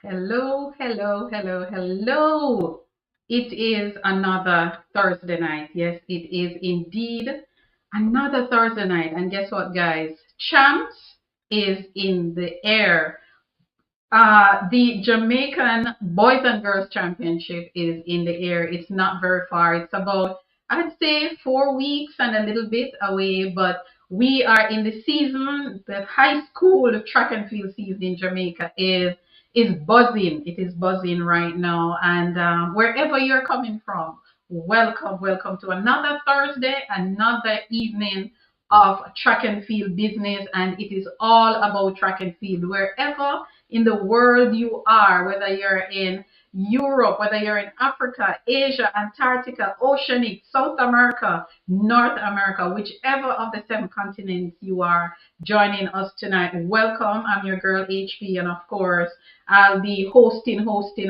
Hello, hello, hello, hello. It is another Thursday night. Yes, it is indeed another Thursday night. And guess what, guys? Champs is in the air. The Jamaican Boys and Girls Championship is in the air. It's not very far. It's about, I'd say, 4 weeks and a little bit away, but we are in the season. The high school track and field season in Jamaica is buzzing. It is buzzing right now. And wherever you're coming from, welcome, welcome to another Thursday, another evening of track and field business. And it is all about track and field. Wherever in the world you are, whether you're in Europe, whether you're in Africa, Asia, Antarctica, Oceanic, South America, North America, whichever of the seven continents you are joining us tonight, welcome. I'm your girl HP, and of course, I'll be hosting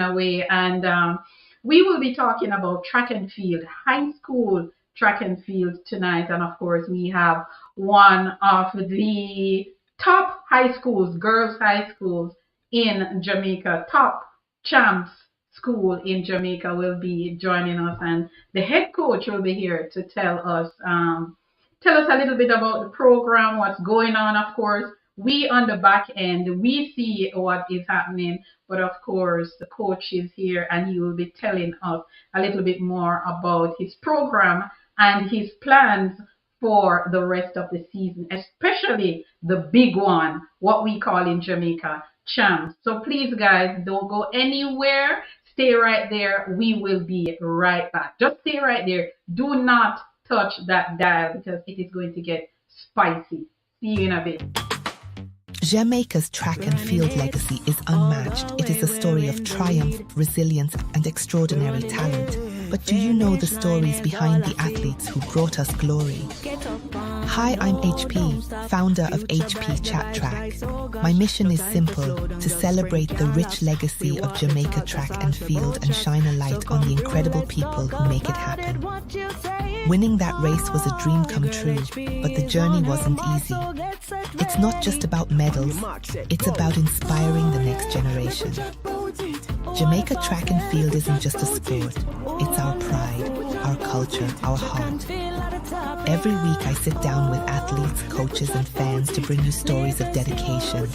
away, and we will be talking about track and field, high school track and field tonight, and of course, we have one of the top high schools, girls' high schools in Jamaica, top champs school in Jamaica will be joining us, and the head coach will be here to tell us a little bit about the program, what's going on. Of course, we on the back end, we see what is happening, but of course, the coach is here and he will be telling us a little bit more about his program and his plans for the rest of the season, especially the big one, what we call in Jamaica champs. So please, guys, don't go anywhere. Stay right there. We will be right back. Just stay right there. Do not touch that dial because it is going to get spicy. See you in a bit. Jamaica's track and field legacy is unmatched. It is a story of triumph, resilience, and extraordinary talent. But do you know the stories behind the athletes who brought us glory? Hi, I'm HP, founder of HP Chat Track. My mission is simple, to celebrate the rich legacy of Jamaica track and field and shine a light on the incredible people who make it happen. Winning that race was a dream come true, but the journey wasn't easy. It's not just about medals, it's about inspiring the next generation. Jamaica track and field isn't just a sport, it's our pride, our culture, our heart. Every week I sit down with athletes, coaches and fans to bring you stories of dedication,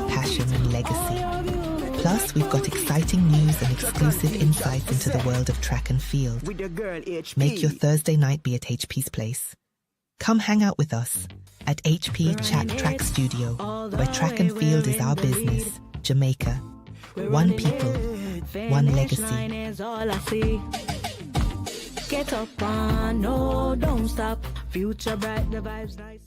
passion and legacy. Plus, we've got exciting news and exclusive insights into the world of track and field. Make your Thursday night be at HP's place. Come hang out with us at HP Chat Track Studio, where track and field is our business. Jamaica. One people, one legacy. Get up on, no, don't stop. Future bright, the vibes nice.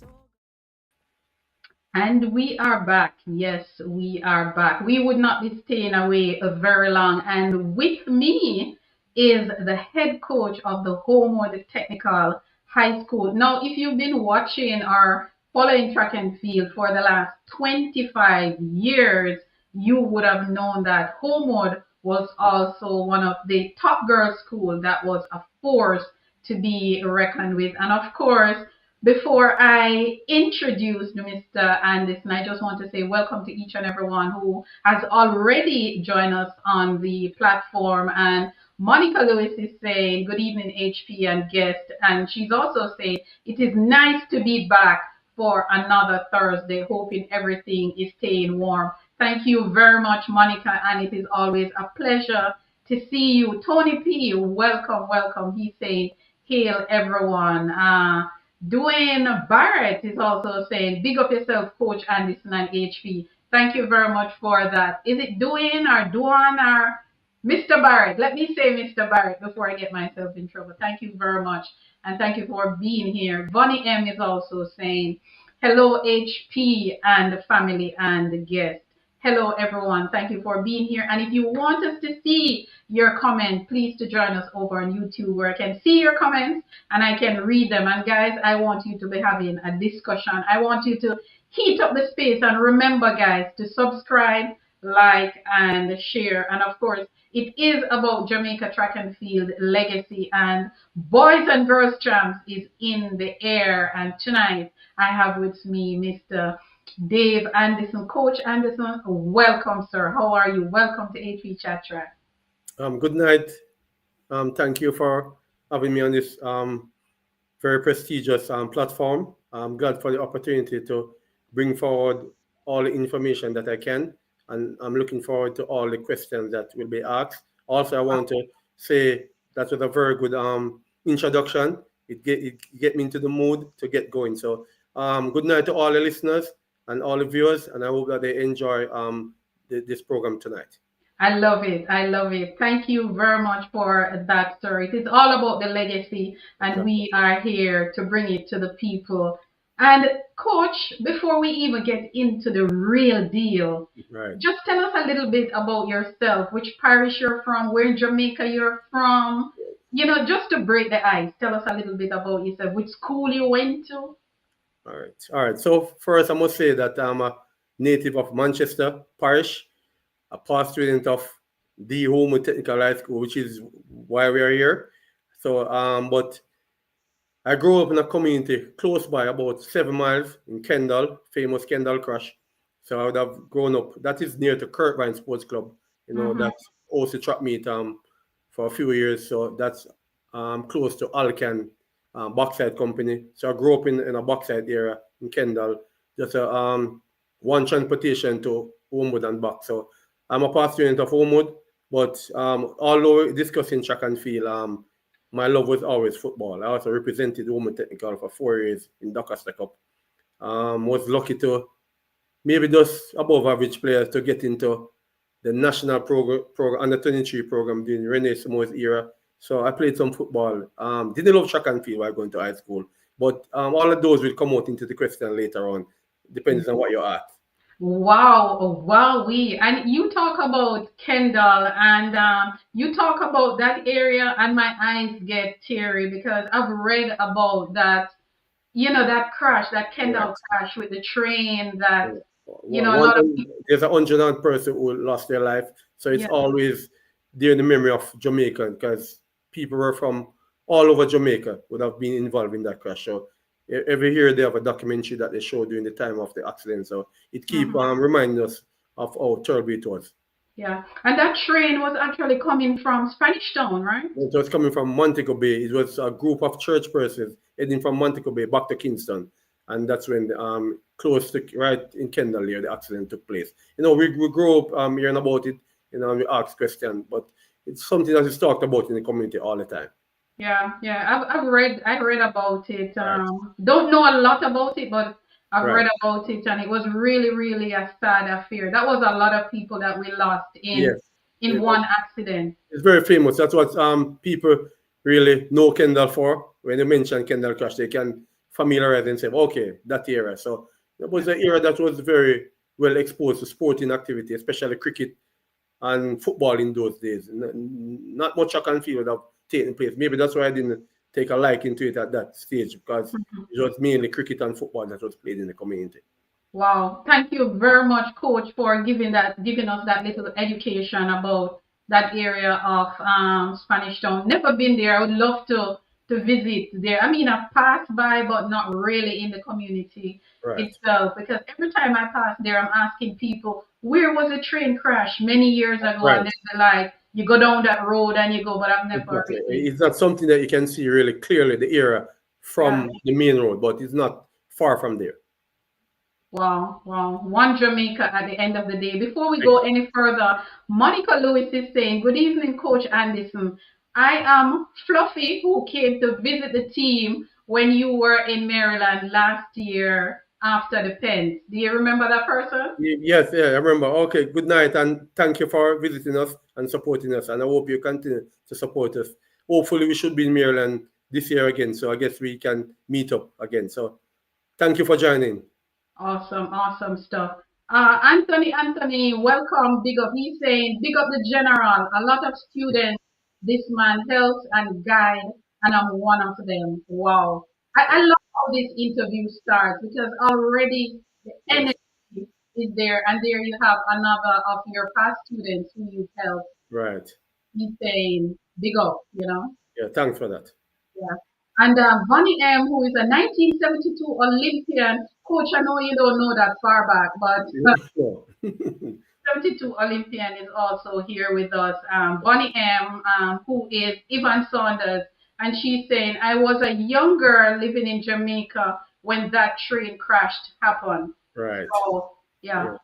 And we are back. Yes, we are back. We would not be staying away very long. And with me is the head coach of the Holmwood Technical High School. Now, if you've been watching or following track and field for the last 25 years, you would have known that Holmwood was also one of the top girls' schools that was a force to be reckoned with. And of course, before I introduce Mr. Anderson, I just want to say welcome to each and everyone who has already joined us on the platform. And Monica Lewis is saying, good evening, HP and guest. And she's also saying, it is nice to be back for another Thursday, hoping everything is staying warm. Thank you very much, Monica, and it is always a pleasure to see you. Tony P, welcome, welcome. He's saying, hail everyone. Dwayne Barrett is also saying, big up yourself, Coach Anderson and HP. Thank you very much for that. Is it Dwayne or Duan or Mr. Barrett? Let me say Mr. Barrett before I get myself in trouble. Thank you very much, and thank you for being here. Bonnie M is also saying, hello, HP and the family and the guests. Hello, everyone. Thank you for being here. And if you want us to see your comment, please to join us over on YouTube where I can see your comments and I can read them. And guys, I want you to be having a discussion. I want you to heat up the space. And remember, guys, to subscribe, like, and share. And of course, it is about Jamaica track and field legacy. And Boys and Girls Champs is in the air. And tonight, I have with me Mr. Dave Anderson. Coach Anderson, welcome, sir. How are you? Welcome to A3 Chat Track. Good night. Thank you for having me on this very prestigious platform. I'm glad for the opportunity to bring forward all the information that I can, and I'm looking forward to all the questions that will be asked. Also, I want to say that was a very good introduction. It get me into the mood to get going. So, good night to all the listeners and all the viewers, and I hope that they enjoy this program tonight. I love it. I love it. Thank you very much for that, sir. It is all about the legacy, and Exactly. we are here to bring it to the people. And, coach, before we even get into the real deal, Right. just tell us a little bit about yourself, which parish you're from, where in Jamaica you're from. Just to break the ice, tell us a little bit about yourself, which school you went to. All right. All right. So first, I must say that I'm a native of Manchester Parish, a past student of the Holmwood Technical High School, which is why we are here. So, but I grew up in a community close by, about 7 miles in Kendall, famous Kendall Crush. So I would have grown up. That is near to Kirkbrine Sports Club. Mm-hmm. That's also track meet for a few years. So that's close to Alcan Bauxite Company. So I grew up in a bauxite area in Kendall. Just a one transportation to Holmwood and back. So I'm a past student of Holmwood, but although discussing track and field, my love was always football. I also represented Holmwood Technical for 4 years in Doncaster Cup. Was lucky to maybe just above average players to get into the national program under 23 program during Rene Samoa's era. So I played some football. Didn't love track and field while going to high school, but all of those will come out into the question later on, depends on what you're at. Wow, oh, wow, we and you talk about Kendall and you talk about that area, and my eyes get teary because I've read about that, that crash, that Right. Kendall crash with the train that, a One lot of thing, people, there's a hundred odd person who lost their life, so it's yeah, always there in the memory of Jamaica because people were from all over Jamaica would have been involved in that crash. So every year they have a documentary that they show during the time of the accident. So it keep mhm, reminding us of how terrible it was. yeah. And that train was actually coming from Spanish Town, right? It was coming from Montego Bay. It was a group of church persons heading from Montego Bay back to Kingston. And that's when, close to right in Kendall here, the accident took place. We grew up hearing about it, we ask questions, but it's something that is talked about in the community all the time. Yeah, yeah. I read about it. Right, Don't know a lot about it, but I've right. read about it, and it was really, really a sad affair. That was a lot of people that we lost in Yes. in It, one accident. it's very famous. That's what people really know Kendall for. When they mention Kendall Crash, they can familiarize themselves. Okay, that era. So it was an era that was very well exposed to sporting activity, especially cricket and football in those days. Not much track and field would have taken place. Maybe that's why I didn't take a liking to it at that stage because it was mainly cricket and football that was played in the community. Wow. Thank you very much, Coach, for giving us that little education about that area of Spanish Town. Never been there. I would love to visit there. I mean, I've passed by, but not really in the community Right, itself. Because every time I pass there, I'm asking people, where was the train crash many years ago? And right. they're like, you go down that road and you go, but I've never Exactly. really. It's not something that you can see really clearly the era Yeah. from the main road, but it's not far from there. Wow, wow. One Jamaica at the end of the day. Before we go Ex- any further, Monica Lewis is saying, good evening, Coach Anderson. I am Fluffy, who came to visit the team when you were in Maryland last year after the Pens. Do you remember that person? Yes, yeah, I remember. Okay, good night, and thank you for visiting us and supporting us. And I hope you continue to support us. Hopefully, we should be in Maryland this year again, so I guess we can meet up again. So, thank you for joining. Awesome, awesome stuff. Anthony, welcome. Big up. He's saying, big up the general. A lot of students, this man helps and guide, and I'm one of them. Wow. I love how this interview starts because already the Yes, energy is there, and there you have another of your past students who you helped. right. He's saying, big up. Yeah, thanks for that. Yeah. And Bonnie M, who is a 1972 Olympian Coach, I know you don't know that far back, but Yeah. 72 Olympian is also here with us. Bonnie M, who is Yvonne Saunders, and she's saying, I was a young girl living in Jamaica when that train crash happened. Right. So, yeah. Yeah.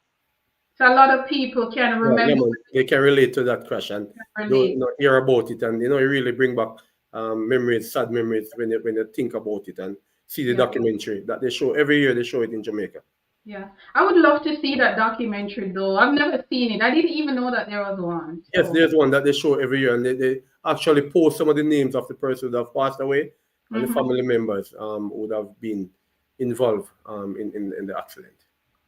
So a lot of people can Yeah, yeah, remember, man. They can relate to that crash and relate. hear about it, and you really bring back memories, sad memories when you think about it and see the Yeah. documentary that they show every year. They show it in Jamaica. Yeah. I would love to see that documentary though. I've never seen it. I didn't even know that there was one. Yes, So, there's one that they show every year, and they actually post some of the names of the person that have passed away and the mhm. family members would have been involved in the accident.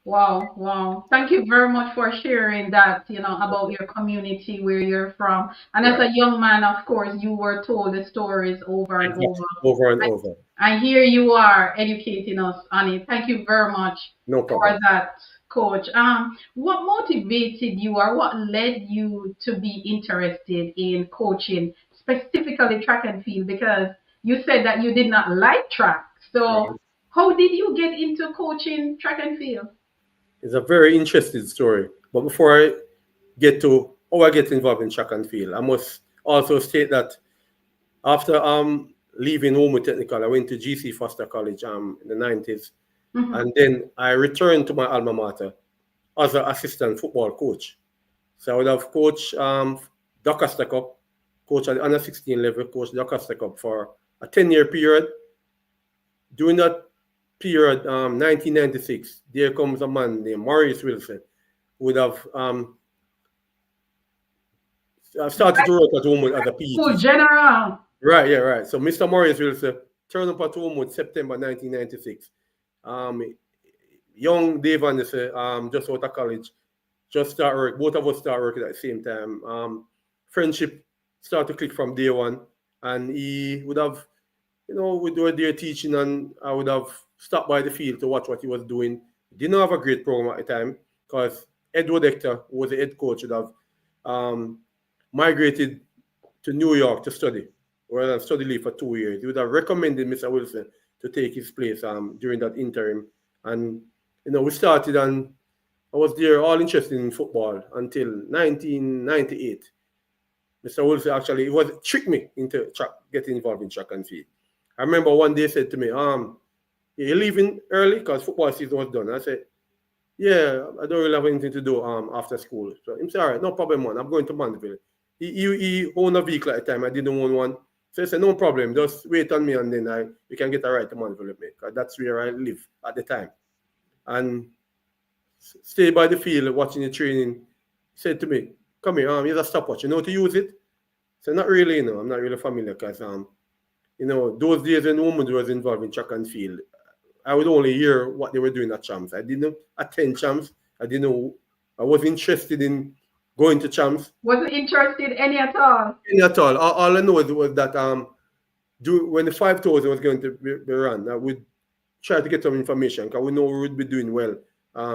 Wow, wow. Thank you very much for sharing that, about your community, where you're from. And as Right. a young man, of course, you were told the stories over and over. Exactly. Over and over. And here you are educating us on it. Thank you very much No for problem. that, Coach. What motivated you or what led you to be interested in coaching, specifically track and field? Because you said that you did not like track. So Right. how did you get into coaching track and field? It's a very interesting story. But before I get to how I get involved in track and field, I must also state that after leaving Holmwood Technical, I went to GC Foster College in the 90s. Mhm. And then I returned to my alma mater as an assistant football coach. So I would have coached Doncaster Cup, coach at the under 16 level, coach Doncaster Cup for a 10-year period. During that period, 1996, there comes a man named Maurice Wilson who would have started to work at Homewood as a PE Cool, teacher. general. Right, yeah, right. So Mr. Maurice Wilson turned up at Homewood September 1996. Um, young Dave Anderson, just out of college, just start work. Both of us start working at the same time. Friendship start to click from day one, and he would have, we were there teaching, and I would have stopped by the field to watch what he was doing. Didn't have a great program at the time because Edward Hector, who was the head coach, would have migrated to New York to study, or on study leave for 2 years. He would have recommended Mr. Wilson to take his place during that interim. And, we started, and I was there all interested in football until 1998. Mr. Wilson actually, tricked me into getting involved in track and field. I remember one day he said to me, you're leaving early because football season was done. I said, yeah, I don't really have anything to do after school. So he said, all right, no problem, man. I'm going to Mandeville. He owned a vehicle at the time. I didn't own one. So I said, no problem. Just wait on me, and then you can get a ride to Mandeville with me, because that's where I live at the time. And stay by the field watching the training. He said to me, come here, here's a stopwatch. You know how to use it? So not really, I'm not really familiar, because those days when women was involved in track and field, I would only hear what they were doing at Champs. I didn't attend Champs. I didn't know. I was interested in going to Champs. Wasn't interested any at all. Any at all. All I know was that when the 5,000 was going to be run, I would try to get some information, because we know we would be doing well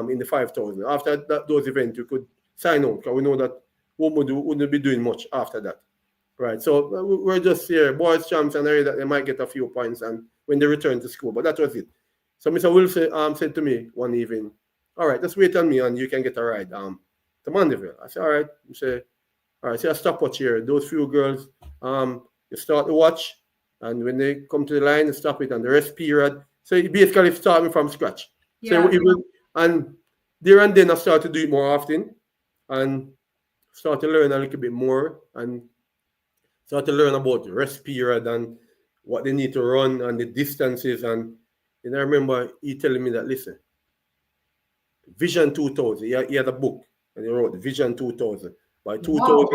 in the 5,000. After those events, we could sign out, because we know that women wouldn't be doing much after that. Right, so we're just here, boys champs, and I heard that they might get a few points and when they return to school, but that was it. So Mr. Wilson said to me one evening, all right, just wait on me and you can get a ride to Mandeville. I said, all right. He said, all right, so I stopwatch here. Those few girls, you start the watch, and when they come to the line, you stop it, and the rest period. So he basically started me from scratch. Yeah. So and there and then I started to do it more often and start to learn a little bit more, and start to learn about the rest period and what they need to run and the distances. And I remember he telling me that, listen, Vision 2000, he had a book and he wrote Vision 2000. By 2000, Wow.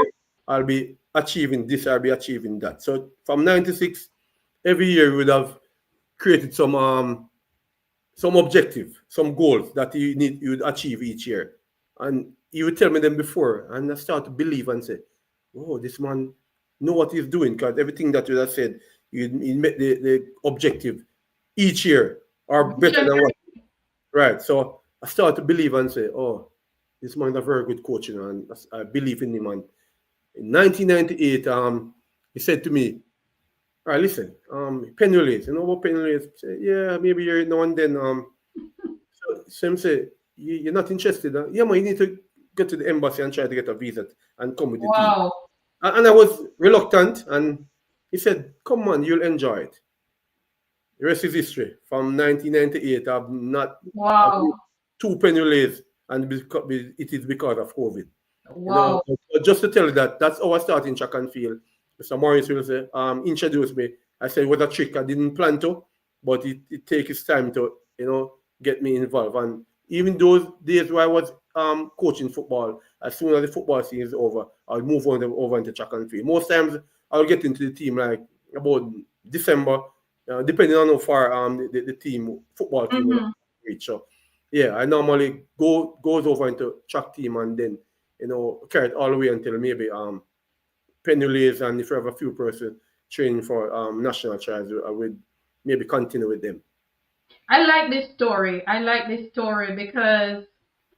I'll be achieving this, I'll be achieving that. So from 96, every year we would have created some objective, some goals that you would achieve each year. And he would tell me them before, and I start to believe and say, oh, this man know what he's doing, because everything that you have said, he met the objective each year or better than what. Right. So I start to believe and say, oh, this man is a very good coach, and I believe in him. And in 1998, he said to me, all right, listen, pen relays, you know what pen relays? Say, yeah, maybe you're now and then Sam say, you're not interested? Huh? Yeah, man, you need to go to the embassy and try to get a visa and come with the team. Wow. And I was reluctant, and he said, come on, you'll enjoy it. The rest is history. From 1998, I've not I've Wow. made 2 penny and it is because of COVID. Wow. But just to tell you that that's how I started in track and field. Mr. Morris will say, introduced me. I said it was a trick. I didn't plan to, but it takes its time to, get me involved. And even those days where I was coaching football, as soon as the football season is over, I'll move over into track and field. Most times I'll get into the team like about December, depending on how far the football team will reach. So yeah, I normally goes over into track team and then carry it all the way until maybe penalties, and if you have a few person training for national trials, I would maybe continue with them. I like this story. I like this story because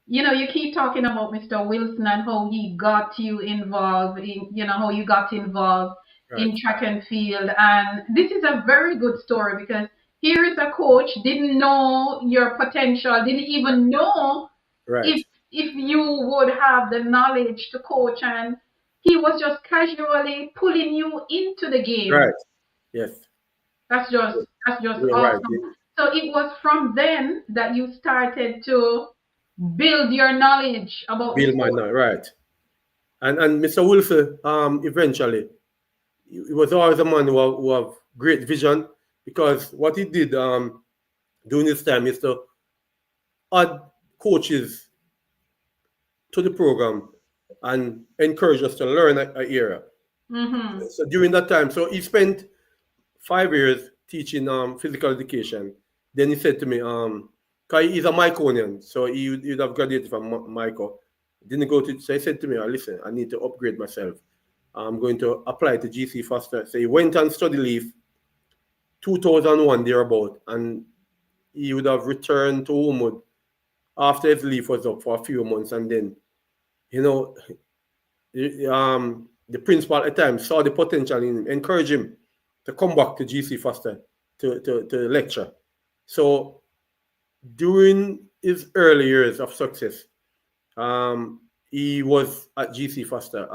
you keep talking about Mr. Wilson and how he got you involved in, how you got involved Right. in track and field. And this is a very good story because here is a coach, didn't know your potential, didn't even know Right. if you would have the knowledge to coach, and he was just casually pulling you into the game. Right. Yes. That's just You're right. awesome. So it was from then that you started to build your knowledge about the Bill sport. Minor, right. And Mr. Wilson, eventually, he was always a man who have great vision, because what he did during this time is to add coaches to the program and encourage us to learn a area. So during that time, so he spent 5 years teaching physical education. Then he said to me, cause he's a Myconian, so he'd have graduated from Myco. Didn't go to, so he said to me, listen, I need to upgrade myself. I'm going to apply to GC Foster. So he went on study leave, 2001 thereabout, and he would have returned to Holmwood after his leave was up for a few months, and then, the principal at the time saw the potential in him, encouraged him to come back to GC Foster to lecture. So during his early years of success, he was at GC Foster,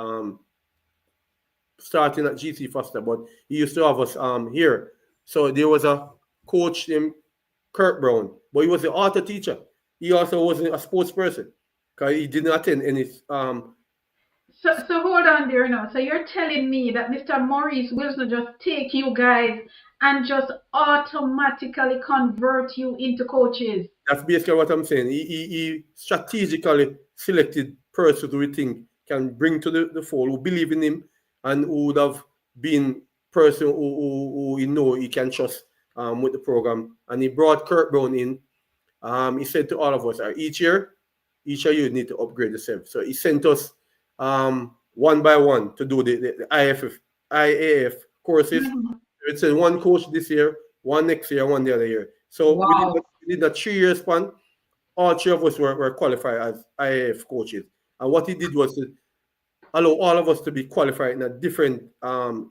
starting at GC Foster, but he used to have us here. So there was a coach named Kurt Brown, but he was the art teacher. He also wasn't a sports person because he didn't attend any. So hold on there now. So you're telling me that Mr. Maurice Wilson just take you guys and just automatically convert you into coaches? That's basically what I'm saying. He strategically selected persons who we think can bring to the fold, who believe in him, and who would have been person who he can trust with the program. And he brought Kurt Brown in. He said to all of us, each year, each of you need to upgrade yourself. So he sent us one by one to do the IAF courses. It's one coach this year, one next year, one the other year. So Wow. we did a 3-year span. All 3 of us were qualified as IAF coaches. And what he did was to allow all of us to be qualified in a different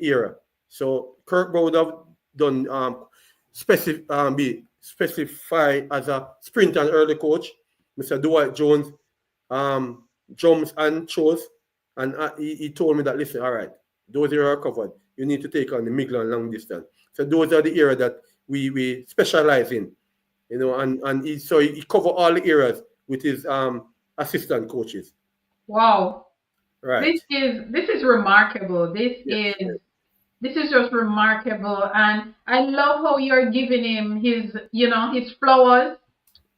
era. So Kirk would have done be specified as a sprint and early coach. Mr. Dwight Jones jumps and throws. And he told me that, listen, all right, those areas are covered. You need to take on the middle and long distance. So those are the areas that we specialize in, and he covered all the areas with his assistant coaches. Wow. Right. This is remarkable. This is just remarkable, and I love how you're giving him his flowers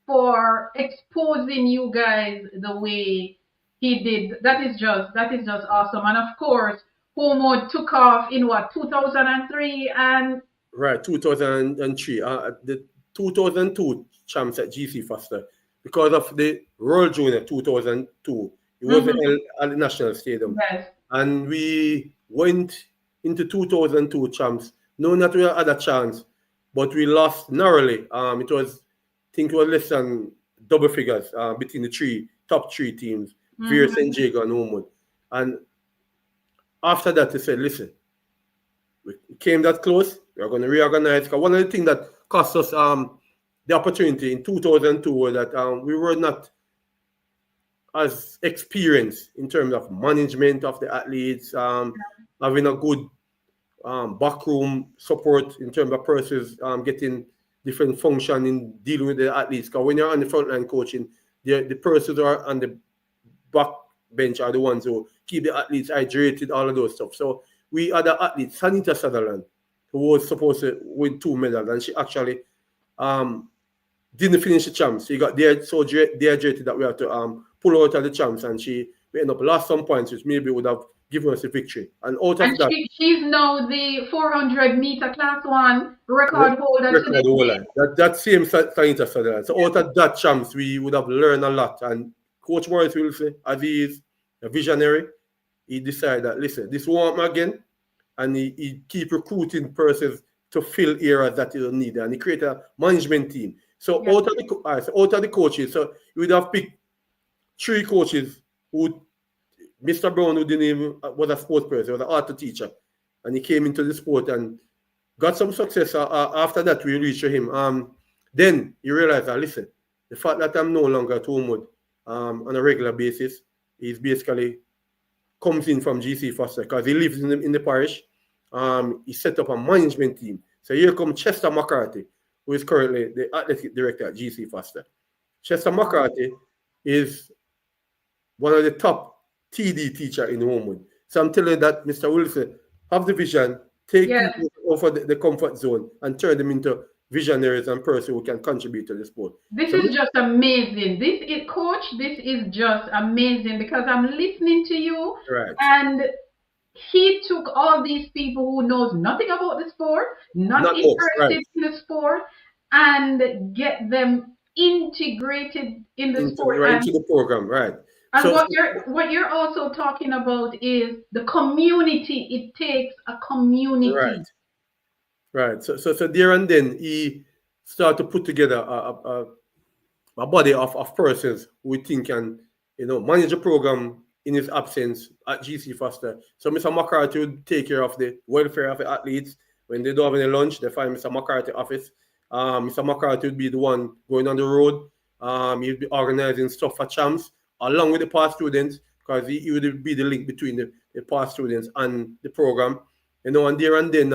for exposing you guys the way he did. That is just awesome. And of course, Holmwood took off in what, 2003 and right, 2003. The 2002 champs at GC Foster, because of the World Junior 2002. It was at the National Stadium. Yes. And we went into 2002 champs, knowing that we had a chance, but we lost narrowly. I think it was less than double figures between the top three teams, Veer, St. Jago, and Holmwood. And after that, they said, listen, we came that close, we are going to reorganize. Because one of the things that cost us the opportunity in 2002 that we were not as experienced in terms of management of the athletes, having a good backroom support in terms of persons getting different function in dealing with the athletes. Because when you're on the front line coaching, the persons are on the back bench are the ones who keep the athletes hydrated, all of those stuff. So we had an athlete, Sanita Sutherland, who was supposed to win 2 medals, and she actually didn't finish the champs. She got so dehydrated that we had to pull her out of the champs, and we ended up lost some points, which maybe would have given us a victory. And out of that, she's now the 400-meter class 1 record holder. That same Sanita Sutherland. So out of that champs, we would have learned a lot. And Coach Morris will say, as he is a visionary, he decided that, listen, this won't happen again. And he keep recruiting persons to fill areas that he'll need. And he created a management team. So out of the coaches, so you would have picked 3 coaches who, Mr. Brown, who didn't even was a sports person, was an art teacher. And he came into the sport and got some success. After that, we reached him. Then he realized that, listen, the fact that I'm no longer at Holmwood on a regular basis, he's basically comes in from GC Foster because he lives in the parish. He set up a management team. So here comes Chester McCarthy, who is currently the athletic director at GC Foster. Chester McCarthy is one of the top TD teacher in Holmwood. So I'm telling you that Mr. Wilson have the vision, take people over the comfort zone and turn them into visionaries and persons who can contribute to the sport. This is just amazing. Coach, this is just amazing because I'm listening to you, and he took all these people who knows nothing about the sport, not interested in the sport, and get them integrated in the sport. Into the program, right. And so, what you're also talking about is the community. It takes a community. Right. So there and then he started to put together a body of persons who we think can, manage a program in his absence at GC Foster. So Mr. McCarthy would take care of the welfare of the athletes. When they don't have any lunch, they find Mr. McCarthy office. Mr. McCarthy would be the one going on the road. He'd be organizing stuff for champs, along with the past students, because he would be the link between the past students and the program. And there and then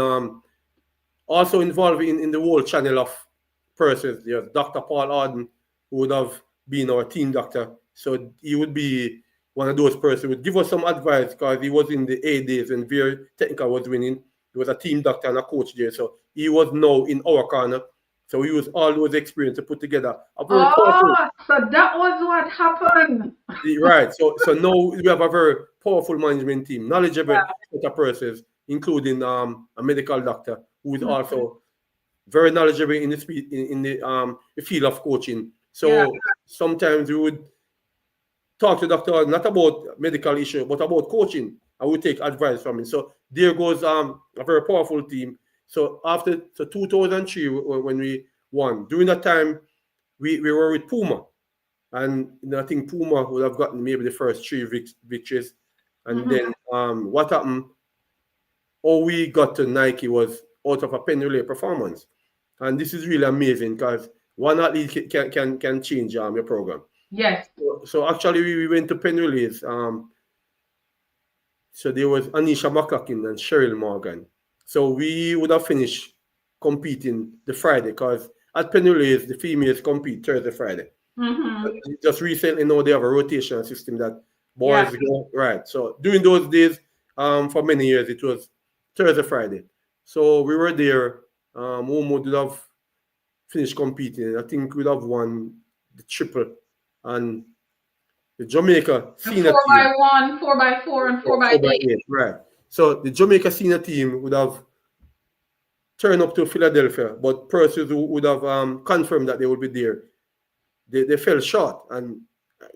also involved in the whole channel of persons. There's Dr. Paul Arden, who would have been our team doctor. So he would be one of those persons who would give us some advice because he was in the A days when Very Technical was winning. He was a team doctor and a coach there. So he was now in our corner. So we used all those experience to put together a very powerful. So that was what happened. Right. So now we have a very powerful management team, knowledgeable set of persons, including a medical doctor who is also very knowledgeable in the field of coaching. So sometimes we would talk to Dr. not about medical issue, but about coaching, and we take advice from him. So there goes a very powerful team. So after 2003, when we won, during that time, we were with Puma. And I think Puma would have gotten maybe the first 3 victories. And then what happened, all we got to Nike was out of a pen relay performance. And this is really amazing because one athlete can change your program. Yes. So actually, we went to pen relays. So there was Anisha McLaughlin and Cheryl Morgan. So we would have finished competing the Friday because at pen relays, the females compete Thursday, Friday. Just recently, now they have a rotational system that boys go. Right. So during those days, for many years, it was Thursday, Friday. So we were there. Holmwood would have finished competing. I think we'd have won the triple. And the Jamaica senior team. 4x1, 4x4, and 4x8. Right. So the Jamaica senior team would have turned up to Philadelphia, but persons who would have confirmed that they would be there, they fell short. And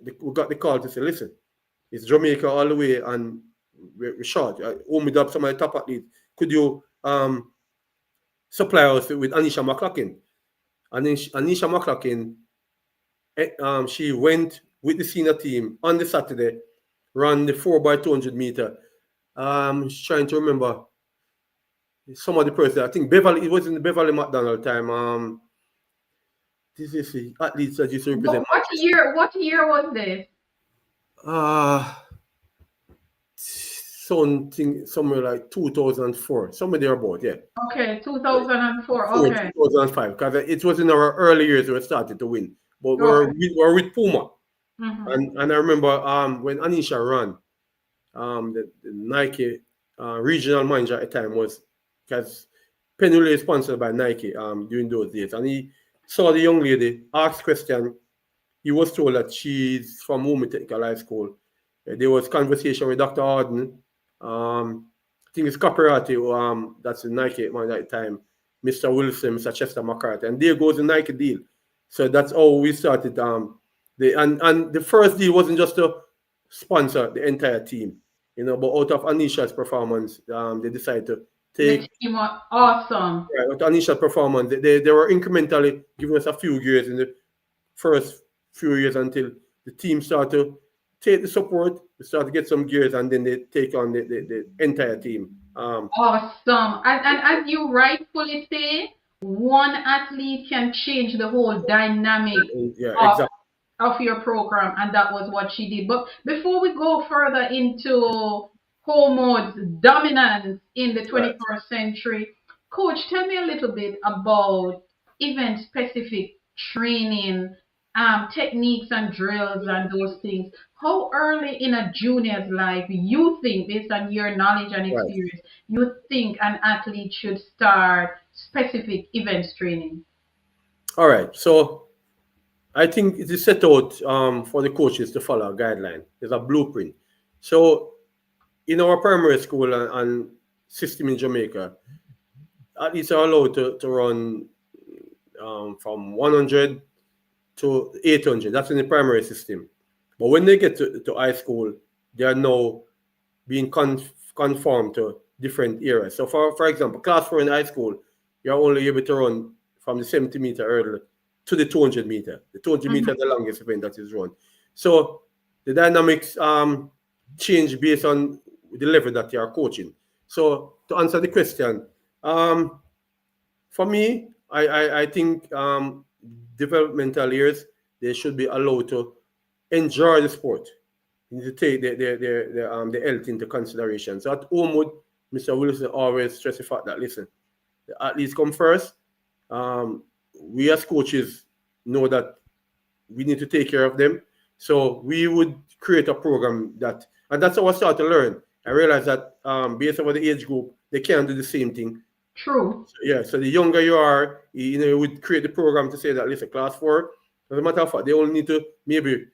we got the call to say, listen, it's Jamaica all the way, and we're short. We have some of the top athletes. Could you supply us with Anisha McLaughlin? And Anisha McLaughlin, she went with the senior team on the Saturday, ran the 4x200 meter. Trying to remember some of the person. I think Beverly, it was in the Beverly McDonald time. this is the athletes that used to represent What year was this? Something somewhere like 2004, somewhere thereabout, yeah. Okay, 2004. 2005, because it was in our early years we started to win. But Okay. we're with Puma. Mm-hmm. And I remember when Anisha ran, the Nike regional manager at the time was, because Penule is sponsored by Nike during those days. And he saw the young lady, asked question. He was told that she's from Holmwood Technical High School. There was conversation with Dr. Arden. I think it's Caparati, that's the Nike man at the time, Mr. Wilson, Mr. Chester McCarthy. And there goes the Nike deal. So that's how we started. And the first deal wasn't just to sponsor the entire team, but out of Anisha's performance, they decided to take. The team was awesome. Right, with Anisha's performance, they were incrementally giving us a few years in the first few years until the team started to take the support, they start to get some gears, and then they take on the entire team. Awesome. And as you rightfully say, one athlete can change the whole dynamic Yeah, of, exactly. of your program, and that was what she did. But before we go further into Holmwood's dominance in the 21st century, Coach, tell me a little bit about event-specific training, techniques and drills and those things. How early in a junior's life you think, based on your knowledge and Right. experience, you think an athlete should start specific events training? All right. So I think it is set out for the coaches to follow a guideline. There's a blueprint. So in our primary school and system in Jamaica, athletes are allowed to run from 100 to 800. That's in the primary system. But when they get to high school, they are now being conformed to different areas. So for example, class 4 in high school, you're only able to run from the 70-meter hurdle to the 200 meter. The 200 meter is the longest event that is run. So the dynamics change based on the level that you are coaching. So to answer the question, for me, I think developmental years, they should be allowed to enjoy the sport. You need to take the health into consideration. So at Holmwood, Mr. Wilson always stress the fact that, listen, the athletes come first. We as coaches know that we need to take care of them. So we would create a program and that's how I started to learn. I realized that based on the age group, they can't do the same thing. True. So the younger you are, you would create the program to say that, listen, class 4, as a matter of fact, they only need to maybe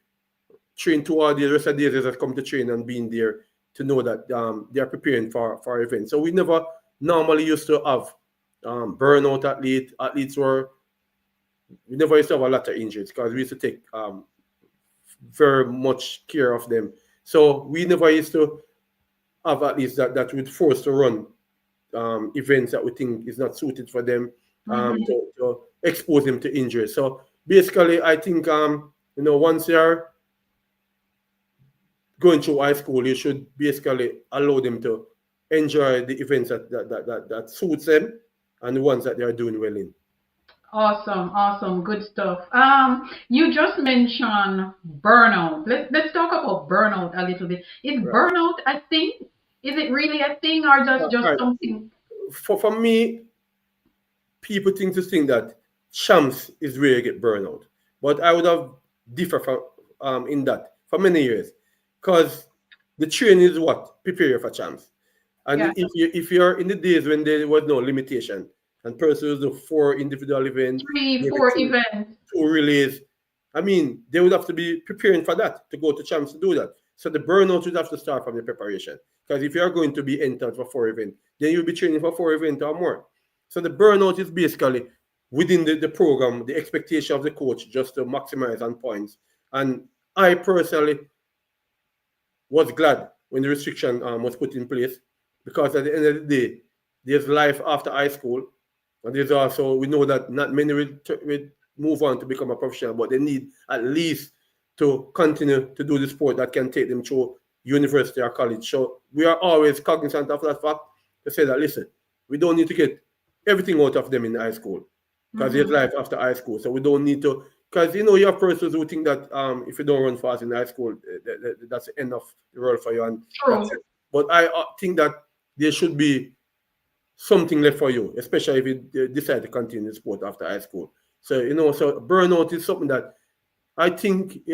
train 2 hours, the rest of the days they just come to train and being there to know that they are preparing for events. So we never normally used to have burnout athletes we never used to have a lot of injuries because we used to take very much care of them. So we never used to have athletes that would force to run events that we think is not suited for them to expose them to injuries. So basically, I think once you're going through high school, you should basically allow them to enjoy the events that suits them and the ones that they are doing well in. Awesome, good stuff. You just mentioned burnout. Let's talk about burnout a little bit. Is burnout a thing? Is it really a thing or just something? For me, people think that champs is where you get burnout. But I would have differed from in that for many years. Because the training is what? Prepare you for champs. And if you're in the days when there was no limitation and persons do 4 individual events, 3, 4 events, 2 relays, I mean, they would have to be preparing for that to go to champs to do that. So the burnout would have to start from the preparation. Because if you're going to be entered for 4 events, then you'll be training for 4 events or more. So the burnout is basically within the program, the expectation of the coach just to maximize on points. And I personally was glad when the restriction was put in place, because at the end of the day, there's life after high school. And there's also, we know that not many will move on to become a professional, but they need at least to continue to do the sport that can take them through university or college. So we are always cognizant of that fact to say that, listen, we don't need to get everything out of them in high school. because there's life after high school. So we don't need to, because you have persons who think that if you don't run fast in high school, that's the end of the world for you, and that's True. it. But I think that there should be something left for you, especially if you decide to continue the sport after high school. So so burnout is something that I think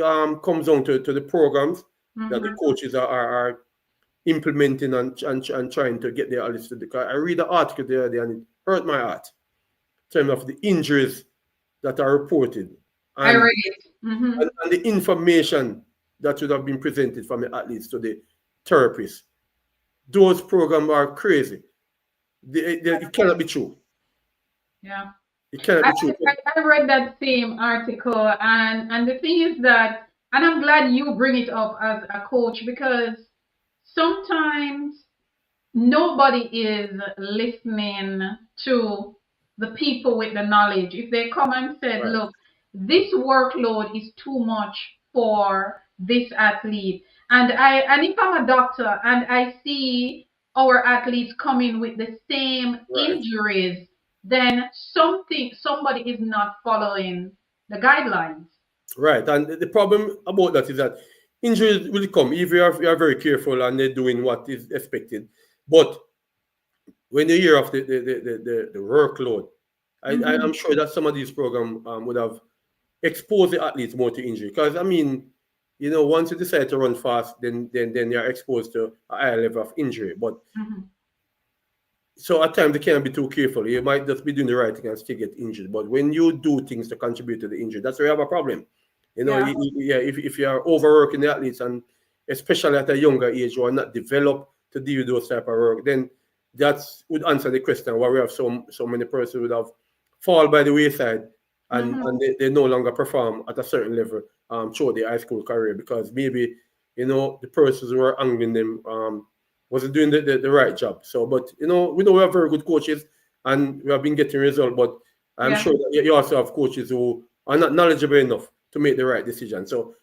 comes down to the programs that the coaches are implementing and trying to get their athletes to do. I read the article the other day and it hurt my heart in terms of the injuries that are reported I and, read it. and the information that should have been presented from the athletes to the therapists. Those programs are crazy. It cannot be true. Yeah. It cannot I, be true. I read that same article, and the thing is that, and I'm glad you bring it up as a coach, because sometimes nobody is listening to the people with the knowledge. If they come and said, Right. look, this workload is too much for this athlete, and if I'm a doctor and I see our athletes coming with the same Right. injuries, then somebody is not following the guidelines. Right. And the problem about that is that injuries will come if you are very careful and they're doing what is expected. But when you hear of the workload, I am sure that some of these programs would have exposed the athletes more to injury. Because I mean, once you decide to run fast, then you're exposed to a higher level of injury. But so at times they can't be too careful. You might just be doing the right thing and still get injured. But when you do things to contribute to the injury, that's where you have a problem. Yeah. Yeah, if you are overworking the athletes and especially at a younger age or not developed to deal with those type of work, then that would answer the question why we have so many persons would have fall by the wayside and they no longer perform at a certain level throughout the high school career because maybe the persons who are angling them wasn't doing the right job. So, but we know we have very good coaches and we have been getting results. But I'm Yeah. sure that you also have coaches who are not knowledgeable enough to make the right decision. So,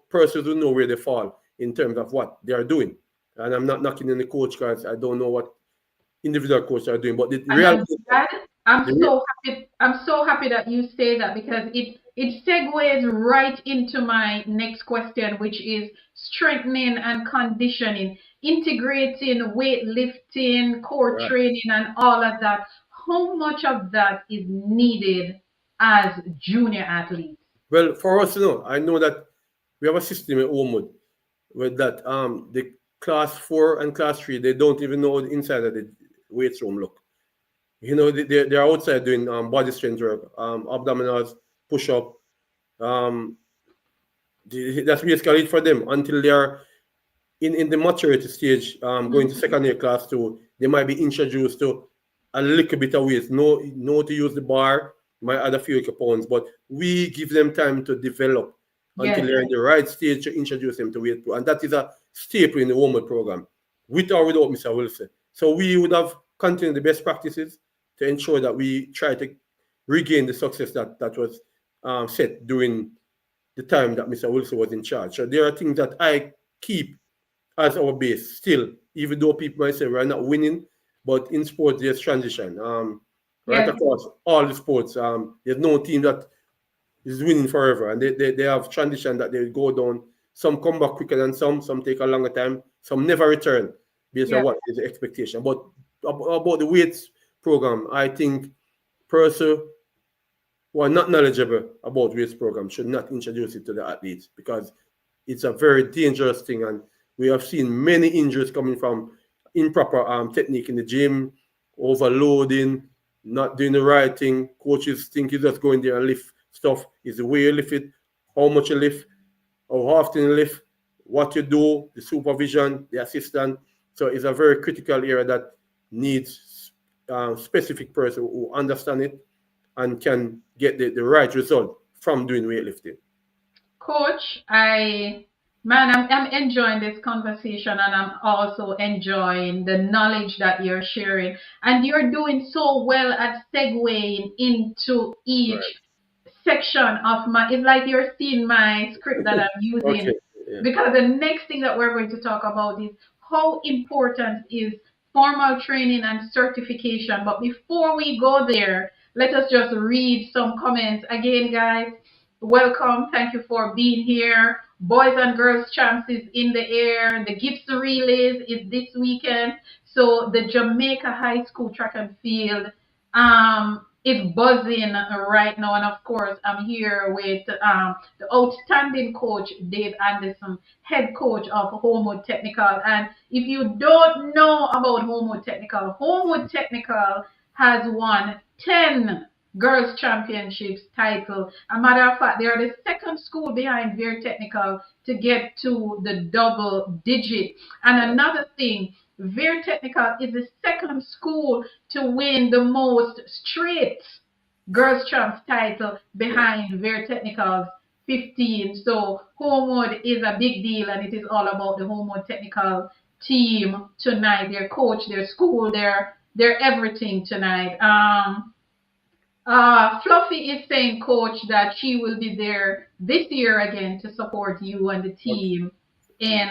persons who know where they fall in terms of what they are doing. And I'm not knocking in the coach because I don't know what individual coaches are doing. But the And I'm reality, glad. I'm the real, so happy. I'm so happy that you say that, because it segues right into my next question, which is strengthening and conditioning, integrating weightlifting, core right. training, and all of that. How much of that is needed as junior athletes? Well, for us, I know that we have a system in Holmwood with that the class 4 and class 3, they don't even know the inside of the weight room look. They're outside doing body strength work, abdominals, push up. Um, that's basically it for them until they're in the maturity stage, going to second year class 2, they might be introduced to a little bit of weight, know to use the bar, might add a few extra pounds, but we give them time to develop until Yes. they're in the right stage to introduce them to weight pro. And that is a staple in the Women program, with or without Mr. Wilson. So we would have continued the best practices to ensure that we try to regain the success that was set during the time that Mr. Wilson was in charge. So there are things that I keep as our base still, even though people might say we're not winning, but in sports there's transition. Right Yes. across all the sports, there's no team that is winning forever, and they have transition that they go down. Some come back quicker than some take a longer time, some never return based on Yeah. what is the expectation. But about the weights program, I think person who are not knowledgeable about weights program should not introduce it to the athletes because it's a very dangerous thing, and we have seen many injuries coming from improper technique in the gym, overloading, not doing the right thing. Coaches think you just go in there and lift stuff. Is the way you lift it, how much you lift, how often you lift, what you do, the supervision, the assistant. So it's a very critical area that needs specific person who understand it and can get the right result from doing weightlifting. Coach, I'm enjoying this conversation, and I'm also enjoying the knowledge that you're sharing. And you're doing so well at segueing into each Right. section of my, it's like you're seeing my script that I'm using, Okay. Yeah. because the next thing that we're going to talk about is how important is formal training and certification. But before we go there, let us just read some comments. Again, guys, welcome. Thank you for being here. Boys and Girls Champs is in the air. The Gibson Relays is this weekend. So the Jamaica High School track and field is buzzing right now. And of course, I'm here with the outstanding coach, Dave Anderson, head coach of Holmwood Technical. And if you don't know about Holmwood Technical has won 10 girls championships title. A matter of fact, they are the second school behind Veer Technical to get to the double digit. And another thing, Veer Technical is the second school to win the most straight girls champs title behind Veer Technical's 15. So Holmwood is a big deal, and it is all about the Holmwood Technical team tonight. Their coach, their school, their everything tonight. Fluffy is saying, coach, that she will be there this year again to support you and the team in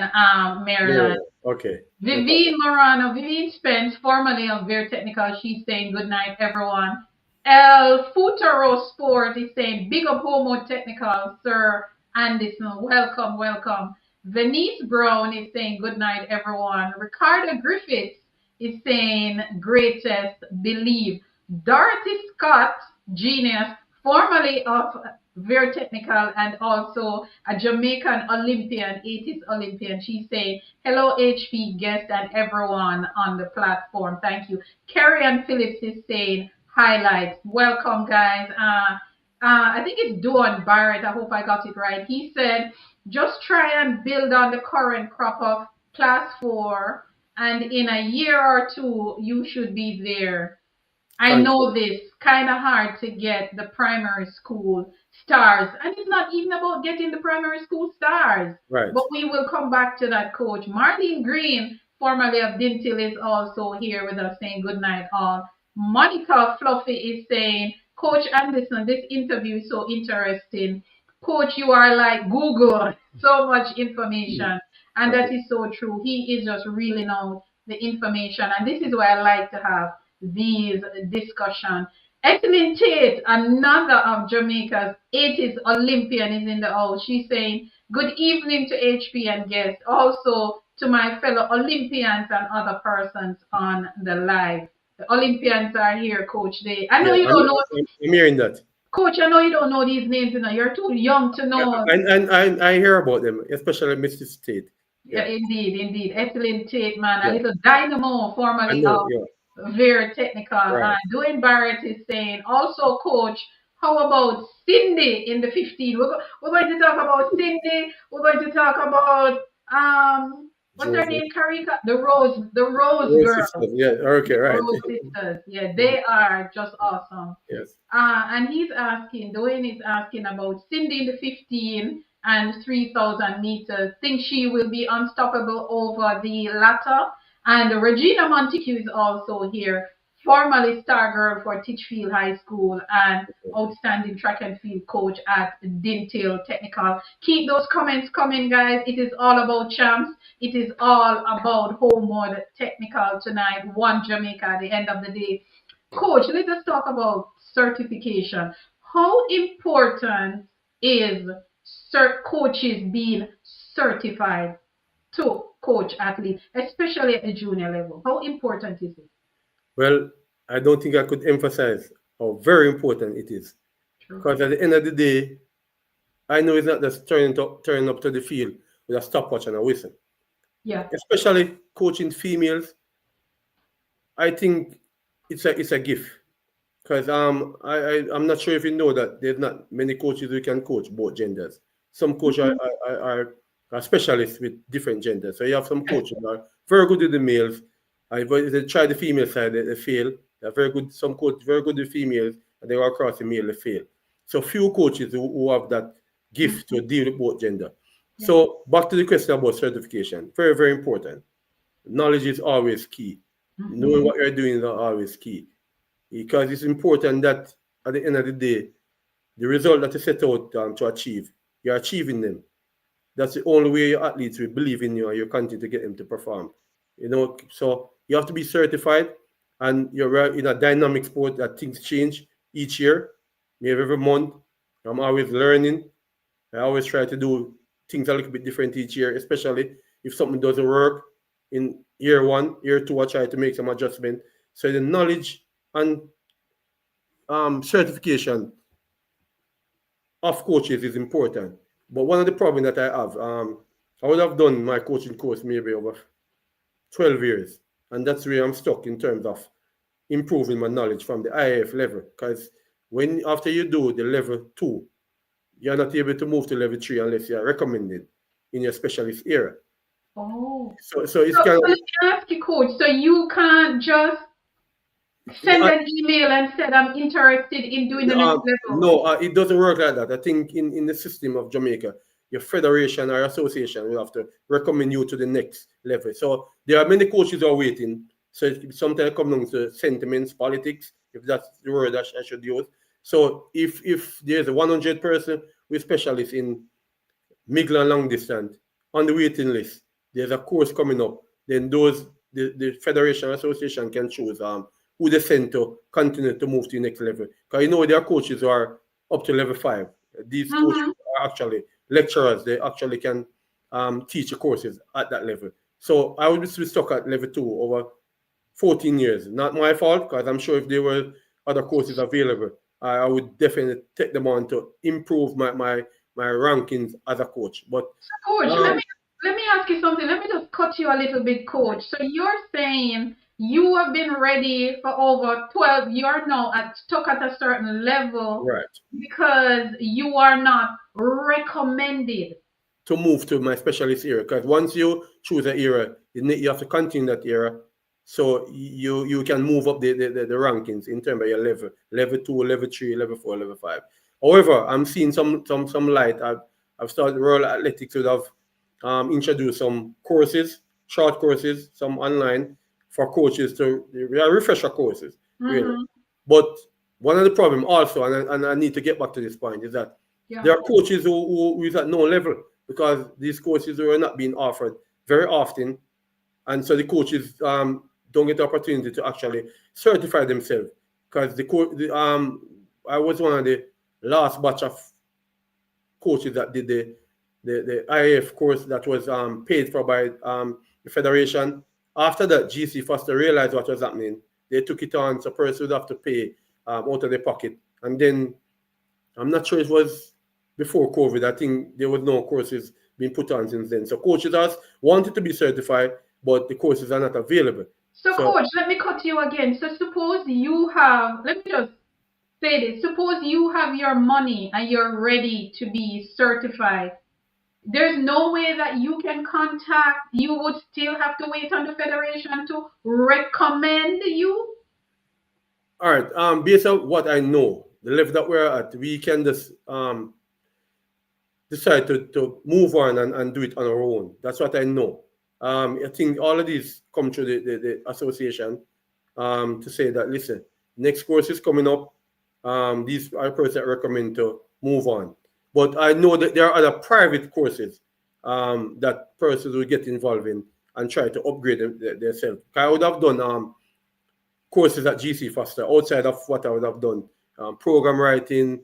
Maryland. Yeah, okay. Vivian Spence, formerly of Veer Technical, she's saying good night, everyone. El Futuro Sport is saying big up Homo Technical, Sir Anderson. Welcome, welcome. Venice Brown is saying good night, everyone. Ricardo Griffiths is saying greatest believe. Dorothy Scott, genius, formerly of Veer Technical and also a Jamaican Olympian, 80s Olympian. She's saying, hello, HP guest and everyone on the platform. Thank you. Carrie Ann Phillips is saying, highlights. Welcome, guys. I think it's Duan Barrett. I hope I got it right. He said, just try and build on the current crop of class 4, and in a year or two, you should be there. I know this kind of hard to get the primary school stars, and it's not even about getting the primary school stars. Right. But we will come back to that, coach. Marlene Green, formerly of Dintil, is also here with us saying good night all. Monica Fluffy is saying, Coach Anderson, this interview is so interesting. Coach, you are like Google, so much information. And that is so true. He is just reeling out the information. And this is why I like to have these discussions. Ethelyn Tate, another of Jamaica's 80s Olympian, is in the house. She's saying, good evening to HP and guests. Also to my fellow Olympians and other persons on the live. The Olympians are here, Coach. I know you don't know. I'm hearing that. Coach, I know you don't know these names. You're too young to know. And I hear about them, especially Mrs. Tate. Yeah, indeed. Ethelyn Tate, man, a little dynamo, formerly of Veer Technical. Right. Dwayne Barrett is saying, also, Coach, how about Cindy in the 15? We're going to talk about Cindy. We're going to talk about what's her name? Karika, the Rose girls. Sisters. Yeah, okay, right. Rose sisters. Yeah, they are just awesome. Yes. And Dwayne is asking about Cindy in the 15 and 3,000 meters. Think she will be unstoppable over the latter. And Regina Montague is also here, formerly star girl for Titchfield High School and outstanding track and field coach at Dintil Technical. Keep those comments coming, guys. It is all about champs. It is all about Holmwood Technical tonight. One Jamaica at the end of the day. Coach, let us talk about certification. How important is coaches being certified to coach athletes, especially at the junior level? How important is it? Well, I don't think I could emphasize how very important it is. True. Because at the end of the day, I know it's not just turning up to the field with a stopwatch and a whistle. Yeah. Especially coaching females, I think it's a gift. Because I'm not sure if you know that there's not many coaches who can coach both genders. Some coaches are specialists with different genders. So you have some coaches who are very good with the males. They try the female side, they fail. They're very good. Some coaches very good with females, and they go across the male, they fail. So few coaches who have that gift to deal with both gender. Yeah. So back to the question about certification. Very, very important. Knowledge is always key. Knowing what you're doing is always key. Because it's important that at the end of the day, the result that you set out to achieve, you're achieving them. That's the only way your athletes will believe in you and you continue to get them to perform. So you have to be certified, and you're in a dynamic sport that things change. each year, maybe every month. I'm always learning. I always try to do things a little bit different each year, especially if something doesn't work in year one, year two, I try to make some adjustment. So the knowledge and certification of coaches is important. But one of the problems that I have, I would have done my coaching course maybe over 12 years. And that's where I'm stuck in terms of improving my knowledge from the IAF level. Because when after you do the level 2, you're not able to move to level 3 unless you're recommended in your specialist area. Oh. So it's So kind let me ask you, coach. So you can't just send an email and said I'm interested in doing the next level. no, it doesn't work like that. I think in the system of Jamaica, your federation or association will have to recommend you to the next level. So there are many coaches who are waiting. So it sometimes comes down to sentiments, politics, if that's the word I should use. So if there's a 100 person with specialists in middle and long distance on the waiting list, there's a course coming up, then the federation association can choose who they send to continue to move to the next level. Because there are coaches who are up to level 5. These coaches are actually lecturers. They actually can teach the courses at that level. So I would be stuck at level 2 over 14 years. Not my fault, because I'm sure if there were other courses available, I would definitely take them on to improve my rankings as a coach. But Coach, let me ask you something. Let me just cut you a little bit, coach. So you're saying you have been ready for over 12. You're now stuck at a certain level right, because you are not recommended. to move to my specialist area, because once you choose an area, you have to continue that area, so you can move up the rankings in terms of your level 2, level 3, level 4, level 5. However, I'm seeing some light. I've started Royal Athletics would have introduced some courses, short courses, some online for coaches to refresher courses, really. But one of the problem also, and I need to get back to this point, is that there are coaches who is at no level, because these courses were not being offered very often, and so the coaches don't get the opportunity to actually certify themselves. Because I was one of the last batch of coaches that did the IAF course that was paid for by the federation. After that, GC Foster realized what was happening. They took it on, so persons would have to pay out of their pocket. And then I'm not sure it was before COVID. I think there was no courses being put on since then. So coaches wanted to be certified, but the courses are not available. So coach, let me cut you again. So suppose you have, let me just say this. Suppose you have your money and you're ready to be certified. There's no way that you can contact, you would still have to wait on the federation to recommend you? All right. Based on what I know, the level that we're at, we can just decide to move on and do it on our own. That's what I know. I think all of these come through the association to say that, listen, next course is coming up. These are persons that recommend to move on. But I know that there are other private courses that persons will get involved in and try to upgrade themselves. I would have done courses at GC Foster outside of what I would have done. Program writing,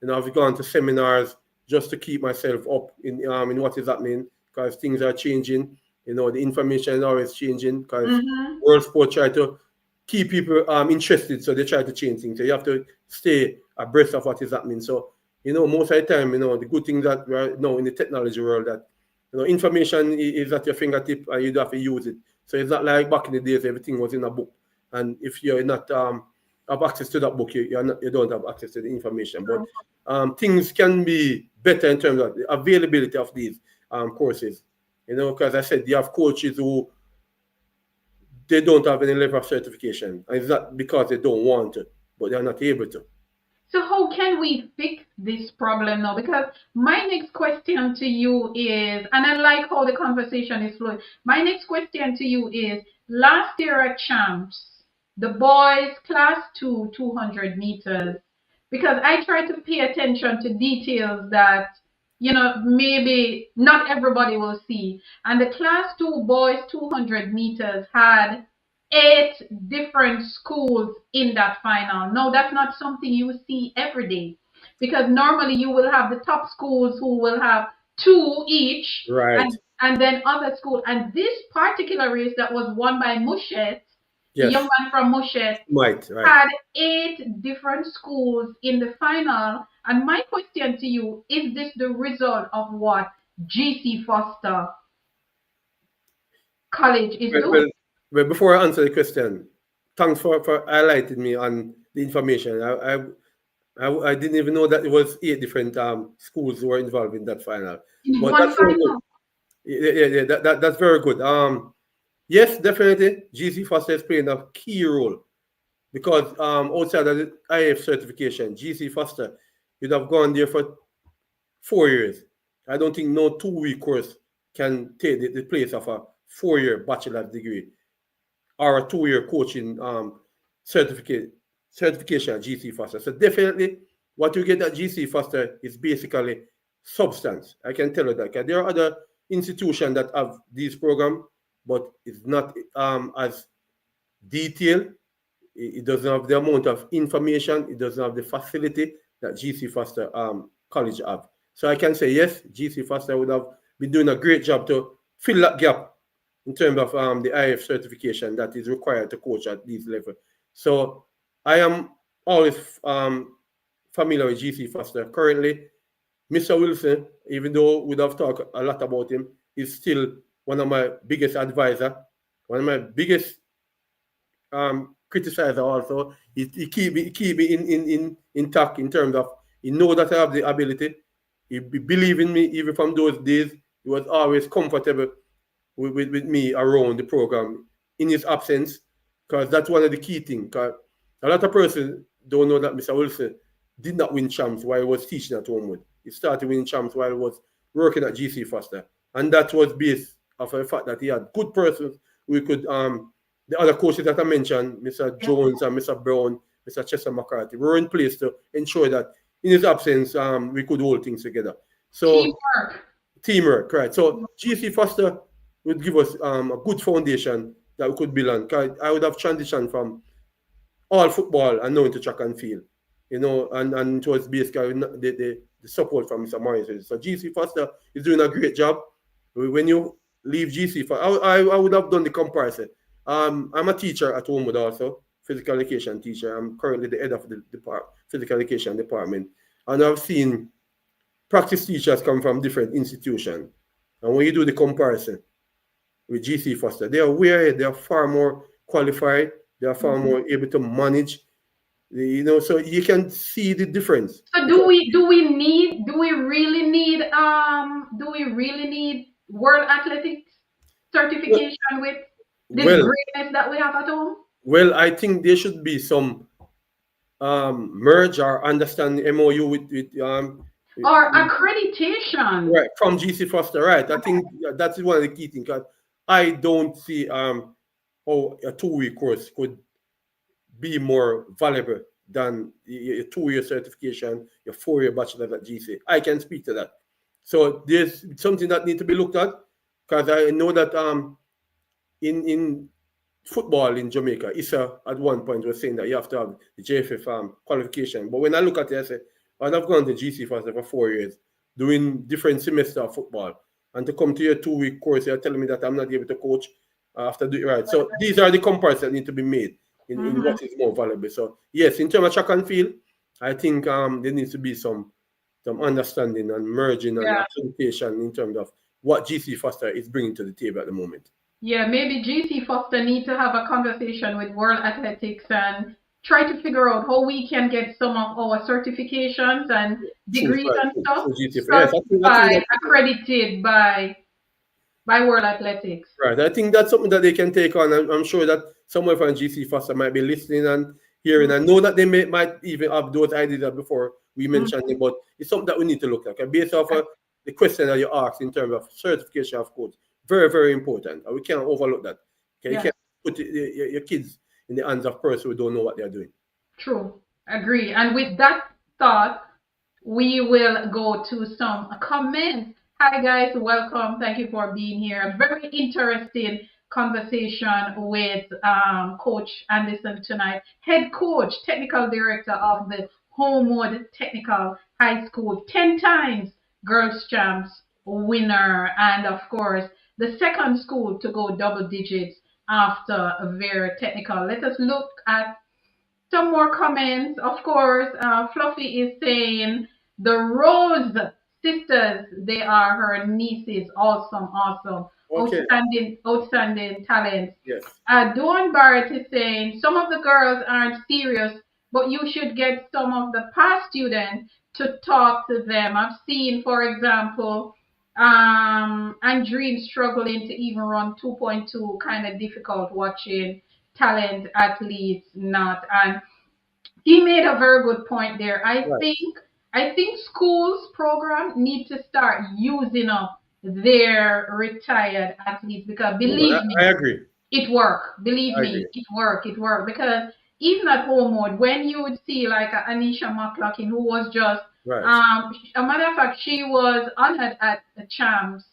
I've gone to seminars just to keep myself up in what is happening, because things are changing. The information is always changing, because World Sport try to keep people interested, so they try to change things. So you have to stay abreast of what is happening. So, most of the time, the good thing that we're now in the technology world, that, information is at your fingertip and you have to use it. So it's not like back in the days, everything was in a book. And if you're not have access to that book, you don't have access to the information. But things can be better in terms of the availability of these courses. Because I said, you have coaches who they don't have any level of certification. And it's not because they don't want to, but they're not able to. So how can we fix this problem now? Because my next question to you is, and I like how the conversation is flowing. My next question to you is, last year at Champs, the boys class 2, 200 meters, because I try to pay attention to details that, maybe not everybody will see. And the class 2 boys 200 meters had 8 different schools in that final. No, that's not something you see every day, because normally you will have the top schools who will have 2 each, Right. and then other schools. And this particular race that was won by Mushet, the young Yes. man from Mushet, Might. Right. had 8 different schools in the final. And my question to you, is this the result of what GC Foster College is Well, doing? well, well, before I answer the question, thanks for highlighting me on the information. I didn't even know that it was 8 different schools who were involved in that final. In But one that's very good. final. Yeah, that's very good. Yes, definitely. GC Foster is playing a key role because outside of the IF certification, GC Foster, you'd have gone there for 4 years. I don't think no 2-week course can take the place of a 4-year bachelor's degree or a 2-year coaching certification at GC Foster. So definitely what you get at GC Foster is basically substance. I can tell you that. 'Cause there are other institutions that have these programs, but it's not as detailed. It doesn't have the amount of information. It doesn't have the facility that GC Foster College have. So I can say yes, GC Foster would have been doing a great job to fill that gap in terms of the IF certification that is required to coach at these levels. So I am always familiar with GC Foster. Currently, Mr. Wilson, even though we'd have talked a lot about him, is still one of my biggest advisor, one of my biggest criticizer also. He keep me in intact in terms of he know that I have the ability. He believe in me even from those days. He was always comfortable with me around the program in his absence, because that's one of the key things. Because a lot of persons don't know that Mr. Wilson did not win champs while he was teaching at Holmwood. He started winning champs while he was working at GC Foster. And that was based off of the fact that he had good persons who could, the other coaches that I mentioned, Mr. Jones and Mr. Brown, Mr. Chester McCarthy, were in place to ensure that in his absence, we could hold things together. So teamwork, right? So GC Foster would give us a good foundation that we could build on. 'Cause I would have transitioned from all football and now into track and field, and it was basically the support from Mr. Morris. So GC Foster is doing a great job. When you leave GC, I would have done the comparison. I'm a teacher at Holmwood also, physical education teacher. I'm currently the head of the physical education department. And I've seen practice teachers come from different institutions. And when you do the comparison with GC Foster, they are aware, they are far more qualified, they are far more able to manage, so you can see the difference. So do we really need World Athletics certification with this greatness that we have at home? Well, I think there should be some merge or understand MOU with or accreditation, right, from GC Foster, right? I think that's one of the key things. Because I don't see how a 2-week course could be more valuable than your 2-year certification, your 4-year bachelor's at GC. I can speak to that. So there's something that needs to be looked at, because I know that in football in Jamaica, ISSA at one point was saying that you have to have the JFF qualification. But when I look at it, I say, I've gone to GC for 4 years, doing different semester of football. And to come to your 2-week course, you're telling me that I'm not able to coach after doing right. So these are the comparisons that need to be made in what is more valuable. So yes, in terms of track and field, I think there needs to be some understanding and merging and accreditation in terms of what GC Foster is bringing to the table at the moment. Yeah, maybe GC Foster need to have a conversation with World Athletics and try to figure out how we can get some of our certifications and degrees and stuff certified, accredited by World Athletics. Right. I think that's something that they can take on. I'm sure that someone from GC Foster might be listening and hearing. I know that they might even have those ideas before we mentioned it, but it's something that we need to look at. Based off of the question that you asked in terms of certification of coach, very, very important. We can't overlook that. Okay? You can't put your kids in the hands of persons who don't know what they're doing. True. Agree. And with that thought, we will go to some comments. Hi guys, welcome. Thank you for being here. Very interesting conversation with Coach Anderson tonight, head coach, technical director of the Holmwood Technical High School, 10 times Girls Champs winner, and of course, the second school to go double digits after their technical. Let us look at some more comments. Of course, Fluffy is saying the Rose sisters, they are her nieces. Awesome, awesome. Okay. Outstanding talent. Yes. Dawn Barrett is saying some of the girls aren't serious, but you should get some of the past students to talk to them. I've seen, for example, Andreen struggling to even run 2.2, kind of difficult watching talent athletes not. And he made a very good point there. Right. I think schools program need to start using up their retired athletes, because believe me, I agree. it worked. Believe I me, agree. it worked. It worked, because even at Holmwood, when you would see like a Anisha McLaughlin, who was just Right. a matter of fact, she was honored at the Champs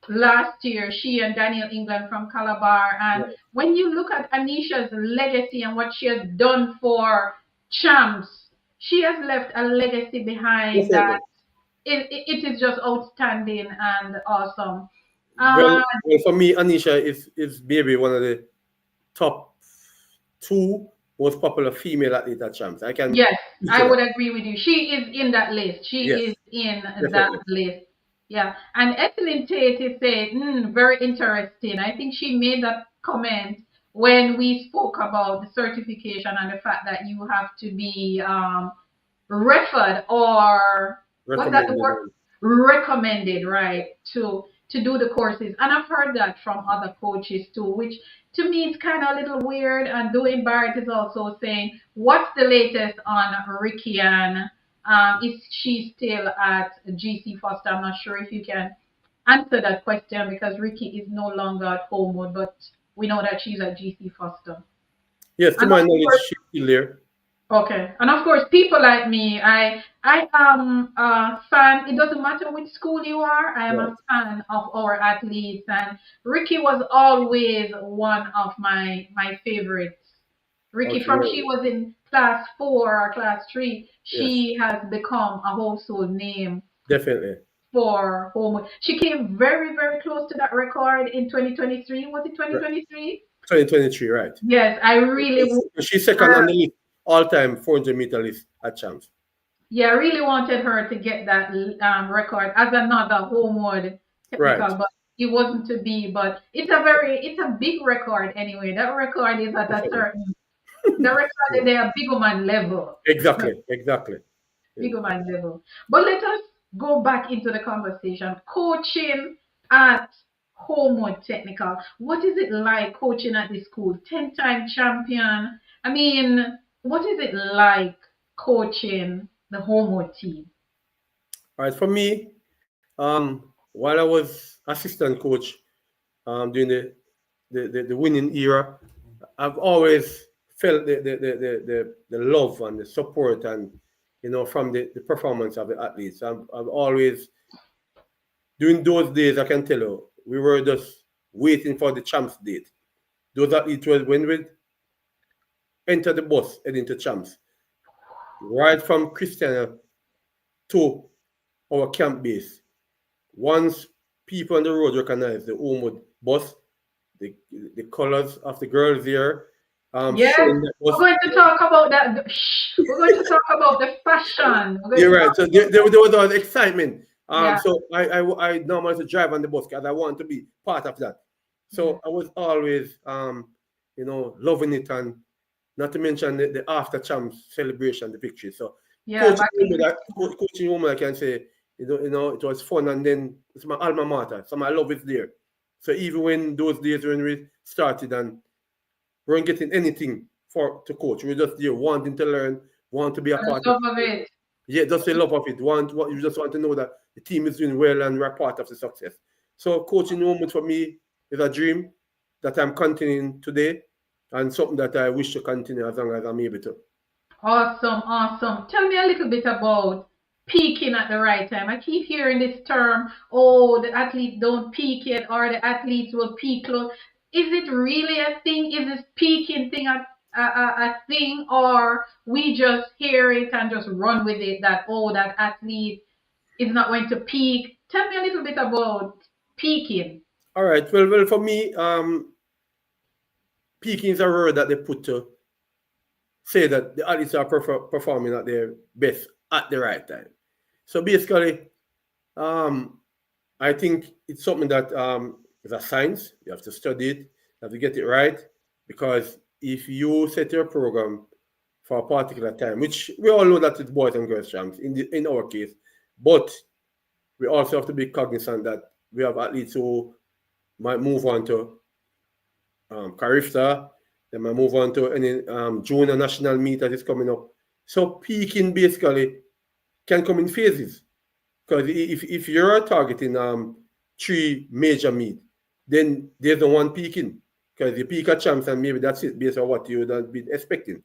last year. She and Daniel England from Calabar, and Right. when you look at Anisha's legacy and what she has done for Champs, she has left a legacy behind Definitely. that it is just outstanding and awesome. Well, for me, Anisha is maybe one of the top 2 most popular female athletes at Champs. I can. Yes, I Sure. would agree with you. She is in that list. She Yes. is in that Definitely. list. Yeah. And Ethelyn Tate is saying, very interesting. I think she made that comment when we spoke about the certification and the fact that you have to be referred, or what's that the Recommended. word? Recommended, right, to do the courses. And I've heard that from other coaches too, which to me it's kind of a little weird. And Dwayne Barrett is also saying, what's the latest on Ricky Ann? Is she still at GC Foster? I'm not sure if you can answer that question, because Ricky is no longer at Holmwood, but we know that she's at GC Foster. Yes, to And my of knowledge, course, she's still there. okay, and of course, people like me, I am a fan. It doesn't matter which school you are. I am Right. a fan of our athletes, and Ricky was always one of my favorites. Ricky, Okay. from Right. she was in class 4 or class 3, Yes. she has become a household name Definitely. for home. She came very, very close to that record in 2023. Was it Right. 2023? 2023. Right. Yes, I really want She's second on the list, all-time 400-meter list at Champs. Yeah, I really wanted her to get that record as another Holmwood technical, Right. but it wasn't to be. But it's a big record anyway. That record is at a Definitely. certain, the record is a bigger man level. Exactly. Exactly. Bigger man level. But let us go back into the conversation. Coaching at Holmwood Technical. What is it like coaching at this school? 10-time champion. I mean, what is it like coaching the Holmwood team? All right. For me, while I was assistant coach during the winning era, I've always felt the love and the support, and from the performance of the athletes. I've always, during those days, I can tell you, we were just waiting for the Champs date. Those athletes was when we enter the bus heading to Champs, right from Christiana to our camp base. Once people on the road recognize the Holmwood bus, the colors of the girls here. Yes, we're going to talk about that. We're going to talk about the fashion. You're right. So there was all the excitement. Yeah. So I normally to drive on the bus because I want to be part of that. So I was always loving it, and not to mention the after Champs celebration, the victory. So yeah, coaching woman, I can say, it was fun, and then it's my alma mater, so my love is there. So even when those days when we started and we weren't getting anything to coach, we were just there wanting to learn, want to be a part of it. Yeah, just the love of it. You just want to know that the team is doing well and we're part of the success. So coaching moment for me is a dream that I'm continuing today, and something that I wish to continue as long as I'm able to. Awesome. Tell me a little bit about peaking at the right time. I keep hearing this term, oh, the athletes don't peak yet, or the athletes will peak close. Is it really a thing? Is this peaking thing a thing, or we just hear it and just run with it that, oh, that athlete is not going to peak? Tell me a little bit about peaking. All right. Well, for me, peaking is a word that they put to say that the athletes are performing at their best at the right time. So basically, um, I think it's something that is a science. You have to study it, you have to get it right. Because if you set your program for a particular time, which we all know that it's boys and girls champs in our case, but we also have to be cognizant that we have athletes who might move on to Carifta, they might move on to any junior national meet that is coming up. So peaking basically can come in phases. Because if you're targeting three major meet, then there's the one peaking. Because you peak at champs and maybe that's it based on what you would have been expecting.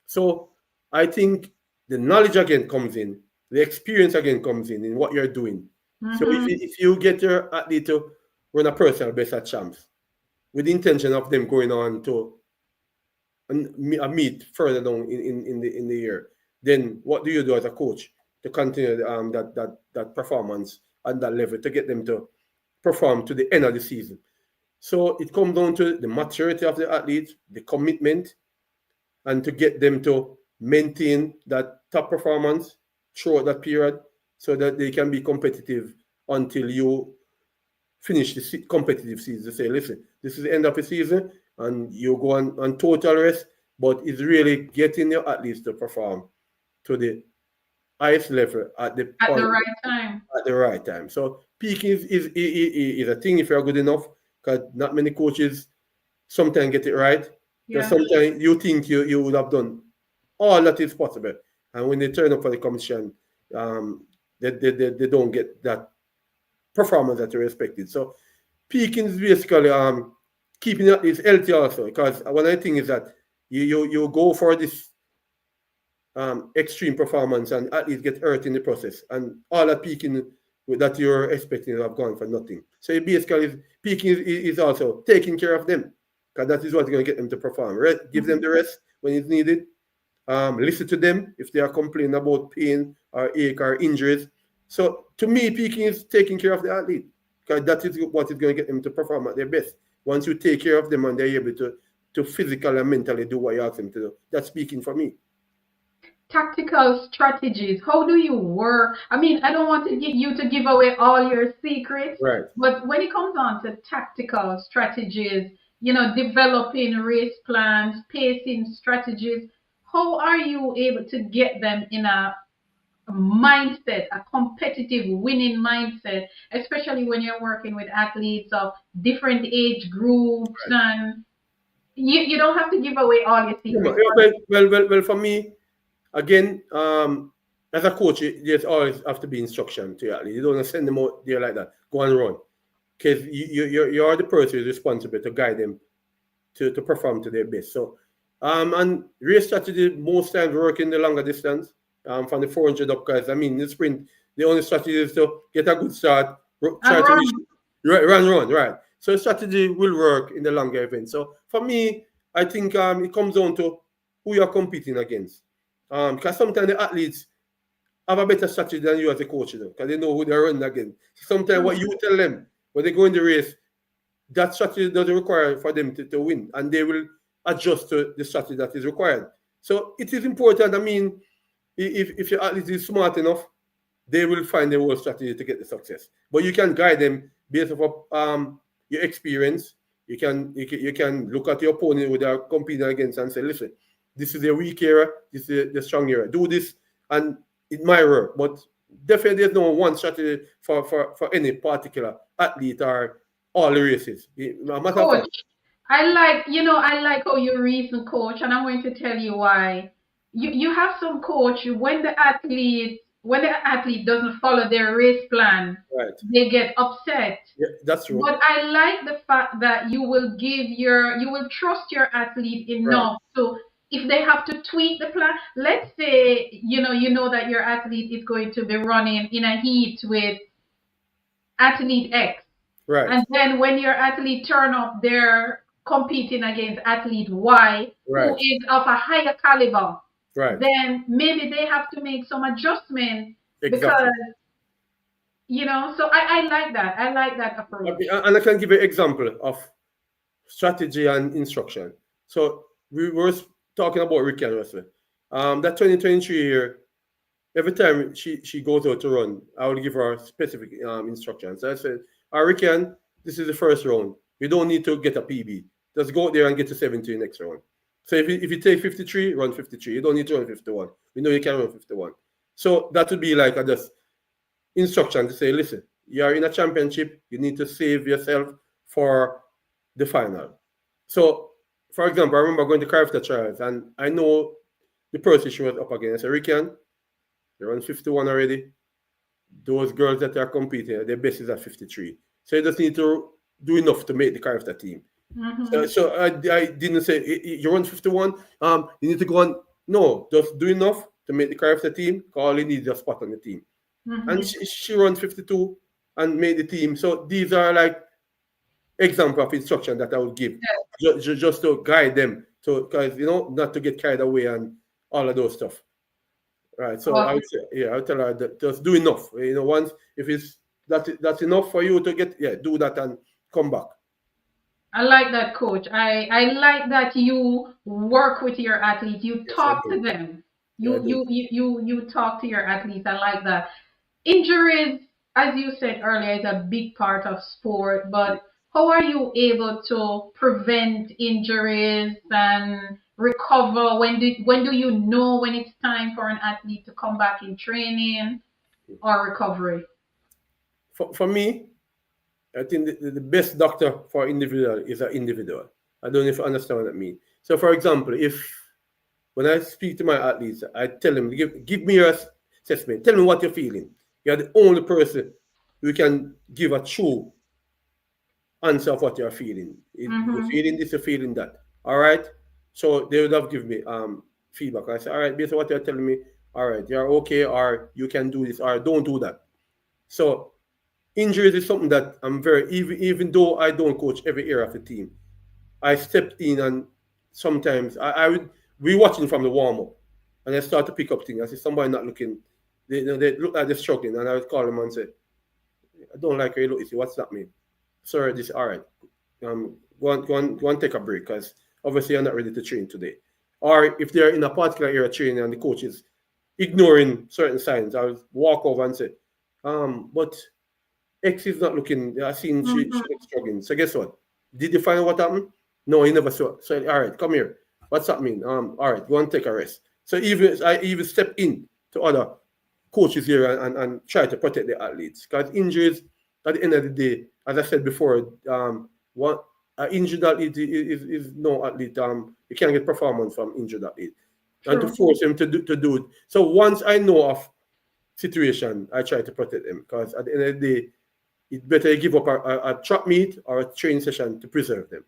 So I think the knowledge again comes in, the experience again comes in what you're doing. So if you get your athlete to run a personal best at champs with the intention of them going on to a meet further down in the year, then what do you do as a coach to continue that performance at that level to get them to perform to the end of the season? So it comes down to the maturity of the athlete, the commitment, and to get them to maintain that top performance throughout that period so that they can be competitive until you finish the competitive season. Say, listen, this is the end of the season and you go on total rest, but it's really getting your athletes to perform to the highest level at the At point the right time. at the right time. So peaking is a thing if you're good enough, because not many coaches sometimes get it right. Because Yeah. sometimes you think you would have done all that is possible, and when they turn up for the competition, they don't get that performance that you're expected. So peaking is basically keeping it is healthy also, because one of the things is that you go for this extreme performance and at least get hurt in the process, and all that peaking that you're expecting have gone for nothing. So it basically peaking is also taking care of them, because that is what's going to get them to perform. Give them the rest when it's needed. Listen to them if they are complaining about pain or ache or injuries. So to me, peaking is taking care of the athlete, because that is what is going to get them to perform at their best. Once you take care of them and they're able to physically and mentally do what you ask them to do, that's peaking for me. Tactical strategies. How do you work? I mean, I don't want to get you to give away all your secrets, Right. but when it comes on to tactical strategies, developing race plans, pacing strategies, how are you able to get them in a mindset, a competitive winning mindset, especially when you're working with athletes of different age groups, Right. and you don't have to give away all your Yeah, secrets. well, for me, again, as a coach, there's always have to be instruction to your athlete. You don't want to send them out there like that. Go and run, because you're the person who's responsible to guide them to perform to their best. So, and race strategy most times work in the longer distance, from the 400 up, guys. I mean, in the sprint, the only strategy is to get a good start, And try to reach, run. run, right. So strategy will work in the longer event. So for me, I think it comes down to who you're competing against. Because sometimes the athletes have a better strategy than you as a coach, because they know who they're running against. Sometimes what you tell them when they go in the race, that strategy doesn't require for them to win, and they will adjust to the strategy that is required. So it is important. I mean, if your athlete is smart enough, they will find their own strategy to get the success. But you can guide them based off your experience. You can look at your opponent who they are competing against and say, listen, this is a weak area, this is the strong area. Do this, and it might work. But definitely, there's no one strategy for any particular athlete or all the races. A matter of fact, Coach, I like how you reason, coach, and I'm going to tell you why. You have some coach when the athlete doesn't follow their race plan, right? they get upset. Yeah, that's true. But I like the fact that you will trust your athlete Right. enough to if they have to tweak the plan, let's say, you know that your athlete is going to be running in a heat with athlete X. Right. And then when your athlete turn up, they're competing against athlete Y, who Right. is of a higher caliber. Right. Then maybe they have to make some adjustment Exactly. because, so I like that. I like that approach. Okay, and I can give you an example of strategy and instruction. So we were talking about Ricky and Russell. That 2023 year, every time she goes out to run, I will give her specific instructions. I said, Ricky, this is the first round. You don't need to get a PB. Just go out there and get to 70 next round. So if you take 53, run 53. You don't need to run 51. We know you can run 51. So that would be like a just instruction to say, listen, you're in a championship. You need to save yourself for the final. So, for example, I remember going to Carifta trials, and I know the person she was up against. I said, Ricky, you're on 51 already. Those girls that are competing, their best is at 53. So you just need to do enough to make the Carifta team. Mm-hmm. So I didn't say you're on 51. You need to go on. No, just do enough to make the Carifta team. All you need is a spot on the team. Mm-hmm. And she ran 52 and made the team. So these are like example of instruction that I would give, just to guide them, because not to get carried away and all of those stuff. Right. So I would say, I would tell her that just do enough. Once if it's that's enough for you to get, do that and come back. I like that, coach. I like that you work with your athletes. You Yes, I talk to do. them. Yeah, I You do. you you you you talk to your athletes. I like that. Injuries, as you said earlier, is a big part of sport, but how are you able to prevent injuries and recover? When do you know when it's time for an athlete to come back in training or recovery? For me, I think the best doctor for individual is an individual. I don't know if you understand what that means. So, for example, if when I speak to my athletes, I tell them, give me your assessment. Tell me what you're feeling. You're the only person who can give a true answer of what you're feeling. If you're Mm-hmm. feeling this, you're feeling that. All right. So they would have given me feedback. I say, all right, based on what you're telling me, all right, you're okay, or you can do this, or don't do that. So injuries is something that I'm very, even though I don't coach every area of the team, I stepped in, and sometimes I would be watching from the warm up, and I start to pick up things. I see somebody not looking, they look like they're struggling, and I would call them and say, I don't like how you look. You see, what's that mean? Sir, this all right. Go on, take a break, because obviously you're not ready to train today. Or if they're in a particular area training and the coach is ignoring certain signs, I'll walk over and say, but X is not looking. I seen she Mm-hmm. looks struggling. So guess what? Did you find out what happened? No, he never saw. So all right, come here. What's that mean? All right, go and take a rest. So I even step in to other coaches here and try to protect the athletes, because injuries at the end of the day, as I said before, what an injured athlete is no athlete. You can't get performance from injured athlete, and to True. force him to do it. So once I know of situation, I try to protect them, because at the end of the day, it's better you give up a trap meet or a training session to preserve them.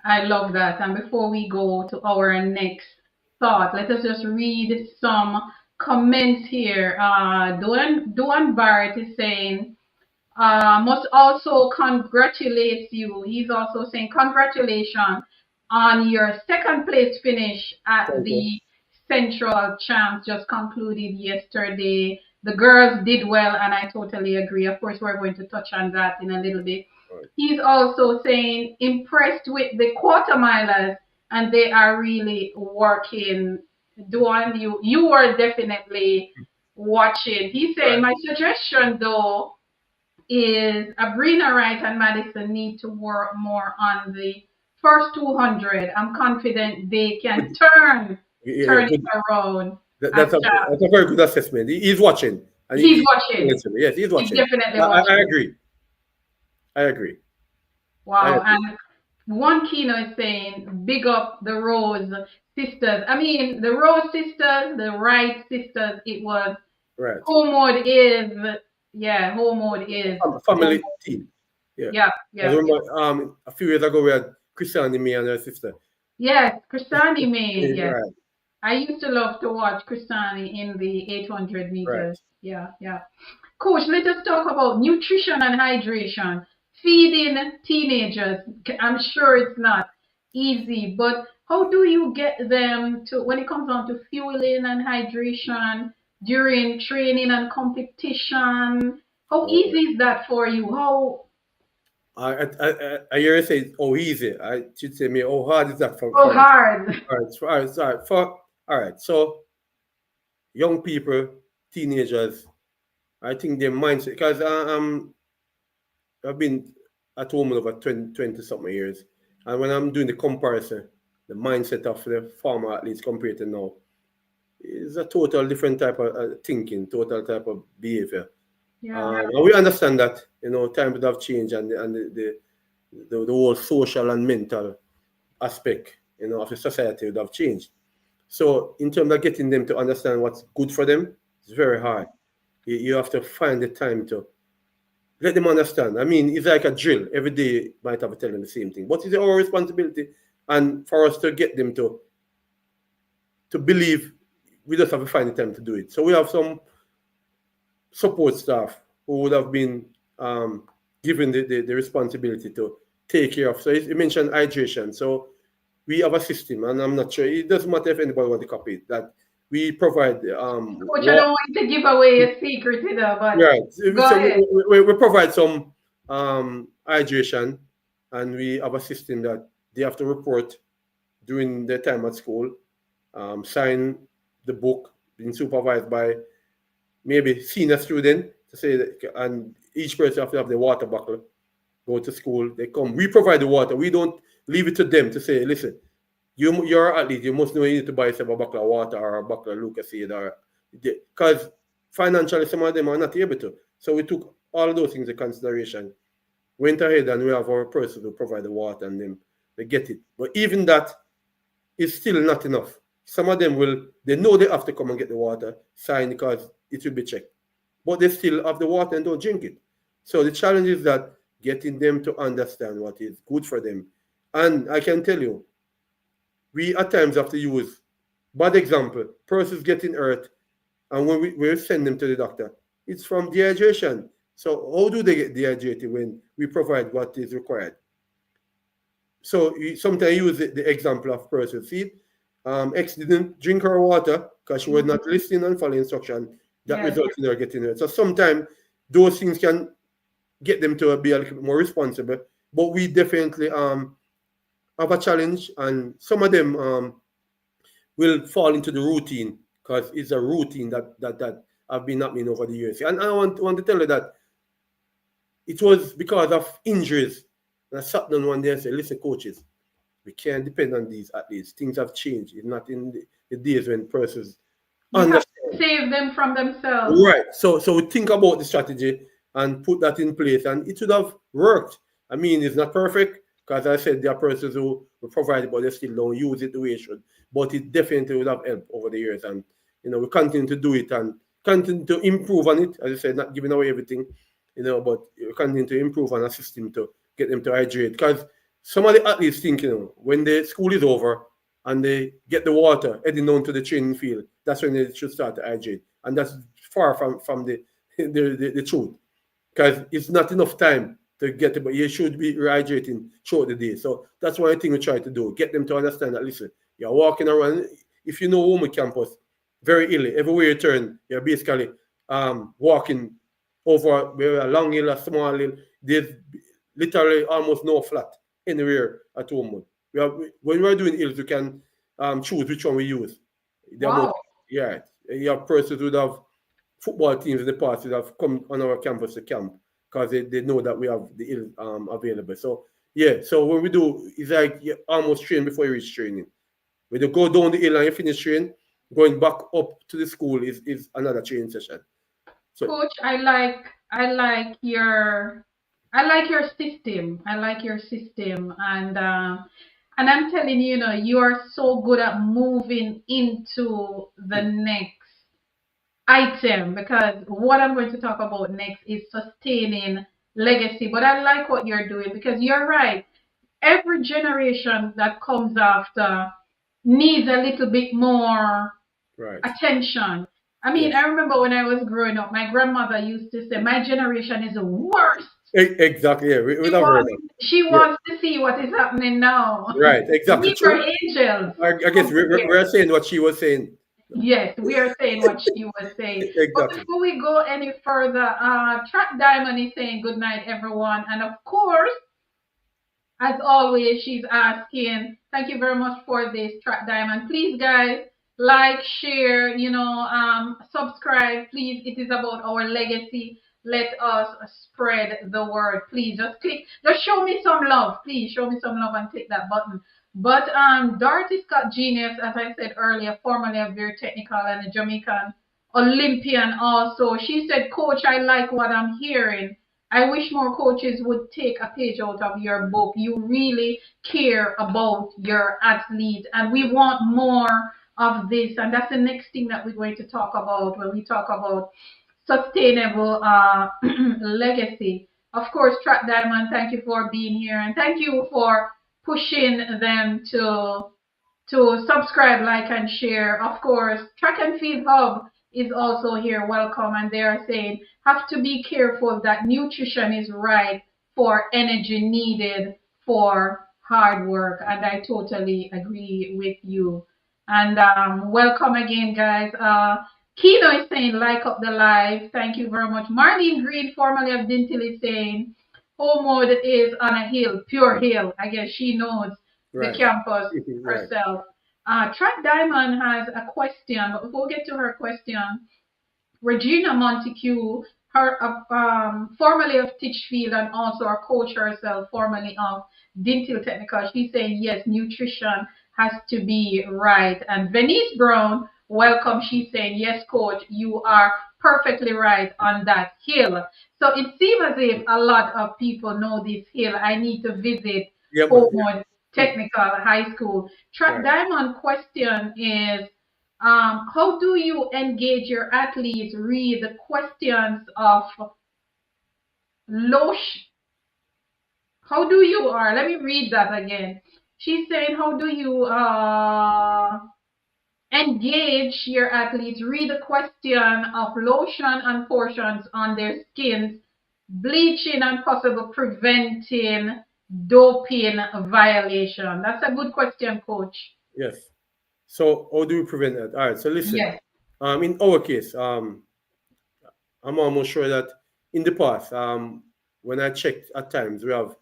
I love that. And before we go to our next thought, let us just read some comments here. Duan Barrett is saying, must also congratulate you. He's also saying congratulations on your second place finish at Thank you. the Central Champs just concluded yesterday. The girls did well, and I totally agree. Of course, we're going to touch on that in a little bit. All right. He's also saying impressed with the quarter milers, and they are really working. Duan, you were definitely watching. He's saying Right. my suggestion though is Abrina Wright and Madison need to work more on the first 200. I'm confident they can Yeah, turn good. it around That's at a Champs. that's a very good assessment. He's watching, and He's watching. yes, he's He's watching. definitely I watching. agree. I agree. I Wow. agree. And one Kino is saying, big up the Rose sisters. I mean, the Rose sisters, the Wright sisters, it was Right. Homeward is, yeah, Homeward is. Family team. Yeah. Yeah, I yeah, yeah. remember a few years ago we had Christiane, me and her sister. Yes, Kristani May. Yes. Right, I used to love to watch Kristani in the 800 right. meters. Yeah, yeah. Coach, let us talk about nutrition and hydration. Feeding teenagers, I'm sure it's not easy, but how do you get them to, when it comes down to fueling and hydration during training and competition? How Oh, easy is that for you? I hear you say, oh, easy. I should say, me, how hard is that How for us? hard? All right, all right. So young people, teenagers, I think their mindset, because I've been at home over 20 something years. And when I'm doing the comparison, the mindset of the former athletes compared to now is a total different type of thinking, total type of behavior. Yeah, And we understand that, times have changed and the whole social and mental aspect, of the society would have changed. So in terms of getting them to understand what's good for them, it's very hard. You have to find the time to let them understand. I mean, it's like a drill. Every day might have to tell them the same thing. But it's our responsibility and for us to get them to believe we just have to find the time to do it. So we have some support staff who would have been given the responsibility to take care of. So you mentioned hydration. So we have a system, and I'm not sure, it doesn't matter if anybody wants to copy it, that we provide Coach, I don't want you to give away a secret, but right. go So ahead. we provide some hydration, and we have a system that they have to report during their time at school, sign the book, being supervised by maybe senior student to say that, and each person have to have the water bottle, go to school, they come. We provide the water. We don't leave it to them to say, listen, you're an athlete, you must know you need to buy yourself a bottle of water or a bottle of Lucasade, or because financially some of them are not able to. So we took all of those things into consideration, went ahead, and we have our person to provide the water, and then they get it. But even that is still not enough. Some of them they know they have to come and get the water, sign, because it will be checked. But they still have the water and don't drink it. So the challenge is that getting them to understand what is good for them. And I can tell you, we at times have to use bad example. Persons getting hurt, and when we send them to the doctor, it's from dehydration. So how do they get dehydrated when we provide what is required? So you sometimes use the example of person. See, X didn't drink her water because she was not listening and following instruction. That Yes. results in her getting hurt. So sometimes those things can get them to be a little bit more responsible. But we definitely have a challenge, and some of them will fall into the routine because it's a routine that have been happening over the years. And I want to tell you that it was because of injuries. And I sat down one day and said, listen, coaches, we can't depend on these athletes. Things have changed. It's not in the days when persons You have to understand. save them from themselves. Right. So we think about the strategy and put that in place, and it should have worked. I mean, it's not perfect because I said there are persons who will provide it, but they still don't use it the way it should. But it definitely would have helped over the years, and we continue to do it and continue to improve on it. As I said, not giving away everything, but we continue to improve on our system to get them to hydrate. Because some of the athletes think, when the school is over and they get the water heading down to the training field, that's when they should start to hydrate. And that's far from the truth. Because it's not enough time to get it, but you should be hydrating throughout the day. So that's one thing we try to do. Get them to understand that, listen, you're walking around, if you know Holmwood campus, very illy. Everywhere you turn, you're basically walking over a long hill, a small hill. There's literally almost no flat anywhere at Holmwood. When we're doing hills, we can choose which one we use. Wow. Yeah, you have persons who have football teams in the past that have come on our campus to camp because they know that we have the hill available. So yeah, so when we do, it's like you almost train before you reach training. When you go down the hill and you finish training, going back up to the school is another training session. So Coach, I like your system. I like your system, and I'm telling you, you are so good at moving into the next item, because what I'm going to talk about next is sustaining legacy. But I like what you're doing, because you're right. every generation that comes after needs a little bit more Right. attention. I mean, Yes. I remember when I was growing up, my grandmother used to say, "My generation is the worst." Exactly. Yeah. We She have heard wants, that. she Yeah. wants to see what is happening now. Right. Exactly. We were True. angels I guess compared. we're saying what she was saying. Yes, we are saying what she was saying. But Exactly. before we go any further, Track Diamond is saying good night, everyone. And of course, as always, she's asking, thank you very much for this, Track Diamond. Please, guys, like, share, subscribe. Please, it is about our legacy. Let us spread the word. Please, just show me some love. Please, show me some love and click that button. But Dorothy Scott Genius, as I said earlier, formerly a very technical and a Jamaican Olympian also. She said, Coach, I like what I'm hearing. I wish more coaches would take a page out of your book. You really care about your athletes, and we want more of this. And that's the next thing that we're going to talk about when we talk about sustainable legacy. Of course, Track Diamond, thank you for being here, and thank you for pushing them to subscribe, like, and share. Of course, Track and Field Hub is also here. Welcome. And they are saying, have to be careful that nutrition is right for energy needed for hard work. And I totally agree with you. And welcome again, guys. Kino is saying, like up the live. Thank you very much. Marlene Green, formerly of Dintil, is saying, Holmwood is on a hill, pure hill. I guess she knows the Right. campus Right. herself. Track Diamond has a question, but before we get to her question, Regina Montague, her formerly of Titchfield and also a coach herself, formerly of Dintil Technical, she's saying yes, nutrition has to be right. And Venice Brown, welcome, she's saying yes, coach, you are perfectly right on that hill. So it seems as if a lot of people know this hill. I need to visit Yeah, man. Holmwood Technical High School. Track Right. Diamond question is, how do you engage your athletes? Read the questions of Losh. How do you let me read that again. She's saying, how do you engage your athletes? Read the question of lotion and portions on their skins, bleaching and possible preventing doping violation. That's a good question, coach. Yes. So how do we prevent that? All right. So listen. Yes. In our case, I'm almost sure that in the past, when I checked at times, we have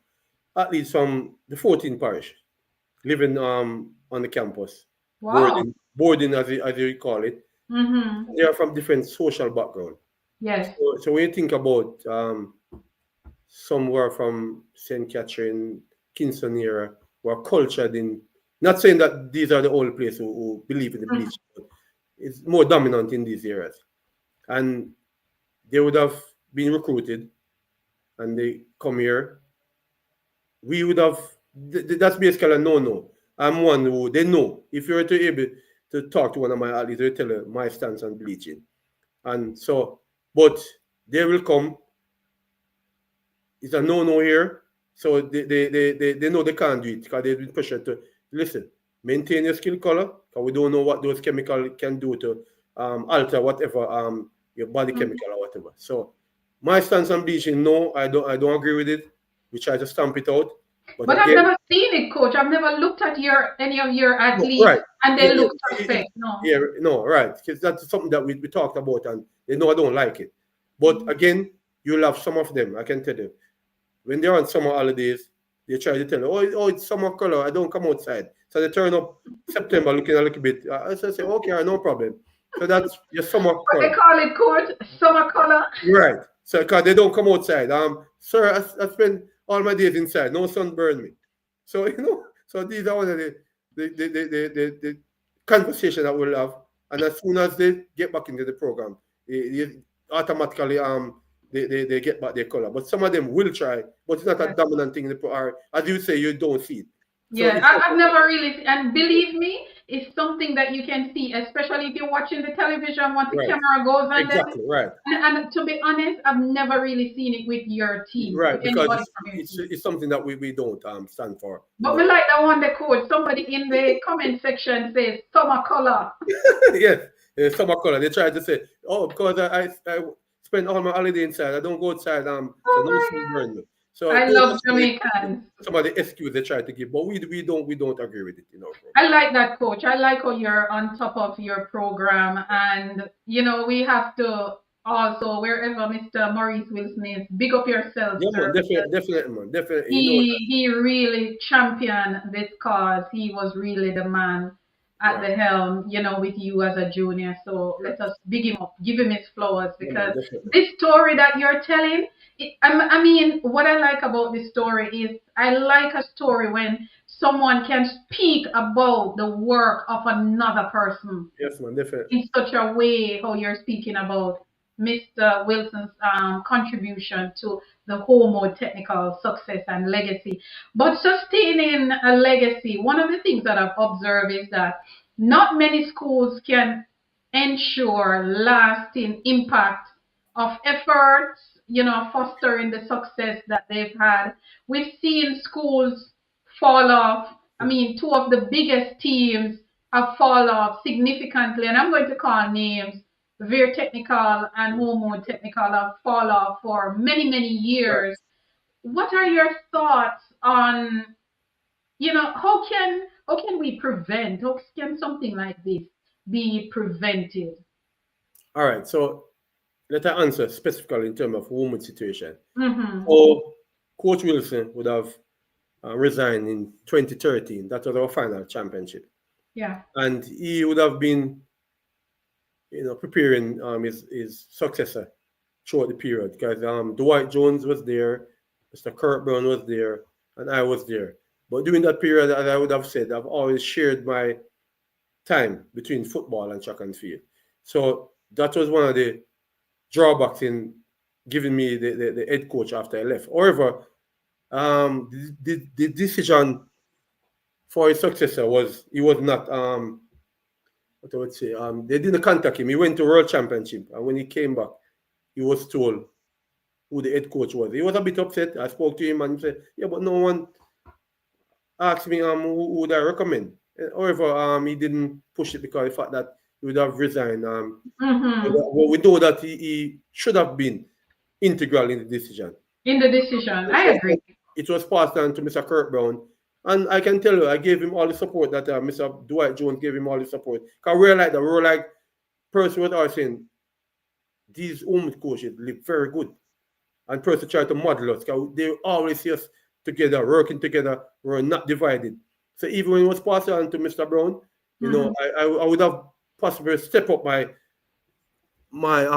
at least from the 14 parish living on the campus, Wow. boarding as you call it. Mm-hmm. They are from different social background. Yes. So when you think about somewhere from St. Catherine, Kingston area, who are cultured in, not saying that these are the only places who believe in the bleach, but it's more dominant in these areas. And they would have been recruited and they come here. We would have, that's basically a no-no. I'm one who, they know, if you were to able to talk to one of my athletes, they tell her my stance on bleaching. And so, but they will come. It's a no-no here. So they know they can't do it because they've been pressured to listen, maintain your skin color, because we don't know what those chemicals can do to alter whatever your body chemical or whatever. So my stance on bleaching, no, I don't agree with it. We try to stamp it out. But I've again, never seen it, coach. I've never looked at any of your no, athletes right. and Yeah, they look suspect. No. yeah, no, right. Because that's something that we talked about and they know I don't like it. But again, you'll have some of them, I can tell you. When they're on summer holidays, they try to tell you, oh, it's summer color, I don't come outside. So they turn up September looking a little bit. So I say, okay, no problem. So that's your summer What color. they call it, coach? Summer color. Right. So because they don't come outside. Sir, I spend all my days inside. No sun burn me. So so these are one of the conversation that we'll have. And as soon as they get back into the program, they automatically they get back their color. But some of them will try, but it's not a dominant thing in the or as you say, you don't see it. So Yeah, I've never really, and believe me, is something that you can see, especially if you're watching the television once the Right. camera goes on them. Exactly. Right. And to be honest, I've never really seen it with your team, Right. with Because anybody from your team. it's something that we don't stand for. But we like that one, the code. Somebody in the comment section says summer color. Yes. Summer color. They try to say, oh, because I spend all my holiday inside. I don't go outside. So Oh no my food God. burn me. So I those love are Jamaicans. some of the excuse they try to give, but we don't agree with it, I like that, coach. I like how you're on top of your program. And, we have to also, wherever Mr. Maurice Wilson is, big up yourself, Yeah, man, sir. definitely, man, definitely. He really championed this cause. He was really the man at the helm, with you as a junior. So let us big him up, give him his flowers, Yeah, man, because definitely. this story that you're telling, I mean, what I like about this story is I like a story when someone can speak about the work of another person Yes, man, definitely. in such a way how you're speaking about Mr. Wilson's contribution to the Holmwood technical success and legacy. But sustaining a legacy, one of the things that I've observed is that not many schools can ensure lasting impact of efforts, fostering the success that they've had. We've seen schools fall off. I mean, two of the biggest teams have fallen off significantly, and I'm going to call names. Veer Technical and Holmwood Technical have fallen off for many, many Right. years. What are your thoughts on, how can we prevent? How can something like this be prevented? All right. So let I answer specifically in terms of women's situation. Mm-hmm. So Coach Wilson would have resigned in 2013. That was our final championship, Yeah. and he would have been, preparing his successor throughout the period, because Dwight Jones was there, Mr. Kurt Brown was there, and I was there. But during that period, as I would have said, I've always shared my time between football and track and field. So that was one of the drawbacks in giving me the head coach after I left. However, the decision for his successor he was not, what I would say, they didn't contact him. He went to World Championship, and when he came back, he was told who the head coach was. He was a bit upset. I spoke to him and he said, yeah, but no one asked me who would I recommend. However, he didn't push it because of the fact that he would have resigned. Mm-hmm. Well, we know that he should have been integral in the decision. In the decision, I agree. It was passed on to Mr. Kurt Brown. And I can tell you, I gave him all the support that Mr. Dwight Jones gave him all the support. Because we're like that. We're like, Percy was always saying, these home coaches live very good. And Percy tried to model us. Because they always see us together, working together. We're not divided. So even when it was passed on to Mr. Brown, I would have possibly stepped up my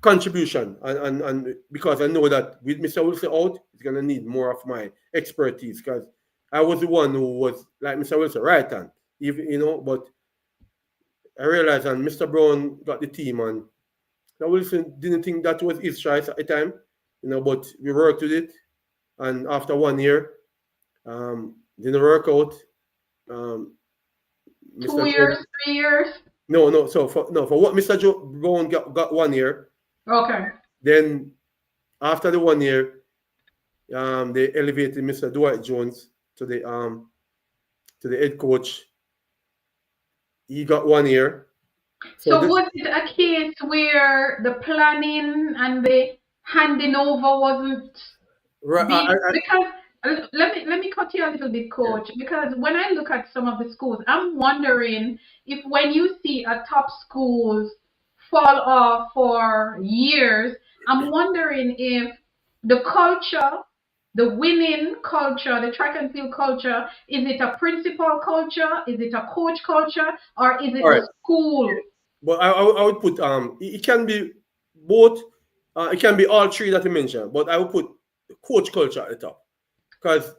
contribution, and because I know that with Mr. Wilson out, he's gonna need more of my expertise, because I was the one who was like Mr. Wilson right hand, even but I realized, and Mr. Brown got the team, and Mr. Wilson didn't think that was his choice at the time, but we worked with it, and after 1 year, didn't work out. Mr. 2 years, 3 years. No. So for what Mr. Brown got 1 year. Okay. Then after the 1 year, they elevated Mr. Dwight Jones to the head coach. He got 1 year. So was it a case where the planning and the handing over wasn't because let me cut you a little bit, coach, because when I look at some of the schools, I'm wondering if when you see a top schools fall off for years, I'm wondering if the culture, the winning culture, the track and field culture, is it a principal culture, is it a coach culture, or is it the school? But I would put it can be both. It can be all three that you mentioned, but I would put the coach culture at the top. Because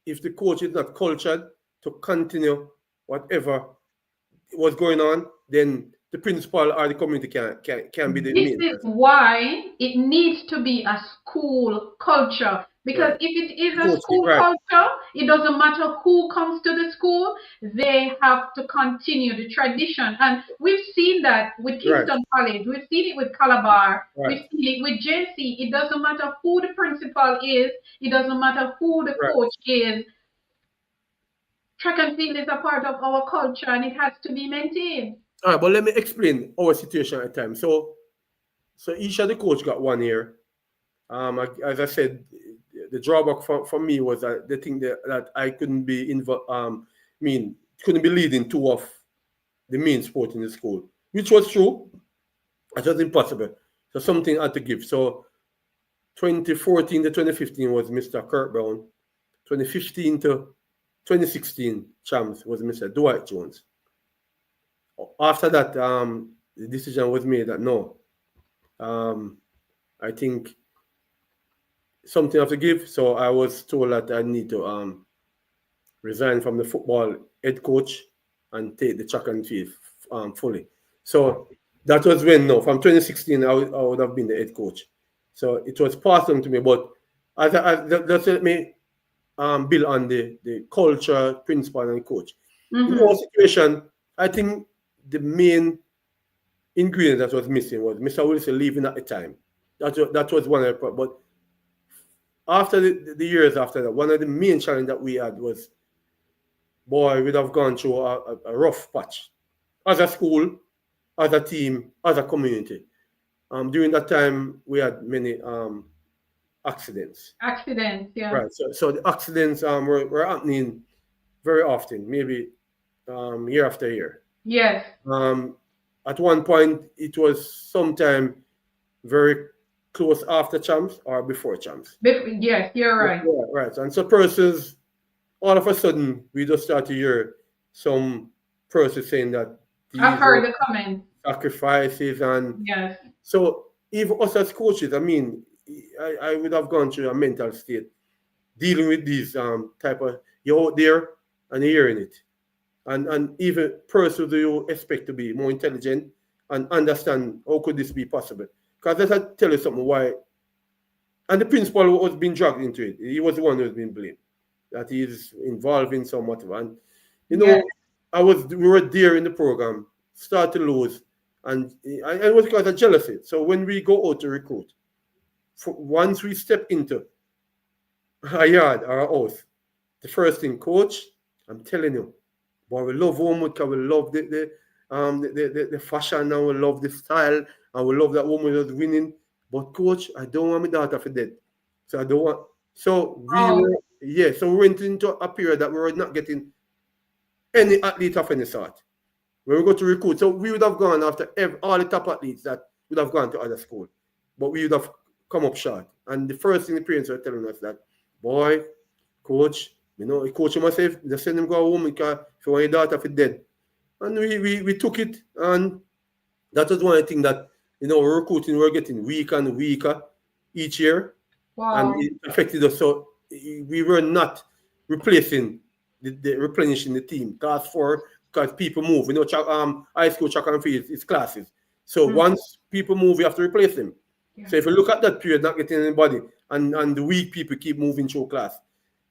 if the coach is not cultured to continue whatever was going on, then the principal or the community can be the This main is person. why it needs to be a school culture. Because Right. if it is a Coaching, school right. culture, it doesn't matter who comes to the school, they have to continue the tradition. And we've seen that with Right. Kingston College, we've seen it with Calabar, Right. we've seen it with JC. It doesn't matter who the principal is, it doesn't matter who the Right. coach is. Track and field is a part of our culture and it has to be maintained. All right, but let me explain our situation at the time. So each of the coach got 1 year. As I said, the drawback for me was that the thing that I couldn't be involved. Couldn't be leading two of the main sport in the school, which was true. It was impossible. So something I had to give. So 2014 to 2015 was Mr. Kurt Brown. 2015 to 2016 champs was Mr. Dwight Jones. After that, the decision was made that no, I think something I have to give. So I was told that I need to resign from the football head coach and take the track and field fully. So that was when, no, from 2016, I would have been the head coach. So it was passed on to me. But that's let me build on the culture, principal, and coach. In our situation, I think the main ingredient that was missing was Mr. Wilson leaving at the time. That was one of the problems. But after the years after that, one of the main challenges that we had was, boy, we'd have gone through a rough patch as a school, as a team, as a community. During that time, we had many accidents. Accidents, yeah. Right. So the accidents were happening very often, maybe year after year. Yes. At one point, it was sometime very close after champs or before champs. Yes, you're right. Yeah, right. And so persons, all of a sudden, we just start to hear some persons saying that I've heard the comments. sacrifices, and Yes. so even us as coaches, I mean, I would have gone through a mental state dealing with these type of, you're out there and you're hearing it. And even persons do you expect to be more intelligent and understand how could this be possible? Because let I tell you something why. And the principal was being dragged into it. He was the one who was being blamed, that he is involved in some whatever. And you know, we were there in the program, start to lose, and it was because of jealousy. So when we go out to recruit, once we step into a yard or a house, the first thing, coach, I'm telling you, boy, we love Holmwood because we love the fashion and we love the style and we love that woman was winning. But coach, I don't want my daughter for dead. So I don't want. So we went into a period that we were not getting any athlete of any sort. When we go to recruit, so we would have gone after all the top athletes that would have gone to other school, but we would have come up short. And the first thing the parents were telling us that, boy, coach, you know, coach myself, just send him go home because if you want your daughter for dead. And we took it, and that was one of the things that, you know, recruiting we're getting weaker and weaker each year. Wow. And it affected us. So we were not replacing the replenishing the team. Class 4, because people move. You know, high school track and field is classes. So once people move, you have to replace them. Yeah. So if you look at that period, not getting anybody, and the weak people keep moving through class,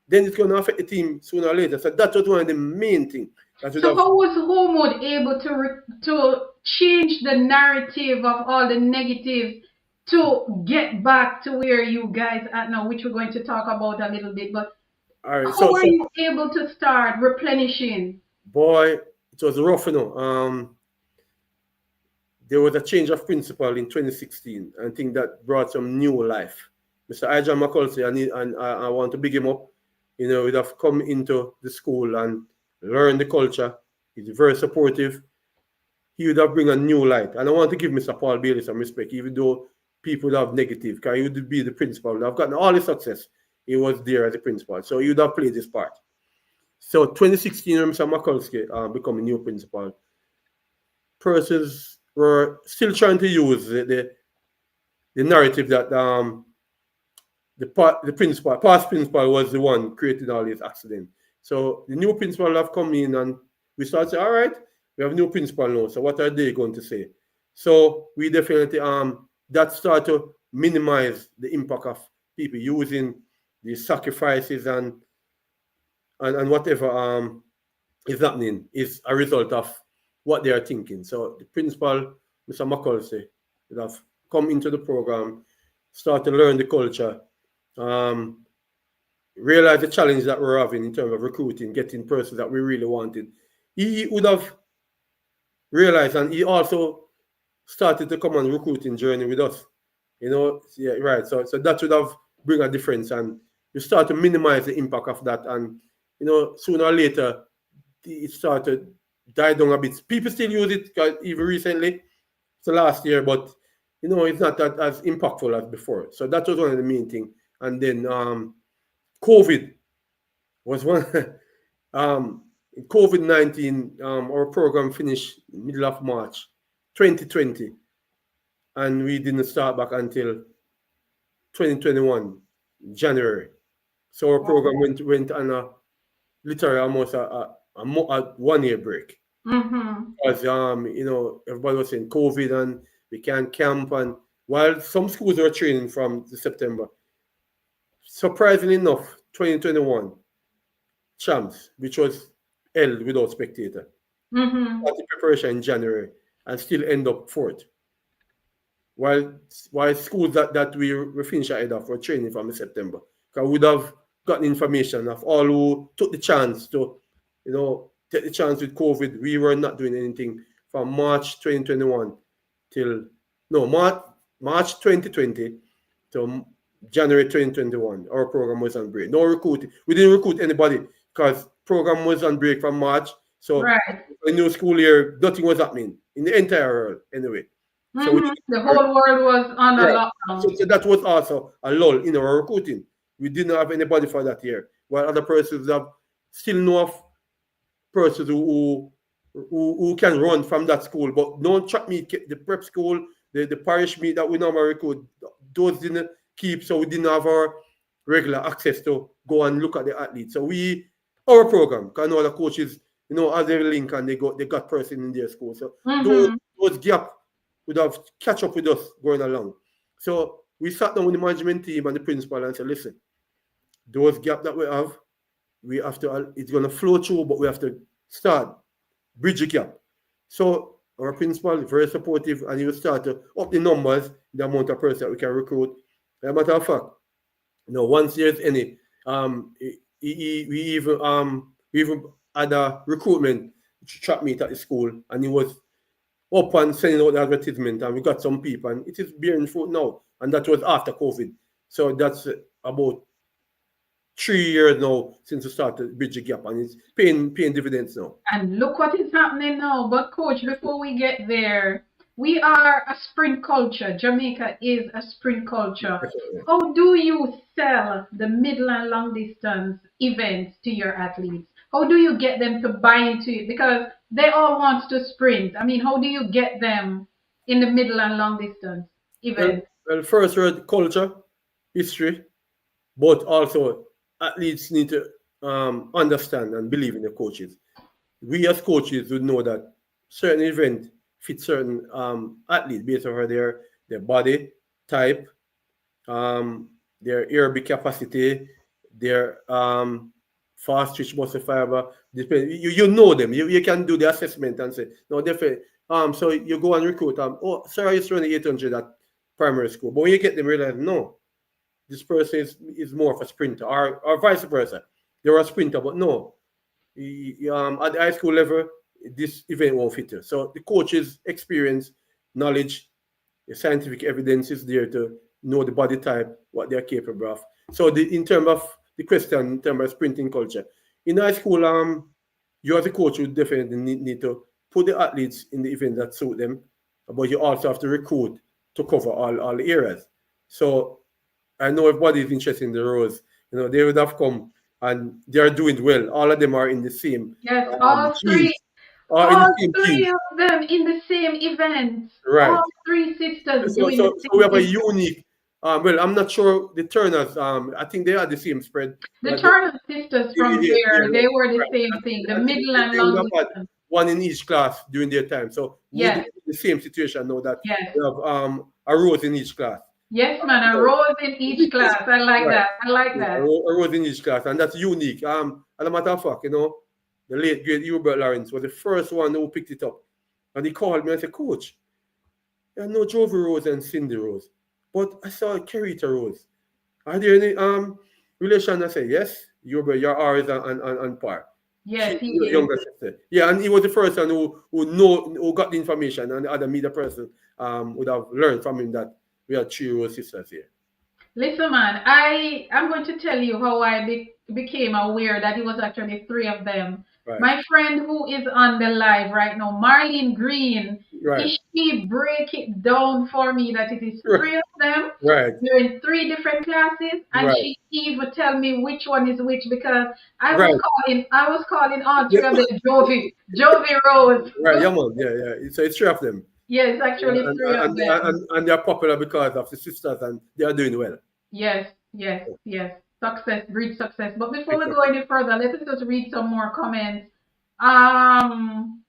then it's going to affect the team sooner or later. So that was one of the main things. So how was Holmwood able to change the narrative of all the negatives to get back to where you guys are now, which we're going to talk about a little bit, but how were you able to start replenishing? Boy, it was rough, you know. There was a change of principal in 2016. I think that brought some new life. Mr. Ijan McCulsey, and I want to big him up. You know, he'd have come into the school and learn the culture. He's very supportive. He would have bring a new light. And I want to give Mr. Paul Bailey some respect, even though people would have negative, because he would be the principal. I've gotten all the success. He was there as a principal. So he would have played his part. So 2016, Mr. McCulsey become a new principal. Persons were still trying to use the narrative that the past principal was the one creating all these accidents. So the new principal have come in and we started saying, all right, We have new principal now. So what are they going to say? So we definitely that start to minimize the impact of people using the sacrifices and whatever is happening is a result of what they are thinking. So the principal, Mr. McCulsey, would have come into the program, start to learn the culture, realize the challenge that we're having in terms of recruiting, getting persons that we really wanted. He would have realized, and he also started to come on recruiting journey with us. Yeah, right. So that would have bring a difference, and you start to minimize the impact of that, and sooner or later it started die down a bit. People still use it, 'cause even recently, so last year, but it's not that as impactful as before. So that was one of the main things. And then COVID was one. COVID-19, our program finished middle of March 2020, and we didn't start back until 2021 January. So our program went on a literally almost a 1 year break. Because everybody was saying COVID and we can't camp, and while some schools were training from the September, surprisingly enough, 2021 champs, which was held without spectator, started preparation in January and still end up fourth. While schools that we finished ahead of were training from September, because we would have gotten information of all who took the chance to, take the chance with COVID. We were not doing anything from March 2021 till March 2020 to January 2021. Our program was on break. No recruiting. We didn't recruit anybody because program was on break from March. So the new school year, nothing was happening in the entire world anyway. So the whole world was under lockdown. So that was also a lull in our recruiting. We didn't have anybody for that year. While other persons have still know of persons who can run from that school, but don't track meet, the prep school, the parish meet that we normally recruit, those didn't keep, so we didn't have our regular access to go and look at the athletes. So our program, because all the coaches, as they link and they got person in their school. So those gaps would have catch up with us going along. So we sat down with the management team and the principal and said, listen, those gaps that we have to, it's going to flow through, but we have to start, bridge the gap. So our principal is very supportive, and he will start to up the numbers, the amount of persons that we can recruit. As a matter of fact, once there's any, we even had a recruitment track meet at the school, and he was up and sending out the advertisement, and we got some people, and it is bearing fruit now. And that was after COVID. So that's about 3 years now since we started bridge the gap, and it's paying dividends now. And look what is happening now. But coach, before we get there, we are a sprint culture. Jamaica is a sprint culture. How do you sell the middle and long distance events to your athletes? How do you get them to buy into it? Because they all want to sprint. I mean, how do you get them in the middle and long distance events? Well, first word, culture, history, but also athletes need to understand and believe in the coaches. We as coaches would know that certain event fit certain athletes based on their body type, their aerobic capacity, their fast twitch muscle fiber. You know them. You can do the assessment and say, no, definitely. So you go and recruit. Sir, I used to run 800 at primary school. But when you get them, realize, no, this person is more of a sprinter, or vice versa. They're a sprinter, but no. At the high school level, this event won't fit you. So the coach's experience, knowledge, the scientific evidence is there to know the body type, what they're capable of. So in terms of the question, in terms of sprinting culture, in high school, you as a coach would definitely need to put the athletes in the event that suit them, but you also have to recruit to cover all the areas. So I know everybody is interested in the roles. They would have come and they are doing well. All of them are in the same. Yes, all three. All three of them in the same event. Right. All three sisters doing the same so we have a unique. Well, I'm not sure the Turners. I think they are the same spread. The Turner sisters from there, they were the same thing. The middle and long distance. one in each class during their time. So we'll be Yes, in the same situation now that yes. we have a rose in each class. Yes, man, a So, rose in each class. I like right. that. I like Yeah, that. a rose in each class, and that's unique. As a matter of fact, the late great Hubert Lawrence was the first one who picked it up, and he called me and said, "Coach, I know Jovi Rose and Cindy Rose, but I saw Kerita Rose. Are there any relation?" I say, "Yes, your R is on par. Yes, She's he your is. younger sister." Yeah, and he was the first one who got the information, and the other media person would have learned from him that we had 3 Rose sisters here. Listen, man, I'm going to tell you how I became aware that it was actually three of them. Right, My friend who is on the live right now, Marlene Green, right, is she break it down for me that it is right, three of them? right, They're in three different classes, and right, she even tell me which one is which because right. I was calling all three Yeah, of them Jovi Rose. right, yeah, man, yeah, yeah. So it's 3 of them. Yes, Yeah, actually and, three of and, them. and, and they're popular because of the sisters, and they are doing well. Yes, yes, yes. Success, great success. But before we go Exactly. any further, let us just read some more comments. Um,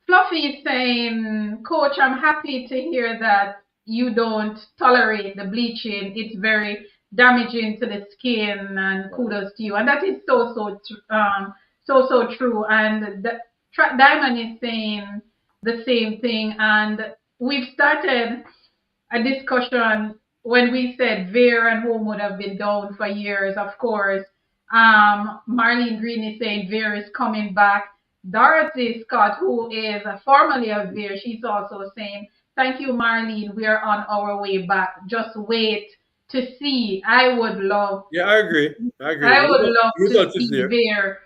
Fluffy is saying, Coach, I'm happy to hear that you don't tolerate the bleaching. It's very damaging to the skin, and kudos to you. And that is so true. And Diamond is saying the same thing. And we've started a discussion when we said Veer and Holmwood have been down for years, of course. Marlene Green is saying Veer is coming back. Dorothy Scott, who is formerly of Veer, she's also saying, thank you, Marlene. We are on our way back. Just wait to see. Yeah, I agree. I agree. I would love to Result is see there. Veer.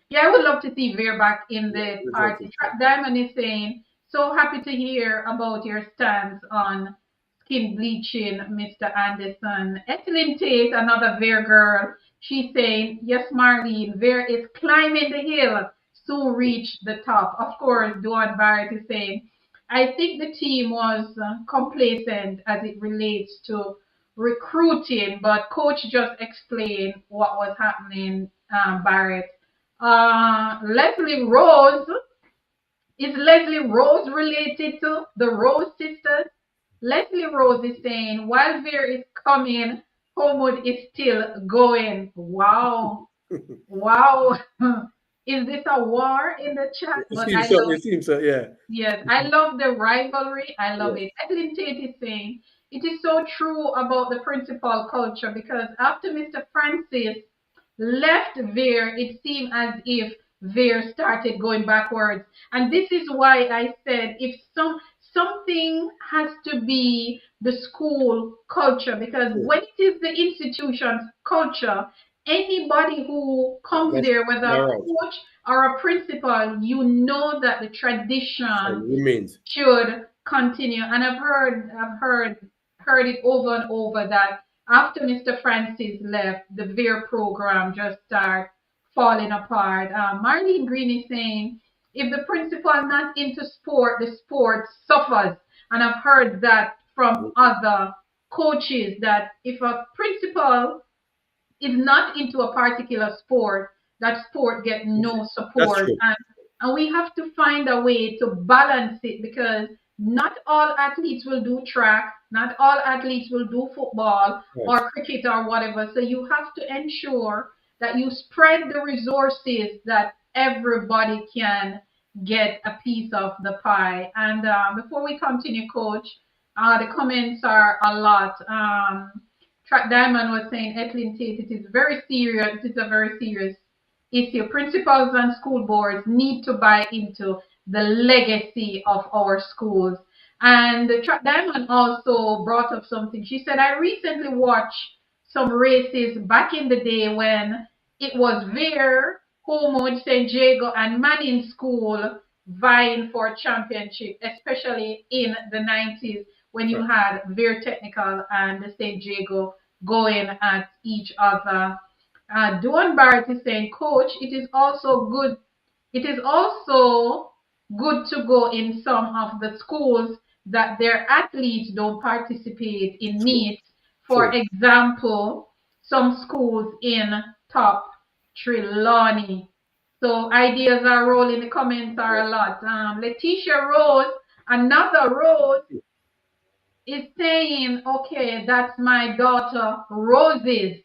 Yeah, I would love to see Veer back in Yeah, the result party. is there. Diamond is saying, so happy to hear about your stance on skin bleaching, Mr. Anderson. Ethelyn Tate, another Veer girl, she's saying, yes, Marlene, Veer is climbing the hill, soon reach the top. Of course, Dawn Barrett is saying, I think the team was complacent as it relates to recruiting, but coach just explained what was happening, Barrett. Leslie Rose, is Leslie Rose related to the Rose sisters? Leslie Rose is saying, while Veer is coming, Homewood is still going. Wow. Wow. Is this a war in the chat? It But seems I so. love It seems so. Yeah. Yes, I love the rivalry. I love Yeah. it. Evelyn Tate is saying it is so true about the principal culture because after Mr. Francis left Veer, it seemed as if Veer started going backwards. And this is why I said if something has to be the school culture because True. when it is the institution's culture, anybody who comes That's there, whether a you're right. coach or a principal, you know that the And tradition remains. should continue. And heard it over and over that after Mr. Francis left, the Veer program just start falling apart. Marlene Green is saying, if the principal not into sport, the sport suffers. And I've heard that from other coaches that if a principal is not into a particular sport, that sport get no That's support. true. And we have to find a way to balance it because not all athletes will do track, not all athletes will do football Right. or cricket or whatever. So you have to ensure that you spread the resources that everybody can get a piece of the pie. And before we continue, Coach, the comments are a lot. Track Diamond was saying, Etlin Tate, it is very serious. It is a very serious issue. Principals and school boards need to buy into the legacy of our schools. And Track Diamond also brought up something. She said, I recently watched some races back in the day when it was Veer, Holmwood, St. Jago, and Manning School vying for championship, especially in the 90s when you Right. had Veer Technical and the St. Jago going at each other. Duane Barrett is saying, Coach, it is also good to go in some of the schools that their athletes don't participate in True. meets. For True. example, some schools in top Trelawney. So ideas are rolling, the comments are a lot. Letitia Rose, another Rose, is saying, okay, that's my daughter Roses.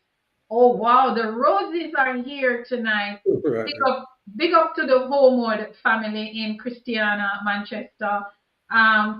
Oh wow, the Roses are here tonight. Right. Big up to the Holmwood family in Christiana, Manchester.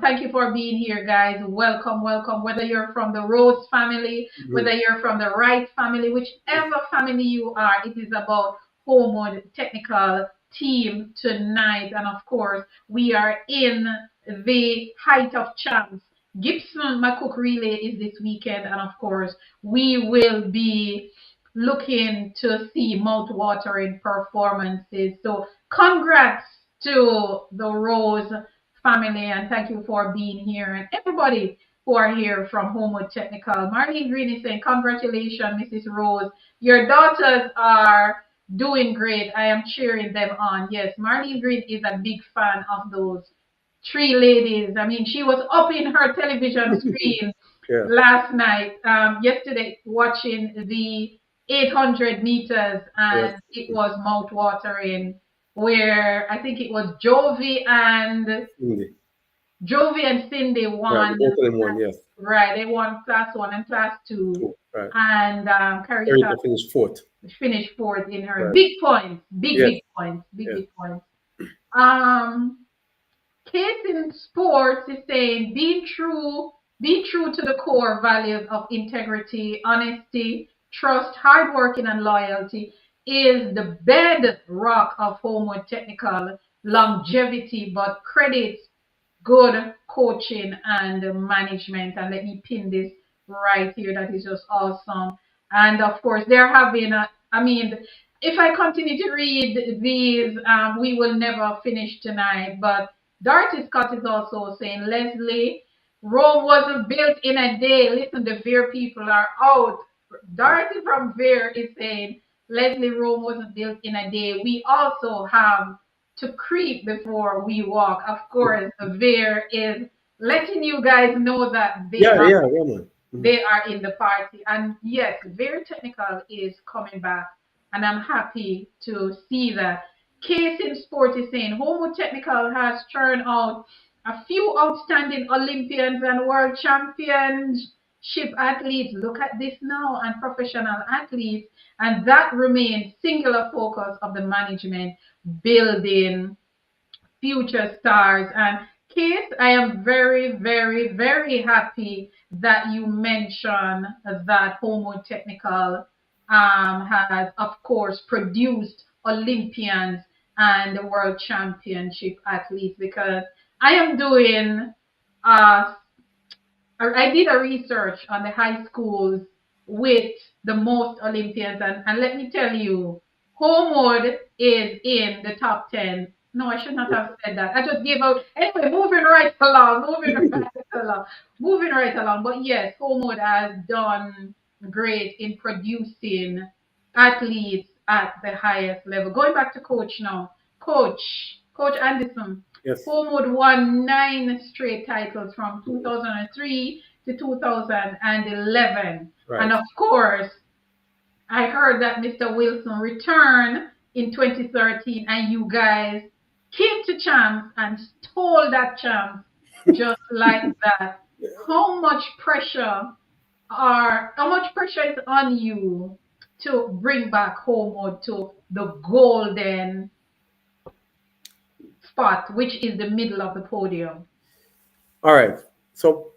Thank you for being here, guys. Welcome, welcome. Whether you're from the Rose family, whether you're from the Wright family, whichever family you are, it is about Holmwood Technical team tonight. And of course, we are in the height of champs. Gibson McCook Relay is this weekend, and of course, we will be looking to see mouth-watering performances. So, congrats to the Rose family, and thank you for being here, and everybody who are here from Holmwood Technical. Marlene Green is saying, congratulations, Mrs. Rose. Your daughters are doing great. I am cheering them on. Yes, Marlene Green is a big fan of those three ladies. I mean, she was up in her television screen last night, yesterday, watching the 800 meters, and it was mouth-watering. Where I think it was Jovi and Cindy won. Yes. Right, they won class 1 and class 2. Right. And Carita finished fourth. Finished fourth in her big points, big points. Kids in sports is saying be true to the core values of integrity, honesty, trust, hard working, and loyalty is the bedrock of Holmwood Technical longevity, but credits good coaching and management. And let me pin this right here. That is just awesome. And of course, they're having if I continue to read these, we will never finish tonight. But Dorothy Scott is also saying, Leslie, Rome wasn't built in a day. Listen, the Veer people are out. Dorothy from Veer is saying, Leslie, Rome wasn't built in a day. We also have to creep before we walk. Of course, Veer is letting you guys know that they are in the party. And yes, Veer Technical is coming back. And I'm happy to see that. Case in Sport is saying, Holmwood Technical has turned out a few outstanding Olympians and world championship athletes. Look at this now, and professional athletes. And that remains singular focus of the management, building future stars. And Case, I am very, very, very happy that you mentioned that Holmwood Technical has, of course, produced Olympians and the world championship athletes, because I am doing, I did a research on the high schools with the most Olympians, and let me tell you, Holmwood is in the top 10. No, I should not have said that. I just gave out. Anyway, moving right along. But yes, Holmwood has done great in producing athletes at the highest level. Going back to coach now. Coach Anderson. Yes. Holmwood won 9 straight titles from 2003 to 2011. Right. And of course, I heard that Mr. Wilson returned in 2013, and you guys came to champs and stole that champ just like that. How much pressure is on you to bring back Holmwood to the golden spot, which is the middle of the podium? All right. So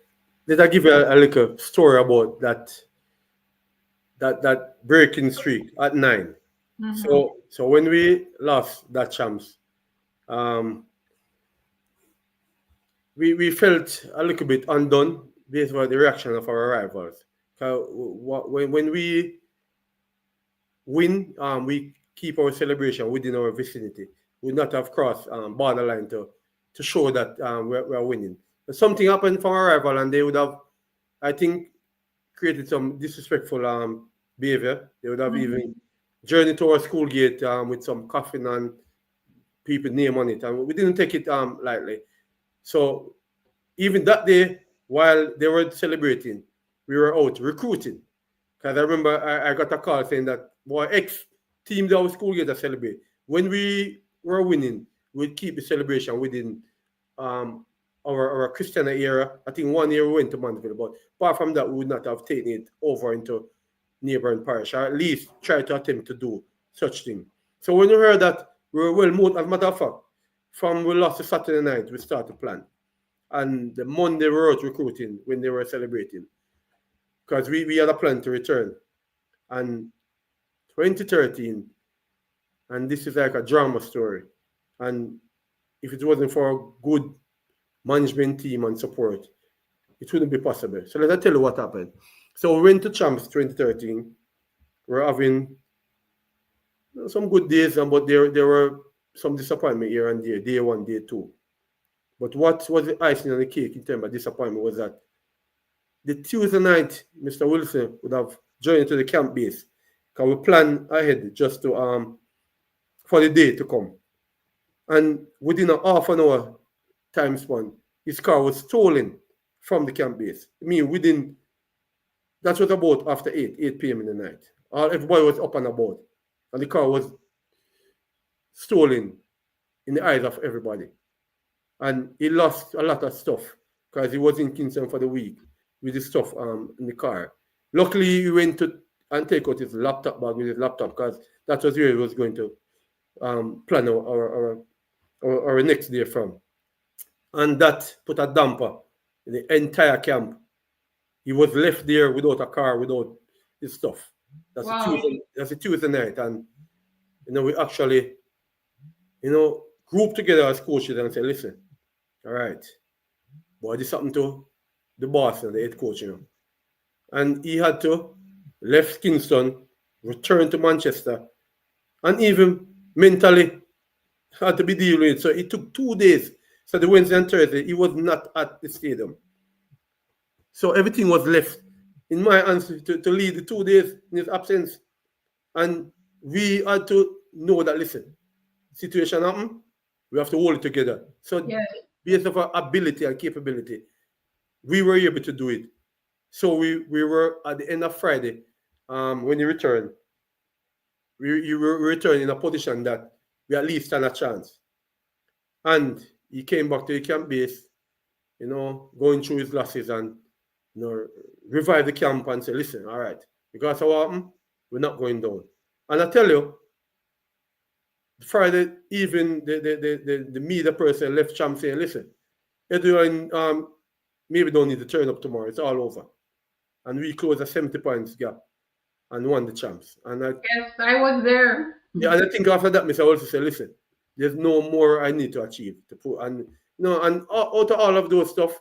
did I give you a little story about that breaking streak at 9? Mm-hmm. So when we lost that champs, we felt a little bit undone based on the reaction of our rivals. When we win, we keep our celebration within our vicinity. We not have crossed borderline to show that we're winning. But something happened from our rival, and they would have, I think, created some disrespectful behavior. They would have even journeyed to our school gate with some coffin and people name on it, and we didn't take it lightly. So even that day, while they were celebrating, we were out recruiting. Because I remember I got a call saying that, boy, X team that our school gate to celebrate. when we were winning, we'd keep the celebration within um, our Christian era. I think 1 year we went to Mandeville, but apart from that, we would not have taken it over into neighboring parish, or at least try to attempt to do such thing. So when we heard that, we were well moved. As a matter of fact, from we lost the Saturday night, we started to plan. And the Monday we were out recruiting when they were celebrating. Because we had a plan to return. And 2013, and this is like a drama story. And if it wasn't for a good management team and support, it wouldn't be possible. So let me tell you what happened. So we went to Champs 2013. We're having some good days, but there were some disappointment here and there, day one, day two. But what was the icing on the cake in terms of disappointment was that the Tuesday night, Mr. Wilson would have joined to the camp base because we planned ahead just to for the day to come. And within a half an hour time span, his car was stolen from the camp base. I mean, that was about after 8 p.m. in the night. Everybody was up and about, and the car was stolen in the eyes of everybody. And he lost a lot of stuff because he was in Kingston for the week with his stuff in the car. Luckily, he went to and take out his laptop bag with his laptop because that was where he was going to plan our next day from. And that put a damper in the entire camp. He was left there without a car, without his stuff. That's a Tuesday night. And, we actually, group together as coaches and say, listen, all right, boy, this happened to the boss and the head coach, And he had to left Kingston, return to Manchester, and even mentally had to be dealing with it. So it took 2 days. So the Wednesday and Thursday, he was not at the stadium. So everything was left in my hands to lead the 2 days in his absence. And we had to know that, listen, situation happened, we have to hold it together. So based on our ability and capability, we were able to do it. So we were at the end of Friday, when he returned, we were returned in a position that we at least stand a chance. And he came back to the camp base, going through his losses and, revive the camp and say, listen, all right, because of what happened, we're not going down. And I tell you, Friday even the media person left Champ saying, listen, everyone maybe don't need to turn up tomorrow. It's all over. And we closed a 70 points gap and won the Champs. And yes, I was there. Yeah, and I think after that, Mr. also said, listen, there's no more I need to achieve to put, and and out of all of those stuff,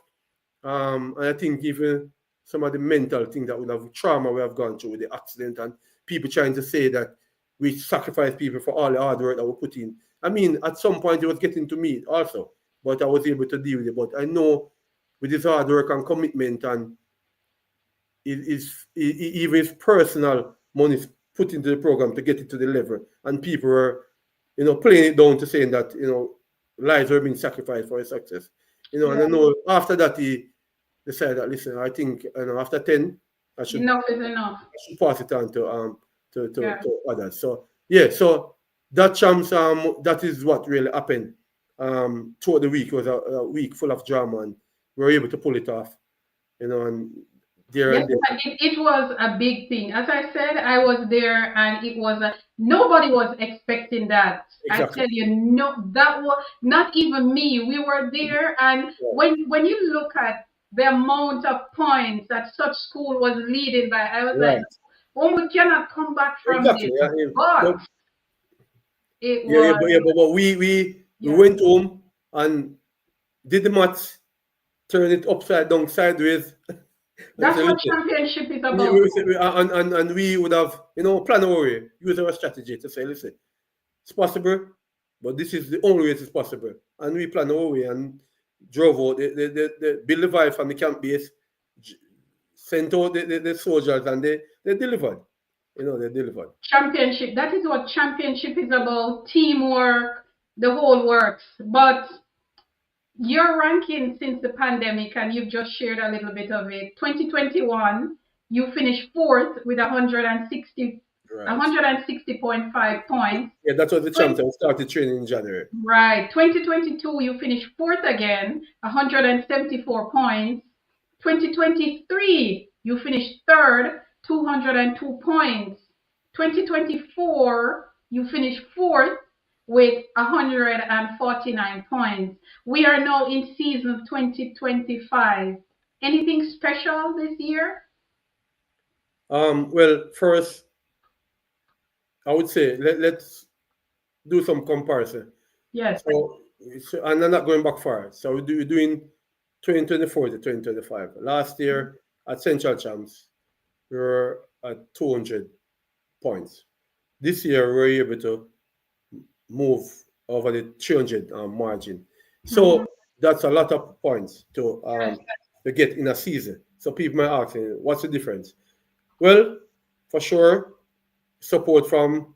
and I think even some of the mental things that would have trauma we have gone through with the accident and people trying to say that we sacrifice people for all the hard work that we put in. I mean, at some point it was getting to me also, but I was able to deal with it. But I know with his hard work and commitment and even his personal money put into the program to get it to the level, and people were, playing it down to saying that, lives were being sacrificed for his success. And I know after that he decided that, listen, I think after 10, I should enough is enough. I should pass it on to others. So so that Champs, that is what really happened throughout the week. It was a week full of drama, and we were able to pull it off. And it was a big thing. As I said, I was there, and it was nobody was expecting that. Exactly. I tell you, that was not even me. We were there, and when you look at the amount of points that such school was leading by, I was like, oh, we cannot come back from this. But it was. But we went home and did the maths, turned it upside down, sideways. That's what championship is about. And we would have, plan our way, use our strategy to say, listen, it's possible, but this is the only way it's possible. And we plan our way and drove out, the build the vibe from the camp base, sent out the soldiers, and they delivered. They delivered. Championship, that is what championship is about, teamwork, the whole works. But your ranking since the pandemic, and you've just shared a little bit of it, 2021, you finished 4th with 160 Right. 160.5 points. Yeah, that was the champs. I started training in January. Right. 2022, you finished fourth again, 174 points. 2023, you finished third, 202 points. 2024, you finished fourth with 149 points. We are now in season 2025. Anything special this year? Well, first, I would say let's do some comparison. Yes. So, and I'm not going back far. So we're doing 2024 to 2025. Last year at Central Champs, we were at 200 points. This year, we were able to move over the 300 margin. So that's a lot of points to get in a season. So people might ask me, what's the difference? Well, for sure, support from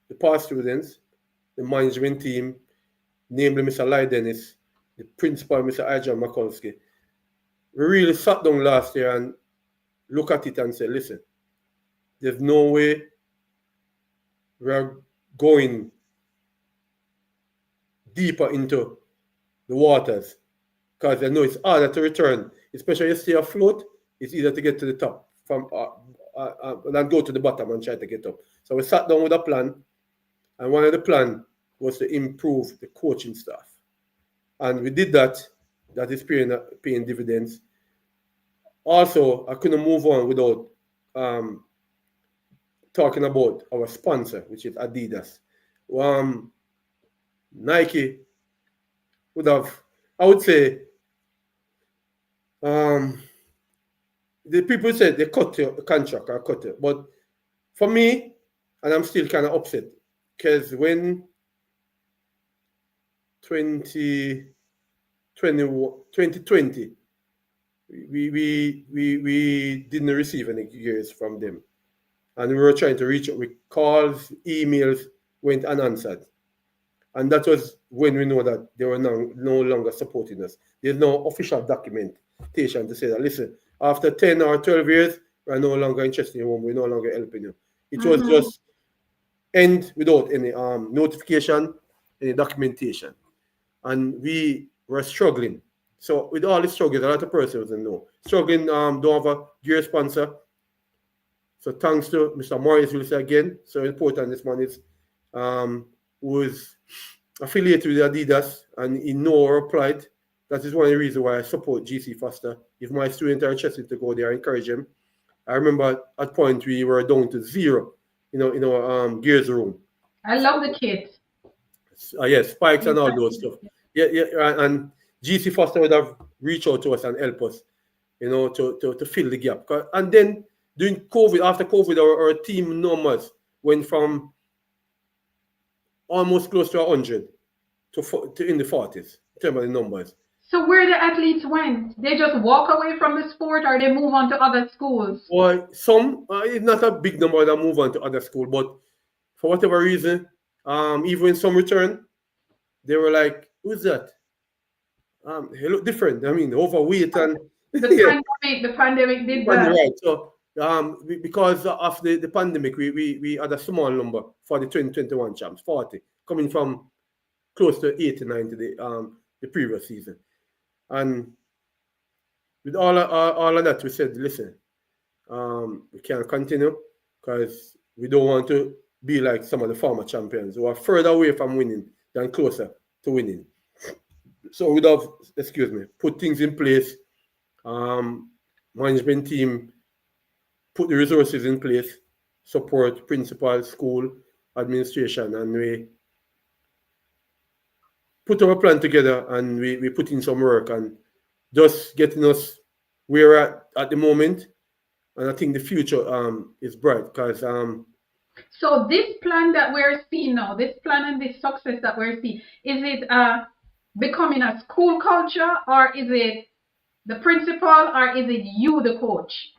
the past students, the management team, namely Mr. Lai Dennis, the principal, Mr. Ijan Makolsky. We really sat down last year and look at it and say, listen, there's no way we're going deeper into the waters because I know it's harder to return, especially if you stay afloat. It's easier to get to the top from than go to the bottom and try to get up. So we sat down with a plan, and one of the plan was to improve the coaching staff, and we did that. That is paying dividends. Also, I couldn't move on without talking about our sponsor, which is Adidas. Nike would have, I would say, the people said they cut your contract or cut it. But for me, and I'm still kind of upset, because when 2020, we didn't receive any gears from them. And we were trying to reach out with calls, emails, went unanswered. And that was when we know that they were no longer supporting us. There's no official documentation to say that, listen, after 10 or 12 years, we're no longer interested in you, we're no longer helping you. It was just end without any notification, any documentation. And we were struggling. So with all the struggles, a lot of persons don't know. Struggling, don't have a gear sponsor. So thanks to Mr. Morris, will say again, so important this man is, who is affiliated with Adidas, and he know our plight. That is one of the reasons why I support GC Foster. If my students are interested to go there, I encourage them. I remember at point we were down to zero, in our gears room. I love the kit. Yes, spikes and all those stuff. Yeah, and GC Foster would have reached out to us and help us, to fill the gap. And then during COVID, after COVID, our team numbers went from almost close to 100 to in the 40s, in terms of the numbers. So where the athletes went? They just walk away from the sport, or they move on to other schools? Well, some, it's not a big number that move on to other schools, but for whatever reason, even when some return, they were like, who's that? They look different. I mean, overweight and the pandemic did that. Right. So because of the pandemic, we had a small number for the 2021 champs, 40, coming from close to 89 to the previous season. And with all of that, we said, listen, we can't continue because we don't want to be like some of the former champions who are further away from winning than closer to winning. So we'd have, put things in place, management team, put the resources in place, support principal, school, administration, and we put our plan together, and we put in some work and just getting us where we're at the moment. And I think the future is bright because so this plan that we're seeing now, this plan and this success that we're seeing, is it becoming a school culture, or is it the principal, or is it you, the coach?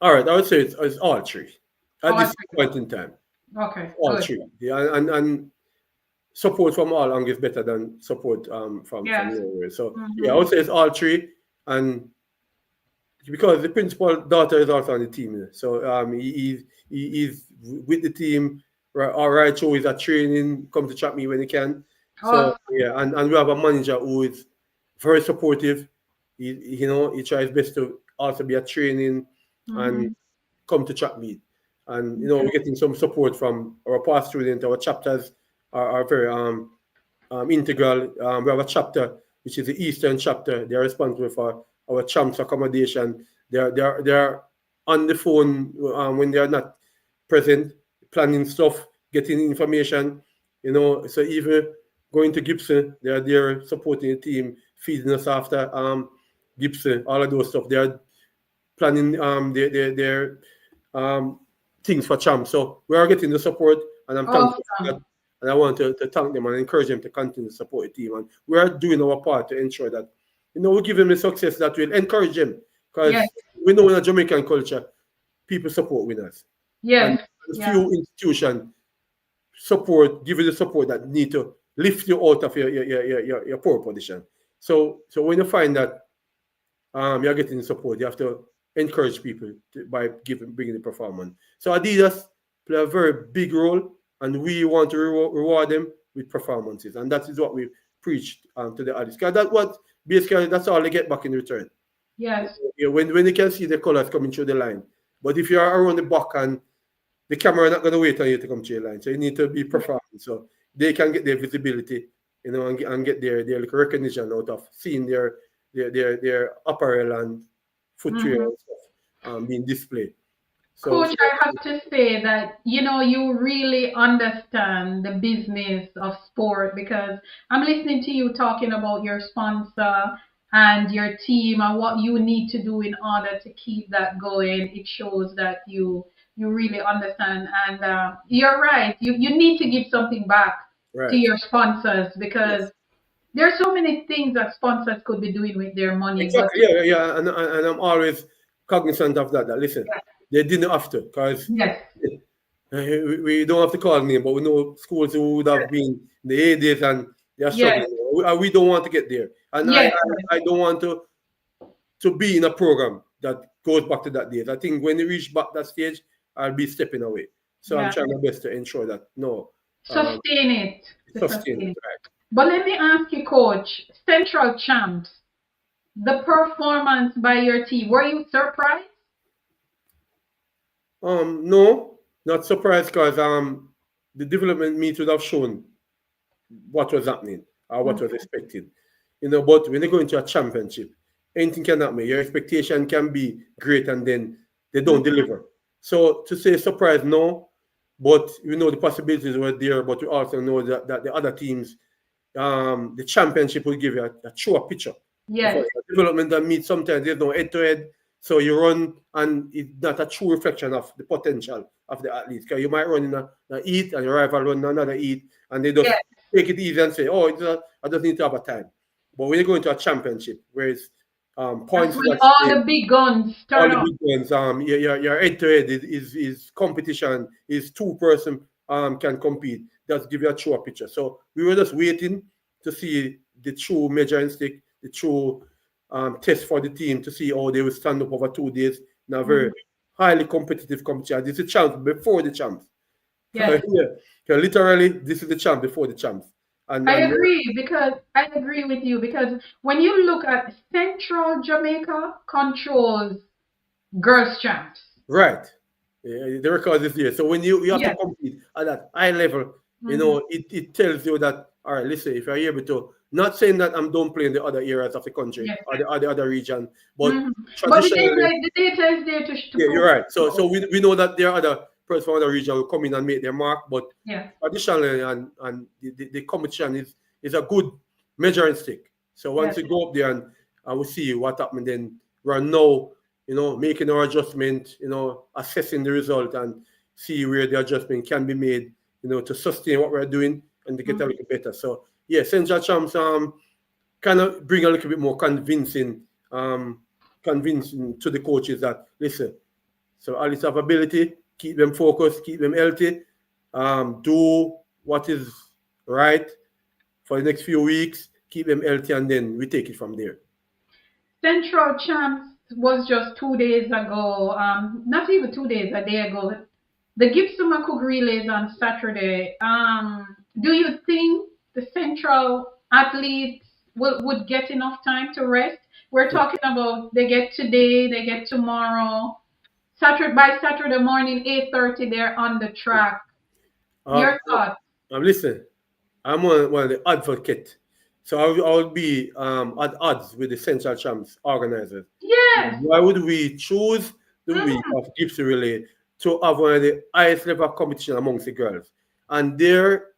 All right, I would say it's all three at this point in time. Okay, all three. Yeah, and support from all angles is better than support from nowhere. So I would say it's all three, and because the principal daughter is also on the team, so he's with the team. Right, all right, so is at training, come to chat me when he can. So Awesome. yeah, and we have a manager who is very supportive. He tries best to also be at training and Mhm. come to chat me. And we're Okay. getting some support from our past students. Our chapters are very integral. We have a chapter which is the Eastern chapter. They are responsible for our champs accommodation. They are on the phone when they are not present, planning stuff, getting information. So even going to Gibson, they are there supporting the team, feeding us after Gibson, all of those stuff. They are planning their um, things for champs. So we are getting the support, and I'm thankful for that. Awesome. And I want to thank them and encourage them to continue to support the team. And we are doing our part to ensure that, we give them the success that will encourage them. Yes. Because we know in a Jamaican culture, people support winners. And Yes. Yeah. few institutions give you the support that need to lift you out of your poor position. So when you find that you're getting support, you have to encourage people by bringing the performance. So Adidas play a very big role, and we want to reward them with performances, and that is what we preach to the athletes. Because basically that's all they get back in return. Yes. When they can see the colors coming through the line, but if you're around the back and the camera not going to wait on you to come through the line, so you need to be performing so they can get their visibility, and get their little recognition out of seeing their apparel and footwear Mhm. and stuff being displayed. So Coach, I have to say that you really understand the business of sport, because I'm listening to you talking about your sponsor and your team and what you need to do in order to keep that going. It shows that you really understand, and you're right. You need to give something back to right, your sponsors, because yes, there are so many things that sponsors could be doing with their money. But exactly, yeah, and I'm always cognizant of that. That listen, yeah, they didn't have to, because yes, we don't have to call name, but we know schools who would have been in the 80s and they are yes, struggling. We don't want to get there, and I, yes, I I don't want to be in a program that goes back to that days. I think when we reach back that stage, I'll be stepping away. So I'm yeah. trying my best to ensure that no, um, Sustain it. To sustain sustain it. it. But let me ask you, Coach, Central Champs, the performance by your team, were you surprised? No, not surprised, because the development meet would have shown what was happening or what was Okay. expected. But when they go into a championship, anything can happen. Your expectation can be great and then they don't Mhm. deliver. So to say surprise, no, but we know the possibilities were there, but we also know that the other teams, the championship will give you a truer picture of what Yes, development that meets. Sometimes there's no head to head, so you run and it's not a true reflection of the potential of the athletes. Because you might run in a heat and your rival run in another heat, and they just yes. take it easy and say, "Oh, I just need to have a time." But when you go into a championship, where it's That's points is when at all stake, the big guns all turn the up. big ones, your head to head is competition, is two-person can compete. That's give you a truer picture. So we were just waiting to see the true measuring stick, the true test for the team to see how they will stand up over 2 days in a very Mhm. highly competitive competition. This is a chance before the champs. Yes. Yeah, literally, this is the champ before the champs. And I and agree, because I agree with you, because when you look at Central Jamaica controls girls champs. right. Yeah, the record is there. So when you have to Yes. compete at that high level, Hmm. it tells you that, all right, listen, if you're able to, not saying that I'm downplaying the other areas of the country Yes. or the other region, but Hmm. But traditionally, the data is there to yeah, prove you're right. it. So we know that there are other persons from other region who come in and make their mark, but Yeah. traditionally and the competition is a good measuring stick. So once Yes. we go up there and we see what happened, then we're now, making our adjustment, assessing the result and see where the adjustment can be made, to sustain what we're doing and to get a Mhm. little better. So yeah, Central Champs kind of bring a little bit more convincing to the coaches that listen, so at least have ability, keep them focused, keep them healthy, do what is right for the next few weeks, keep them healthy, and then we take it from there. Central Champs was just 2 days ago. Not even 2 days, a day ago. the Gibson Makug relays on Saturday. Do you think the Central athletes would get enough time to rest? We're talking about they get today, they get tomorrow. By Saturday morning, 8:30, they're on the track. Uh, Your thoughts? Listen, I'm one of the advocate. So I would be at odds with the Central Champs organizers. Yes. Why would we choose the week of Gibson Relay to have one of the highest level competition amongst the girls? And there,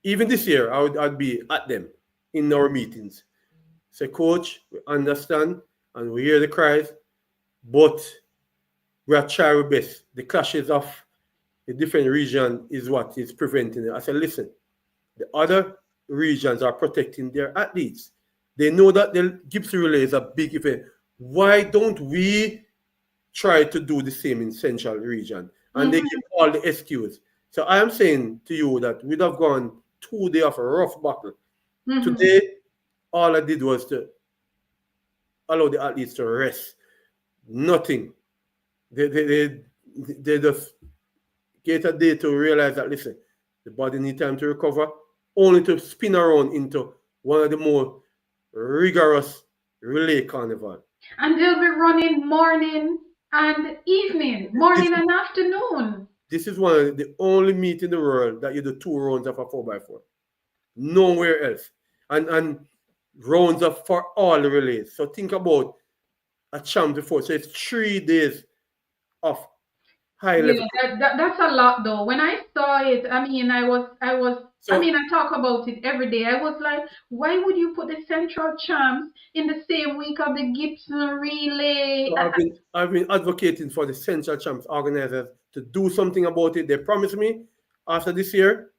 even this year, I'd be at them in our meetings. Say, coach, we understand and we hear the cries, but we are trying our best. The clashes of the different region is what is preventing it. I said, listen, the other regions are protecting their athletes. They know that the Gibson Relay is a big event. Why don't we try to do the same in Central region? And they give all the excuses. So I am saying to you that we'd have gone 2 days of a rough battle. Today, all I did was to allow the athletes to rest. Nothing. They just get a day to realize that, listen, the body needs time to recover, only to spin around into one of the more rigorous relay carnival. And they'll be running morning and evening, morning and afternoon. This is one of the only meet in the world that you do 2 rounds of a 4x4. Nowhere else. And rounds of for all the relays. So think about a champ before. So it's 3 days of high level. That's a lot though. When I saw it, I mean, I talk about it every day. I was like, why would you put the Central Champs in the same week of the Gibson Relay? So I've been advocating for the Central Champs organizers to do something about it. They promised me after this year,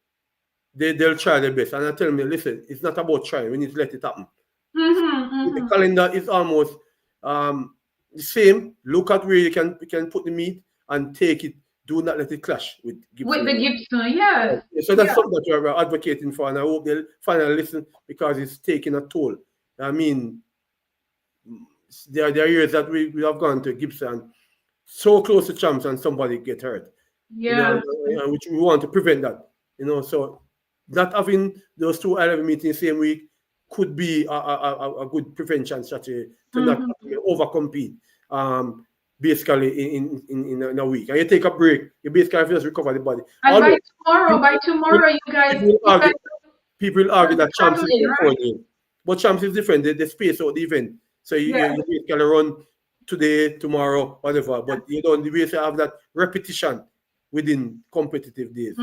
they'll try their best. And I tell me, listen, it's not about trying. We need to let it happen. The calendar is almost the same. Look at where you can put the meet and take it. Do not let it clash with Gibson. With the Gibson, yes. So that's something that we're advocating for, and I hope they'll finally listen because it's taking a toll. I mean, there are years that we have gone to Gibson so close to champs and somebody get hurt. Yeah. Which we want to prevent that. So not having those 2 high-level meetings the same week could be a good prevention strategy to not overcompete. Basically in a week, and you take a break, you basically just recover the body. And by tomorrow, you guys people will argue that champs is different, but champs is different. They space out the event, so you basically run today, tomorrow, whatever. But you don't basically have that repetition within competitive days.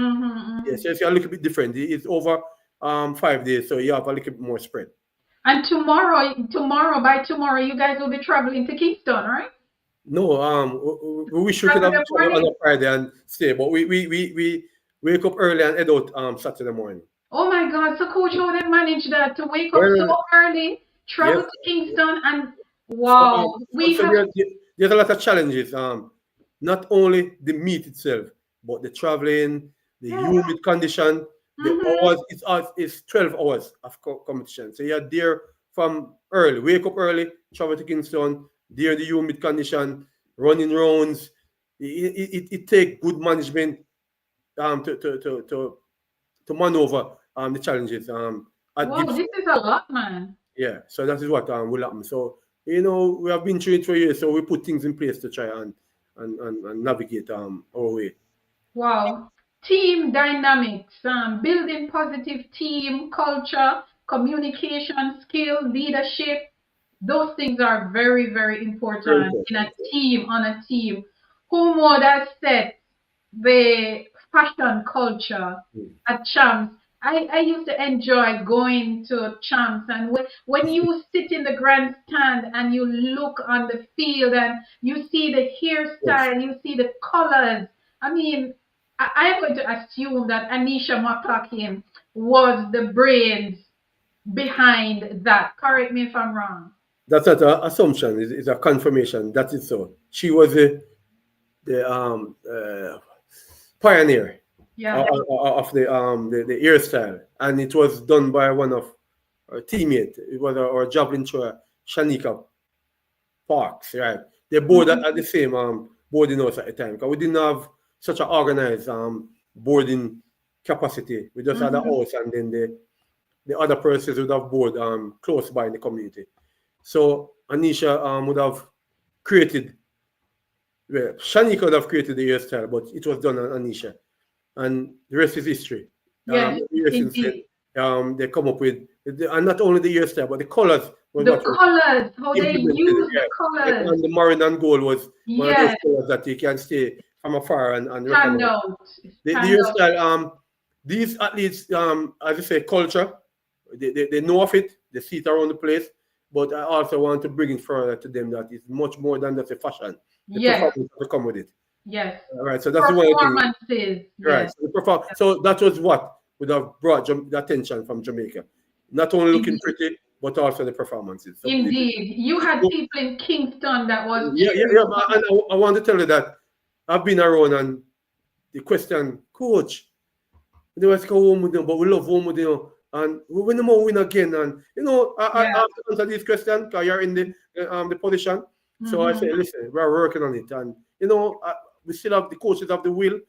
Yes, so it's a little bit different. It's over 5 days, so you have a little bit more spread. And by tomorrow, you guys will be traveling to Kingston, right? No, we wish we could have traveled on a Friday and stay, but we wake up early and head out Saturday morning. Oh my God! So coach, how they manage that to wake up so early, travel to Kingston, and wow, there's a lot of challenges. Not only the meet itself, but the traveling, the humid condition, the hours. It's 12 hours of competition. So you're there from early, wake up early, travel to Kingston. There, the humid condition, running rounds, it takes good management to maneuver the challenges. Wow, this is a lot, man. Yeah, so that is what will happen. So we have been through it for years, so we put things in place to try and navigate our way. Wow, team dynamics, building positive team culture, communication skill, leadership. Those things are very, very important in a team, on a team. Holmwood has set the fashion culture at Champs. I used to enjoy going to Champs, and when you sit in the grandstand and you look on the field and you see the hairstyle, you see the colors. I mean, I am going to assume that Anisha McCloughlin was the brains behind that. Correct me if I'm wrong. That's not an assumption. It's a confirmation. That is so. She was the pioneer of the hairstyle, and it was done by one of our teammates. It was our javelin thrower, Shanika Parks. Right? They both at the same boarding house at the time because we didn't have such an organized boarding capacity. We just had a house, and then the other persons would have board close by in the community. So Anisha would have created, well, Shanika would have created the hairstyle, but it was done on Anisha. And the rest is history. Yes, indeed. They come up with, and not only the hairstyle, but the colors. The colors, how they use the colors. And the maroon and gold was one of those Yes, colors that you can stay from afar and stand recognize. out. The Stand out. hairstyle, these athletes, as I say, culture, they know of it, they see it around the place, but I also want to bring it further to them that it's much more than just a fashion. The Yes, performance to come with it. yes. All right, so that's the one thing. Performances. Right. Yes, So that was what would have brought the attention from Jamaica. Not only looking indeed. pretty, but also the performances. So Indeed. You had people in Kingston that was yeah. cheering. And I want to tell you that I've been around, and the question, coach, they was go home with them, but we love home with them, and we win them all win again. And I Yeah. have to answer this question because you're in the position. So I say, listen, we're working on it, and we still have the coaches have the will,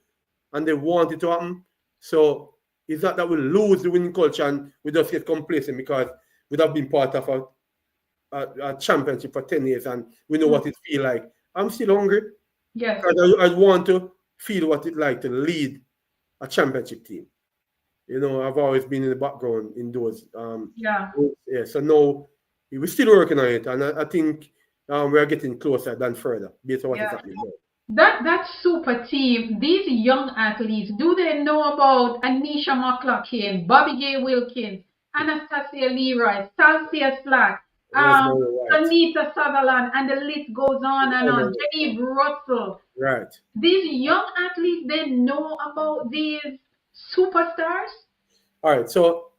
and they want it to happen. So it's not that we lose the winning culture and we just get complacent because we have been part of a championship for 10 years and we know what it feels like. I'm still hungry. Yes. I want to feel what it's like to lead a championship team. I've always been in the background in those. Yeah. So now we're still working on it, and I think we're getting closer than further based on what is happening now. That super team, these young athletes, do they know about Anisha McCloskey, Bobby Gay Wilkins, Anastasia Leroy, Salsia Slack, Anita Sutherland, and the list goes on and on. Genevieve Russell. Right. These young athletes, they know about these superstars? All right. So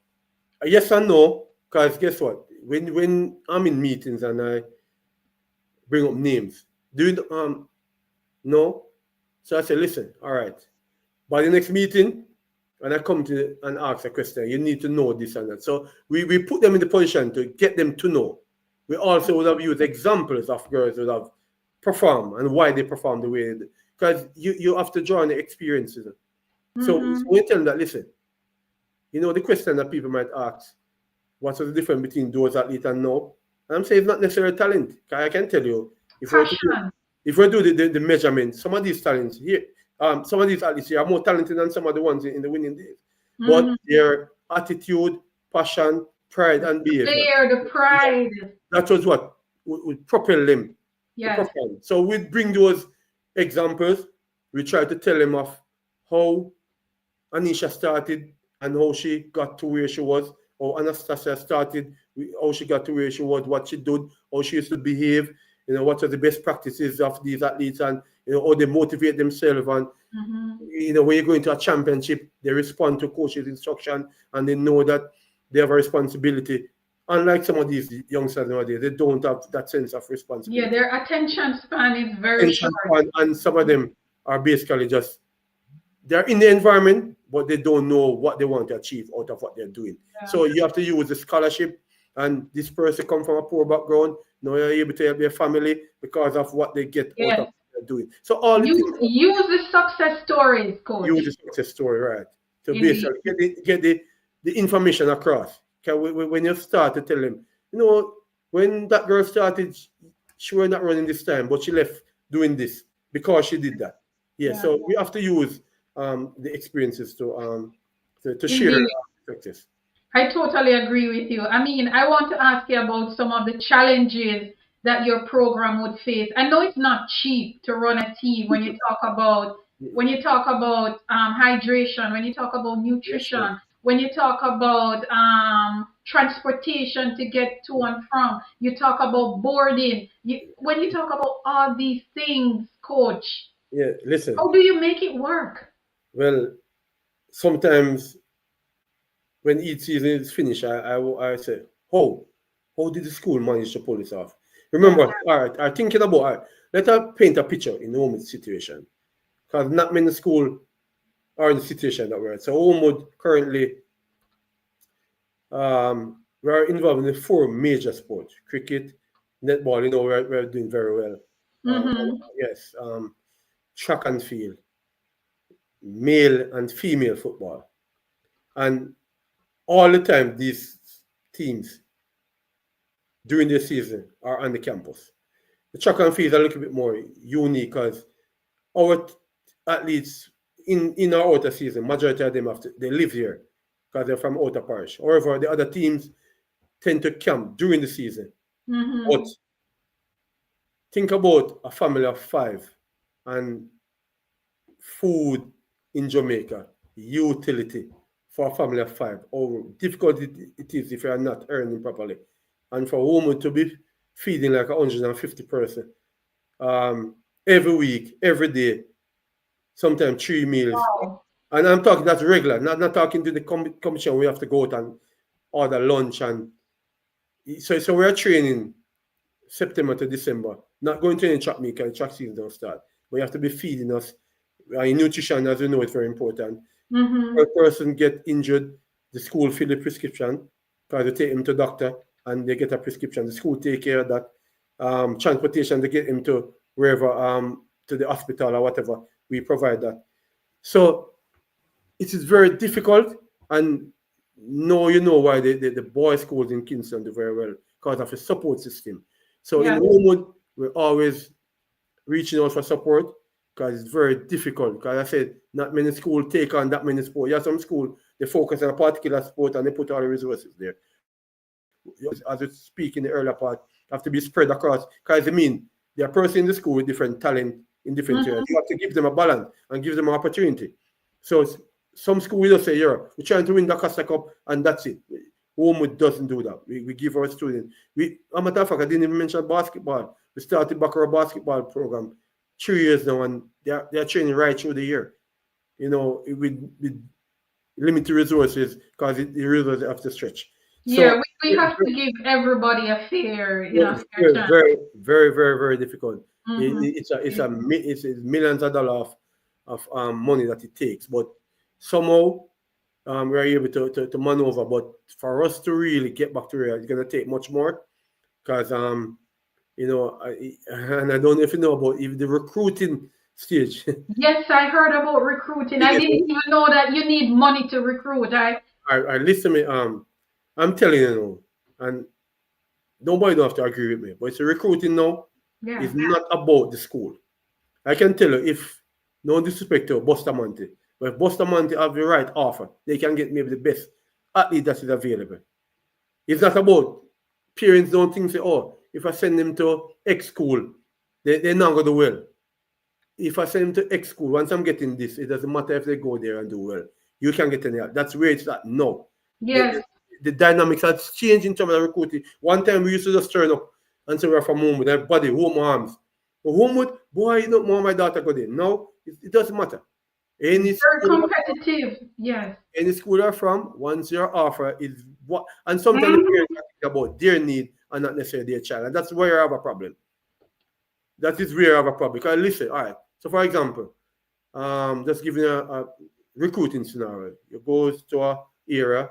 yes and no, because guess what? When I'm in meetings and I bring up names, do you no? So I say, listen, all right. By the next meeting, when I come to and ask a question, you need to know this and that. So we put them in the position to get them to know. We also would have used examples of girls who have performed and why they perform the way they do. Because you have to draw on the experiences. So we tell them that, listen, the question that people might ask, what's the difference between those athletes and no? And I'm saying it's not necessarily talent. I can tell you, if we do the measurement, some of these talents here, some of these athletes here are more talented than some of the ones in the winning days. But their attitude, passion, pride, and behavior. The pride. That was what would propel them. Yes. So we bring those examples. We try to tell them of how Anisha started and how she got to where she was, how Anastasia started, how she got to where she was, what she did, how she used to behave, what are the best practices of these athletes, and how they motivate themselves. And when you're going to a championship, they respond to coach's instruction and they know that they have a responsibility. Unlike some of these youngsters nowadays, they don't have that sense of responsibility. Yeah, their attention span is very short. And some of them are basically just, they're in the environment, but they don't know what they want to achieve out of what they're doing. Yeah. So you have to use the scholarship, and this person come from a poor background, you're able to help their family because of what they get out of what they're doing. So all use the success stories, coach. Use the success story, right? So basically get the information across. When you start to tell them, when that girl started, she was not running this time, but she left doing this because she did that. Yeah. So we have to use the experiences to share success. I totally agree with you. I mean, I want to ask you about some of the challenges that your program would face. I know it's not cheap to run a team when you talk about hydration, when you talk about nutrition, when you talk about transportation to get to and from, you talk about boarding. When you talk about all these things, coach, listen. How do you make it work? Well, sometimes when each season is finished, I say, how did the school manage to pull this off? Remember, all right, I'm thinking about, let us paint a picture in the Holmwood situation. Because not many schools are in the situation that we're in. So Holmwood currently, we're involved in the 4 major sports: cricket, netball, we're doing very well. Yes, track and field, male and female football. And all the time, these teams during the season are on the campus. The track and field is a little bit more unique because our athletes in our outer season, majority of them they live here because they're from outer parish. However, the other teams tend to camp during the season. But think about a family of 5 and food in Jamaica, utility for a family of 5. How difficult it is if you are not earning properly. And for a woman to be feeding like 150 person every week, every day, sometimes 3 meals. Wow. And I'm talking that's regular, not talking to the commission. We have to go out and order lunch. And so we're training September to December. Not going to any track meet because track season don't start. But you have to be feeding us. Nutrition, as you know, is very important. If a person get injured, the school fill the prescription because they take him to doctor and they get a prescription. The school take care of that. Transportation, they get him to wherever, to the hospital or whatever. We provide that. So it is very difficult, and you know why the boys' schools in Kingston do very well because of the support system. So in Holmwood, we're always reaching out for support because it's very difficult. Because I said, not many schools take on that many sports. Yeah, some schools, they focus on a particular sport and they put all the resources there. As we speak in the earlier part, have to be spread across. Because I mean, there are persons in the school with different talent in different areas. You have to give them a balance and give them an opportunity. So some school will just say, yeah, we're trying to win the Costa Cup and that's it. Homewood doesn't do that. We give our students. A matter of fact, I didn't even mention basketball. We started back our basketball program 3 years now, and they're training right through the year. You know, with limited resources because the resources have to stretch. Yeah, so, we have to give everybody a fair, fair chance. Very, very, very, very difficult. It's millions of dollars of money that it takes, but somehow we're able to maneuver. But for us to really get back to where it's going to take much more, because and I don't know if you know about even the recruiting stage. Yes, I heard about recruiting. I didn't even know that you need money to recruit. I listen to me. I'm telling you now, and nobody don't have to agree with me, but it's recruiting now. Yeah. It's not about the school. I can tell you, if no disrespect to Bustamante, but if Bustamante have the right offer, they can get maybe the best athlete that is available. It's not about parents don't think, say, oh, if I send them to X school, they're not going to do well. If I send them to X school, once I'm getting this, it doesn't matter if they go there and do well. You can get any. That's where it's at. No. Yes. The dynamics has changed in terms of recruiting. One time we used to just turn up and say we're from Holmwood, everybody, home arms. But Holmwood, boy, you don't want my daughter go there. No, it doesn't matter. Very competitive, yes. Any school you're from, once your offer is what, and sometimes the parents are thinking about their need and not necessarily their child. And that's where you have a problem. That is where you have a problem. Because listen, all right. So for example, just giving a recruiting scenario. You go to an area,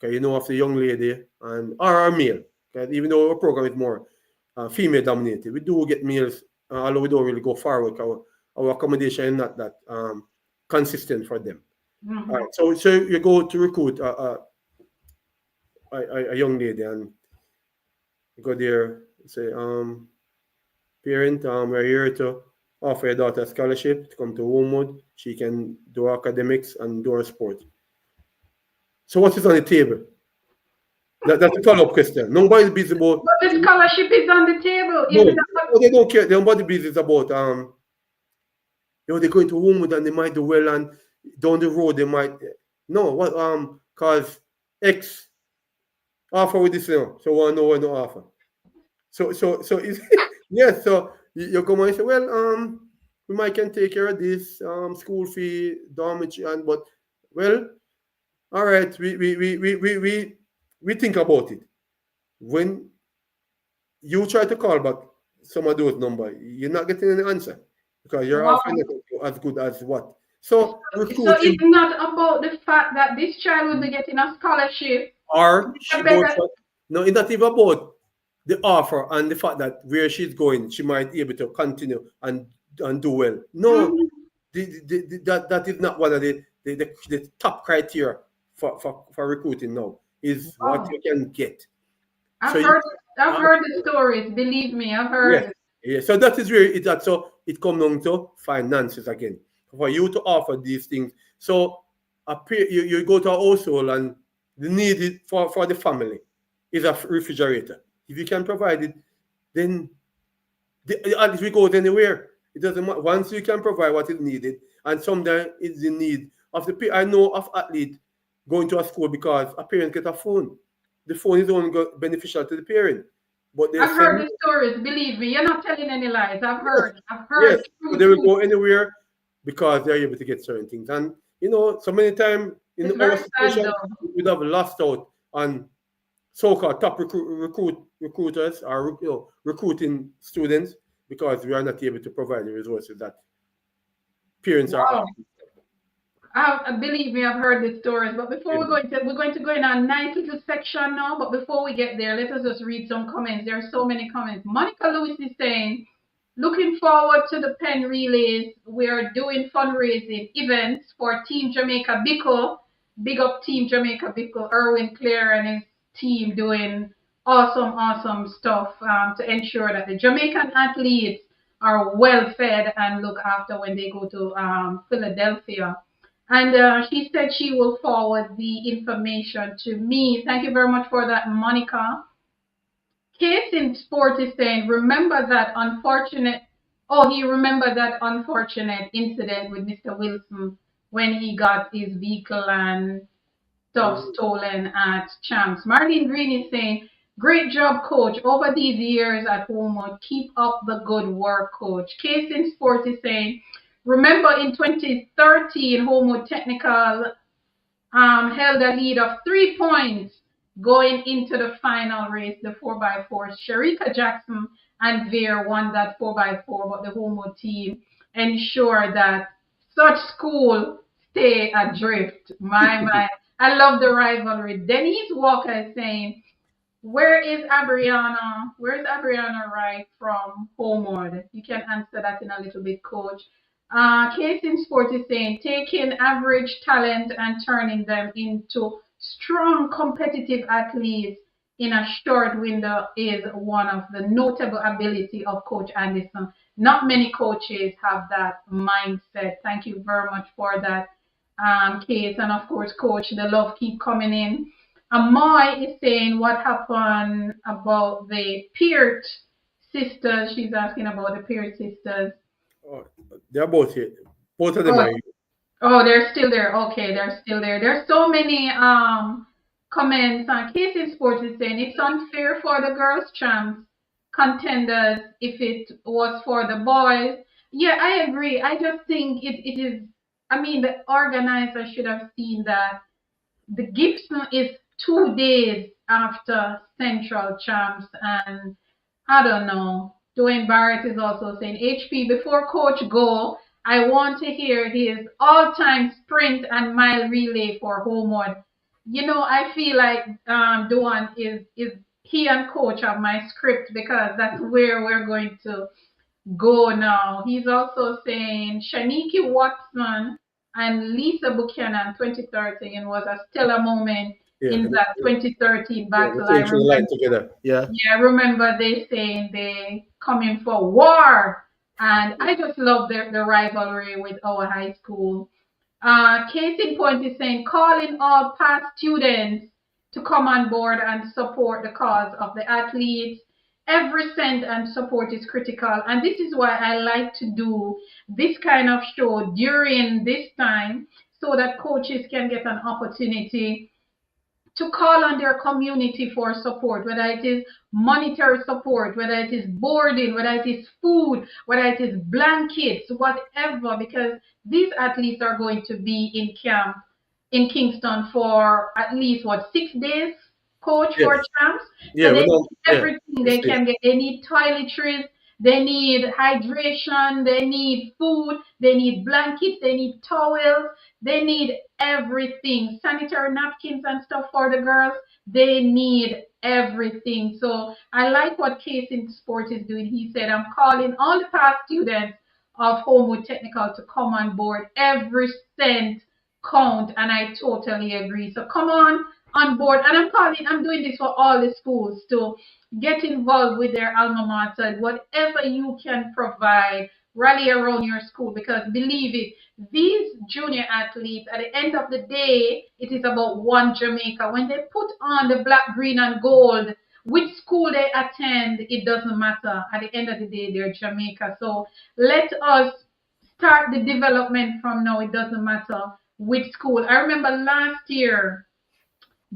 okay, you know of the young lady or a male. Okay, even though our program is more female dominated, we do get males, although we don't really go forward. Our accommodation is not that consistent for them. All right, so you go to recruit a young lady, and you go there, say, parent, we're here to offer your daughter a scholarship to come to Holmwood. She can do academics and do her sport. So what is on the table? That's a follow-up question. Nobody's busy about. But the scholarship is on the table. No, they don't care. Nobody busy about they're going to Holmwood and they might do well, and down the road they might because X offer with this now. So one no one no offer. So it's yes, so you come and say, well, we might can take care of this school fee, dormitory, but all right, we think about it. When you try to call back some of those numbers, you're not getting any answer because you're offering as good as what. So it's not about the fact that this child will be getting a scholarship. Or no, it's not even about the offer and the fact that where she's going, she might be able to continue and do well. No, that is not one of the top criteria for recruiting now, is what Oh, you can get. So I've you, heard I've uh, heard the stories. Believe me, I've yes, heard. yes. So that is where it that so it comes down to finances again. For you to offer these things, so you go to a household and the need for the family is a refrigerator. If you can provide it, then if it goes anywhere, it doesn't matter. Once you can provide what is needed, and sometimes it's the need of I know of athletes going to a school because a parent get a phone. The phone is only beneficial to the parent, but they I've send. heard the stories. Believe me, you're not telling any lies. I've Yes, heard. I've yes. heard So true, they will true. go anywhere because they're able to get certain things. And so many times in It's our very sad situation, though. we would have lost out on so-called top recruiters or recruiting students because we are not able to provide the resources that parents are Wow. asking. Believe me, I've heard the stories. But before Yeah. we're going to go in a nice little section now. But before we get there, let us just read some comments. There are so many comments. Monica Lewis is saying, looking forward to the pen relays. We are doing fundraising events for Team Jamaica Bickle. Big up Team Jamaica Bickle. Erwin Clare and his team doing awesome, awesome stuff to ensure that the Jamaican athletes are well fed and looked after when they go to Philadelphia. And she said she will forward the information to me. Thank you very much for that, Monica. Case in Sport is saying, remember that unfortunate, oh, he remembered that unfortunate incident with Mr. Wilson when he got his vehicle and stuff Mhm. stolen at Champs. Marlene Green is saying, great job, coach. Over these years at Holmwood, keep up the good work, coach. Case in Sport is saying, remember in 2013, Holmwood Technical held a lead of 3 points going into the final race, the 4x4. Sharika Jackson and Veer won that 4x4, but the Homo team ensured that such school stay adrift. My. I love the rivalry. Denise Walker is saying, where is Abriana? Where's Abriana Wright from Homeward? You can answer that in a little bit, coach. Case in Sport is saying taking average talent and turning them into strong competitive athletes in a short window is one of the notable ability of Coach Anderson. Not many coaches have that mindset. Thank you very much for that, Case. And of course, Coach, the love keep coming in. Amoy is saying what happened about the Peart sisters. She's asking about the Peart sisters. Oh, they're both here. Both of them Oh, are here. oh, they're still there. Okay, they're still there. There's so many comments on Casey Sports is saying it's unfair for the girls champs contenders if it was for the boys. Yeah, I agree. I just think it is, I mean, the organizer should have seen that the Gibson is 2 days after Central Champs, and I don't know. Dwayne Barrett is also saying, HP, before Coach go, I want to hear his all-time sprint and mile relay for Homewood. I feel like Dwan is he and Coach have my script because that's where we're going to go now. He's also saying Shaniki Watson and Lisa Buchanan 2013 was a stellar moment Yeah, in that 2013 yeah, battle. they I came through the line remember. together. Yeah. Yeah, I remember they saying they coming for war, and I just love the rivalry with our high school. Case in point is saying calling all past students to come on board and support the cause of the athletes. Every cent and support is critical, and this is why I like to do this kind of show during this time so that coaches can get an opportunity to call on their community for support, whether it is monetary support, whether it is boarding, whether it is food, whether it is blankets, whatever, because these athletes are going to be in camp in Kingston for at least what 6 days, coach Yes. for champs. So Yeah. they We don't. need Yeah. everything Yes, they yes. can get. They need toiletries, they need hydration, they need food, they need blankets, they need towels, they need everything, sanitary napkins and stuff for the girls. They need everything. So I like what Case in Sport is doing. He said, I'm calling all the past students, of Holmwood Technical to come on board. Every cent count, and I totally agree. So come on board, and I'm doing this for all the schools to get involved with their alma mater, whatever you can provide. Rally around your school, because believe it, these junior athletes, at the end of the day, it is about one Jamaica. When they put on the black, green, and gold, which school they attend, it doesn't matter. At the end of the day, they're Jamaica. So let us start the development from now. It doesn't matter which school. I remember last year,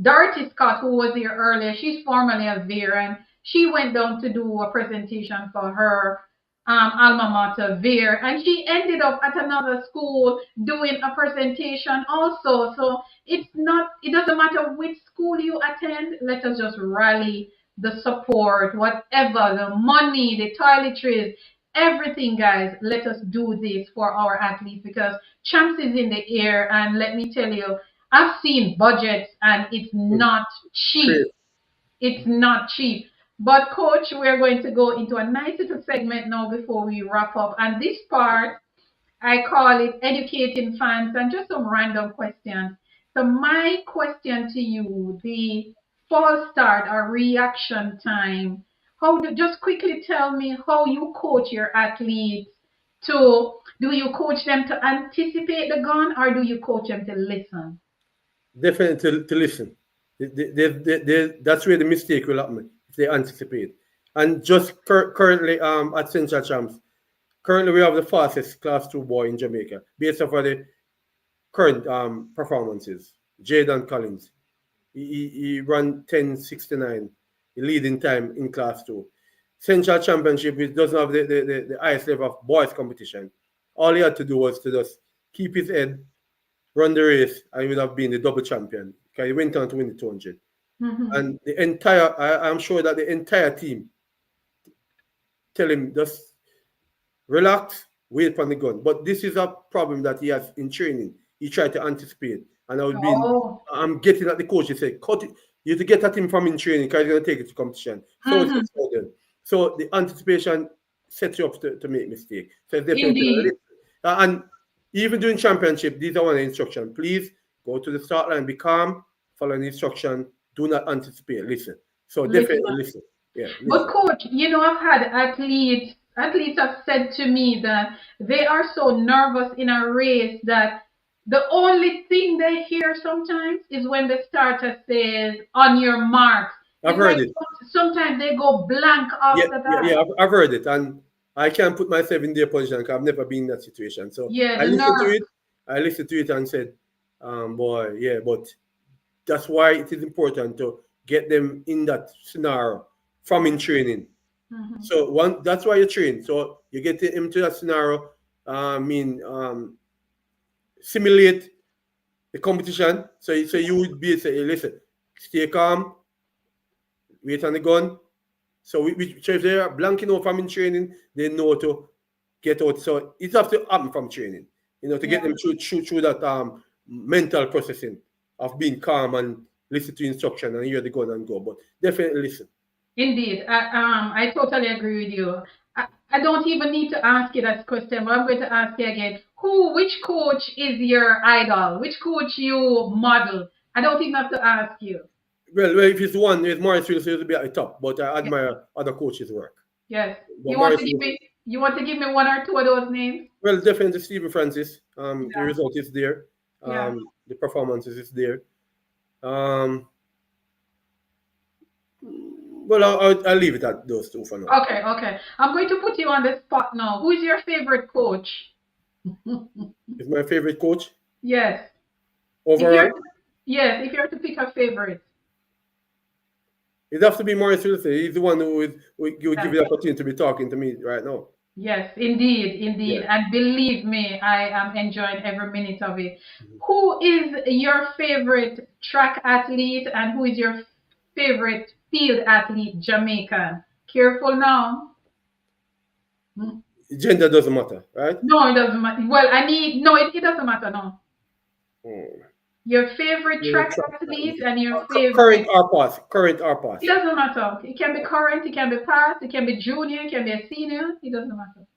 Dorothy Scott, who was here earlier, she's formerly a Veer, and she went down to do a presentation for her alma mater, Veer, and she ended up at another school doing a presentation also. So it doesn't matter which school you attend. Let us just rally the support, whatever, the money, the toiletries, everything, guys. Let us do this for our athletes, because champs is in the air, and let me tell you, I've seen budgets and it's not cheap. It's not cheap. But coach, we're going to go into a nice little segment now before we wrap up. And this part, I call it educating fans and just some random questions. So my question to you, the false start or reaction time, just quickly tell me how you coach your athletes to, do you coach them to anticipate the gun, or do you coach them to listen? Definitely to listen. That's where the mistake will happen if they anticipate. And just currently at Central Champs, currently we have the fastest Class 2 boy in Jamaica based off of the current performances. Jaden Collins. He ran 10:69, the leading time in Class 2. Central Championship, it doesn't have the highest level of boys competition. All he had to do was to just keep his head, run the race, and he would have been the double champion. Because he went on to win the 200. And the entire, I'm sure that the entire team tell him just relax, wait for the gun. But this is a problem that he has in training. He tried to anticipate. And I'm getting at the coach, he said, cut it. You have to get at him from in training because he's going to take it to competition. So the anticipation sets you up to make mistake. So it's definitely, and even during championship, these are one of the instructions. Please go to the start line, be calm, follow the instruction, do not anticipate, listen. So definitely listen. Yeah. Listen. But coach, I've had athletes have said to me that they are so nervous in a race that the only thing they hear sometimes is when the starter says, on your marks. I've heard it. Sometimes they go blank after that. Yeah, I've heard it. And I can't put myself in their position because I've never been in that situation. So I listened to it and said, boy, yeah, but that's why it is important to get them in that scenario from in training. So that's why you train. So you get them into that scenario, simulate the competition. So you would be say, listen, stay calm, wait on the gun. So if they are blanking out from in training, they know to get out. So it has to happen from training, to get them through that mental processing of being calm and listen to instruction and hear the gun and go. But definitely listen. Indeed. I totally agree with you. I don't even need to ask you that question, but I'm going to ask you again. Which coach is your idol? Which coach you model? I don't even have to ask you. Well, if it's one, it's Morris Wilson, it'll be at the top, but I admire other coaches' work. Yes. You want to give me one or two of those names? Well, definitely Stephen Francis. The result is there. The performances is there. Well, I'll leave it at those two for now. Okay. I'm going to put you on the spot now. Who is your favorite coach? Is my favorite coach? Yes. Overall? If you have to pick a favorite. It has to be Morris Wilson. He's the one who would give you the opportunity to be talking to me right now. Yes, indeed. Yeah. And believe me, I am enjoying every minute of it. Who is your favorite track athlete and who is your favorite field athlete, Jamaican? Careful now. Gender doesn't matter, right? No, it doesn't matter. Well, it doesn't matter, no. Your favorite track athlete and your favorite... Current or past. It doesn't matter. It can be current, it can be past, it can be junior, it can be a senior. It doesn't matter.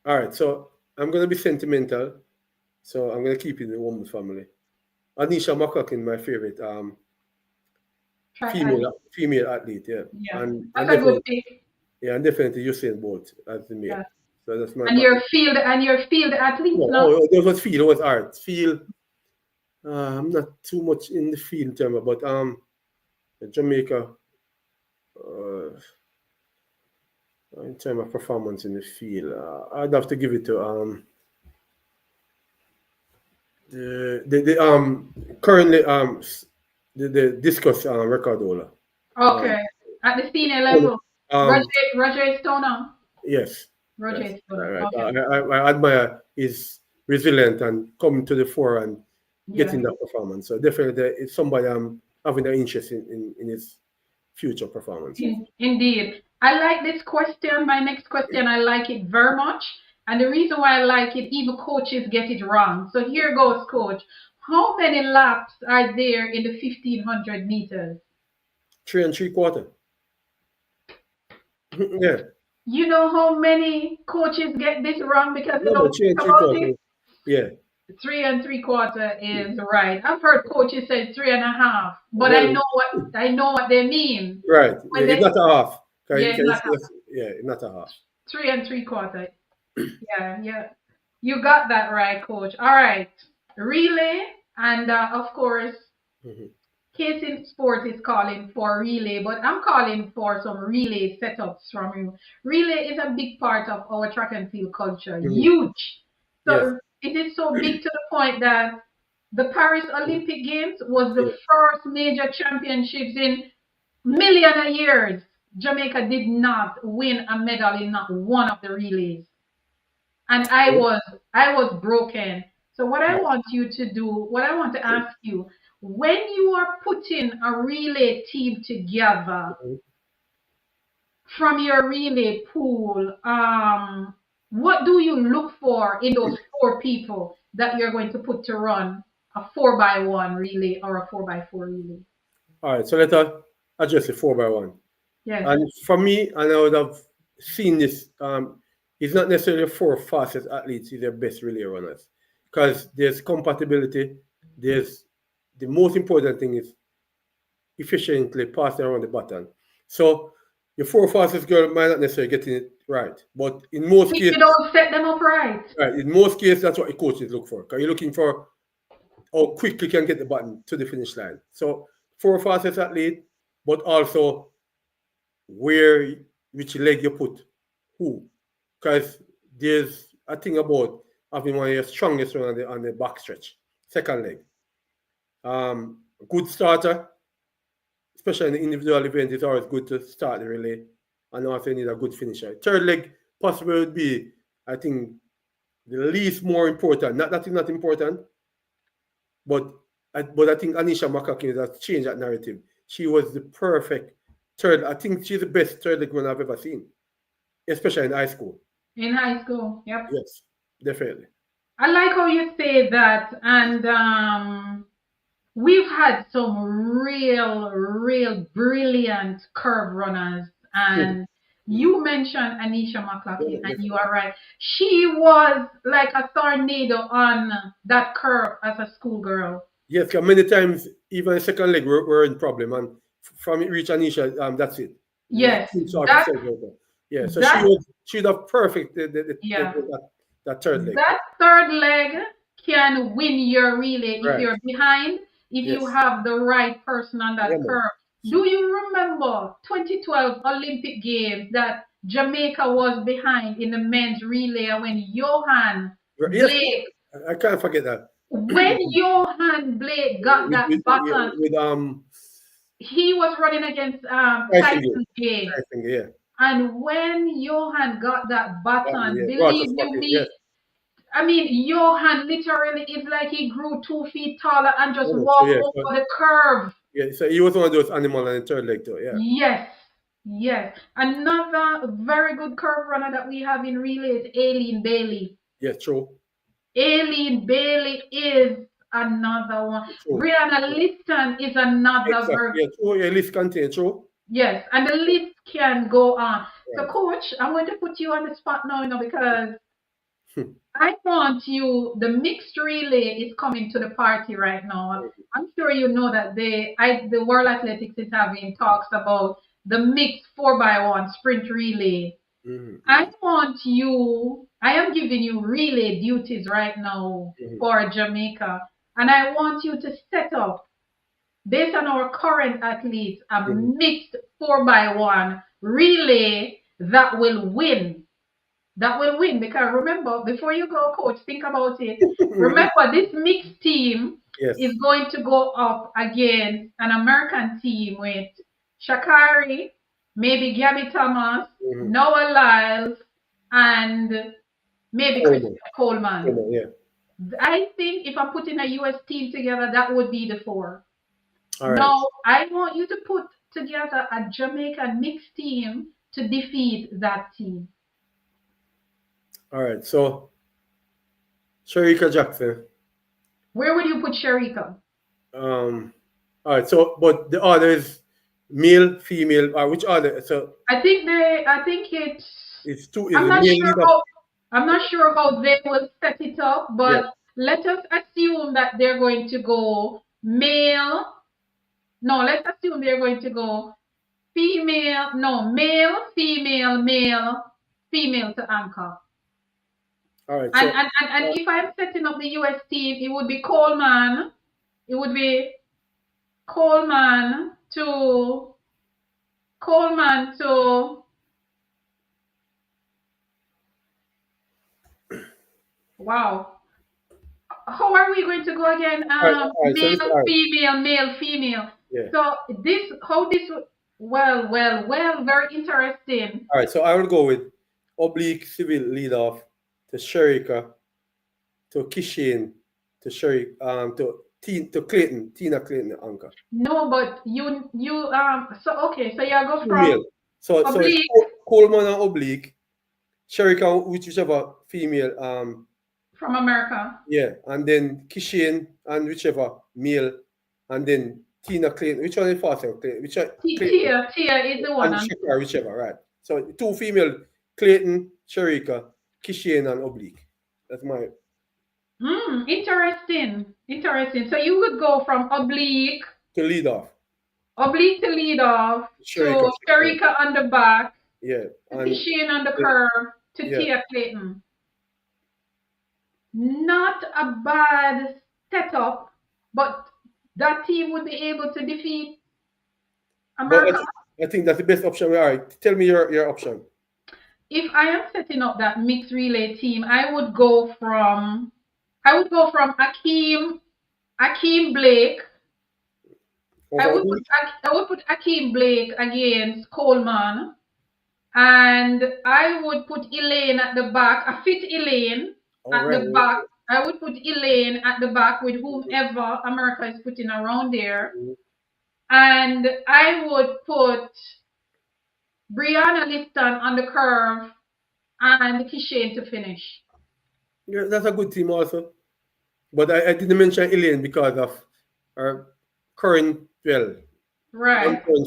All right, so I'm gonna be sentimental. So I'm gonna keep it in the woman's family. Anisha McCuckin, my favorite Track athlete. female athlete, yeah, Yeah, and that's a good definitely pick. definitely Usain Bolt as the male. Yeah. So that's my And your field athletes oh, now? there was field, it was art field. I'm not too much in the field term, but Jamaica, uh, in terms of performance in the field, I'd have to give it to the currently the discus record holder. Um, Okay. At the senior oh, level. um, Roger Stoner. yes, yes, Roger all Stoner. right. Okay. I admire his resilience and coming to the fore and Yeah. getting that performance. So definitely, it's somebody I'm having an interest in his future performances. Indeed. I like this question. My next question, I like it very much. And the reason why I like it, even coaches get it wrong. So here goes, coach. How many laps are there in the 1500 meters? 3 3/4. Yeah, You know how many coaches get this wrong because they no, no, don't three think and three about quarter. it? Yeah, 3 3/4 is right. I've heard coaches say 3.5, but well, I know what they mean. right. When It's they not a half. Yeah, not half. Yeah, it's not a half. 3 3/4. Yeah, yeah. You got that right, coach. All right. Relay, and of course, Mhm. Casey Sport is calling for relay, but I'm calling for some relay setups from you. Relay is a big part of our track and field culture, Mhm. huge. Yes. So it is so big to the point that the Paris Olympic Games was the Yeah. first major championships in million of years. Jamaica did not win a medal in not one of the relays, and I was broken. So what I Right. want you to do, what I want to ask you, when you are putting a relay team together Mhm. from your relay pool, what do you look for in those four people that you're going to put to run a 4x1 relay or a 4x4 relay? All right. So let us address it 4 by 1. Yes. And for me, and I would have seen this, it's not necessarily the four fastest athletes is the best relay runners. Because there's compatibility. There's the most important thing is efficiently passing around the baton. So your four fastest girl might not necessarily getting it right. But in most If you cases, don't set them up right. right, in most cases, that's what the coaches look for. Because you're looking for how quickly can get the button to the finish line. So four fastest athlete, but also where which leg you put who. Because there's a thing about having one of your strongest one on the back stretch. Second leg. Good starter, especially in the individual event, it's always good to start the relay and also you need a good finisher. Third leg possibly would be, I think, the least more important. Not that it's not important, but but I think Anisha McCakin has changed that narrative. She was the perfect third. I think she's the best third leg runner I've ever seen, especially in high school. In high school. Yep. Yes, definitely. I like how you say that, and we've had some real brilliant curve runners, Mhm. and Mhm. you mentioned Anisha McLaughlin, Yeah, and you definitely. are right. She was like a tornado on that curve as a schoolgirl. Yes, because many times even the second leg we're in problem, and from it reach Anisha, that's it. It's Yes, too short to that save her. Yeah, so that she'd have perfect yeah. that third leg. That third leg can win your relay if Right. you're behind, if you Yes. have the right person on Yeah, that man. curve. Do you remember 2012 Olympic Games that Jamaica was behind in the men's relay when Johan Yes, Blake, I can't forget that. when Johan Blake got that Yeah, baton, with he was running against pricing game. Tyson Gay. Pricing game, yeah. And when Johan got that baton, Yeah. Water believe you spotting, yes. me, I mean, Johan literally is like he grew 2 feet taller and just No, no, so walked yeah. over the curve. Yeah, so he was one of those animals on the third leg too, yeah. Yes, yes. Another very good curve runner that we have in relay is Aileen Bailey. Yeah, true. Aileen Bailey is another one. True. Brianna Liston is another Exactly. very, Yeah, true. Yeah, list contain, true. yes, and the list can go on. So, Right. coach, I'm going to put you on the spot now, because I want you, the mixed relay is coming to the party right now. I'm sure you know that the World Athletics is having talks about the mixed 4x1 sprint relay. I want you, I am giving you relay duties right now for Jamaica, and I want you to set up, based on our current athletes, a mixed 4x1 relay that will win. That will win, because remember, before you go, coach, think about it. Remember, this mixed team Yes. is going to go up against an American team with Shakari, maybe Gabby Thomas, Noah Lyles, and maybe Chris Coleman. Yeah. I think if I'm putting a US team together, that would be the 4. All right. Now, I want you to put together a Jamaican mixed team to defeat that team. All right. So, Sharika Jackson. Where would you put Sharika? All right. So, but the others, male, female, which other? So I think it's two. I'm not sure how they will set it up, but let us assume that they're going to go male. No, let's assume they're going to go female. No, male, female, male, female to anchor. All right. And if I'm setting up the US team, it would be Coleman. It would be Coleman to wow. How are we going to go again? Male, female. Yeah. So very interesting. All right, so I will go with oblique civil lead off to Sharika, to Kishin, to to Clayton, Tina Clayton, anchor. No, but you so you go from female. So it's Coleman and oblique, Sharika, whichever female from America. Yeah, and then Kishin and whichever male, and then Tina Clayton. Which one is faster? Tia is the one. And Shakira, whichever, right? So 2 female, Clayton, Sharika, Kishin, and oblique. That's my. Interesting. So you would go from oblique to lead off. Oblique to lead off. To Sharika on the back. Yeah. And Kishin on the curve to Tia Clayton. Not a bad setup, but that team would be able to defeat America. I think that's the best option. All right, tell me your option. If I am setting up that mixed relay team, I would go from Akeem Blake. I would put Akeem Blake against Coleman, and I would put Elaine at the back, a fit Elaine. The back, I would put Elaine at the back with whomever America is putting around there. And I would put Brianna Liston on the curve and Kishane to finish. Yeah, that's a good team also. But I didn't mention Elaine because of her current, current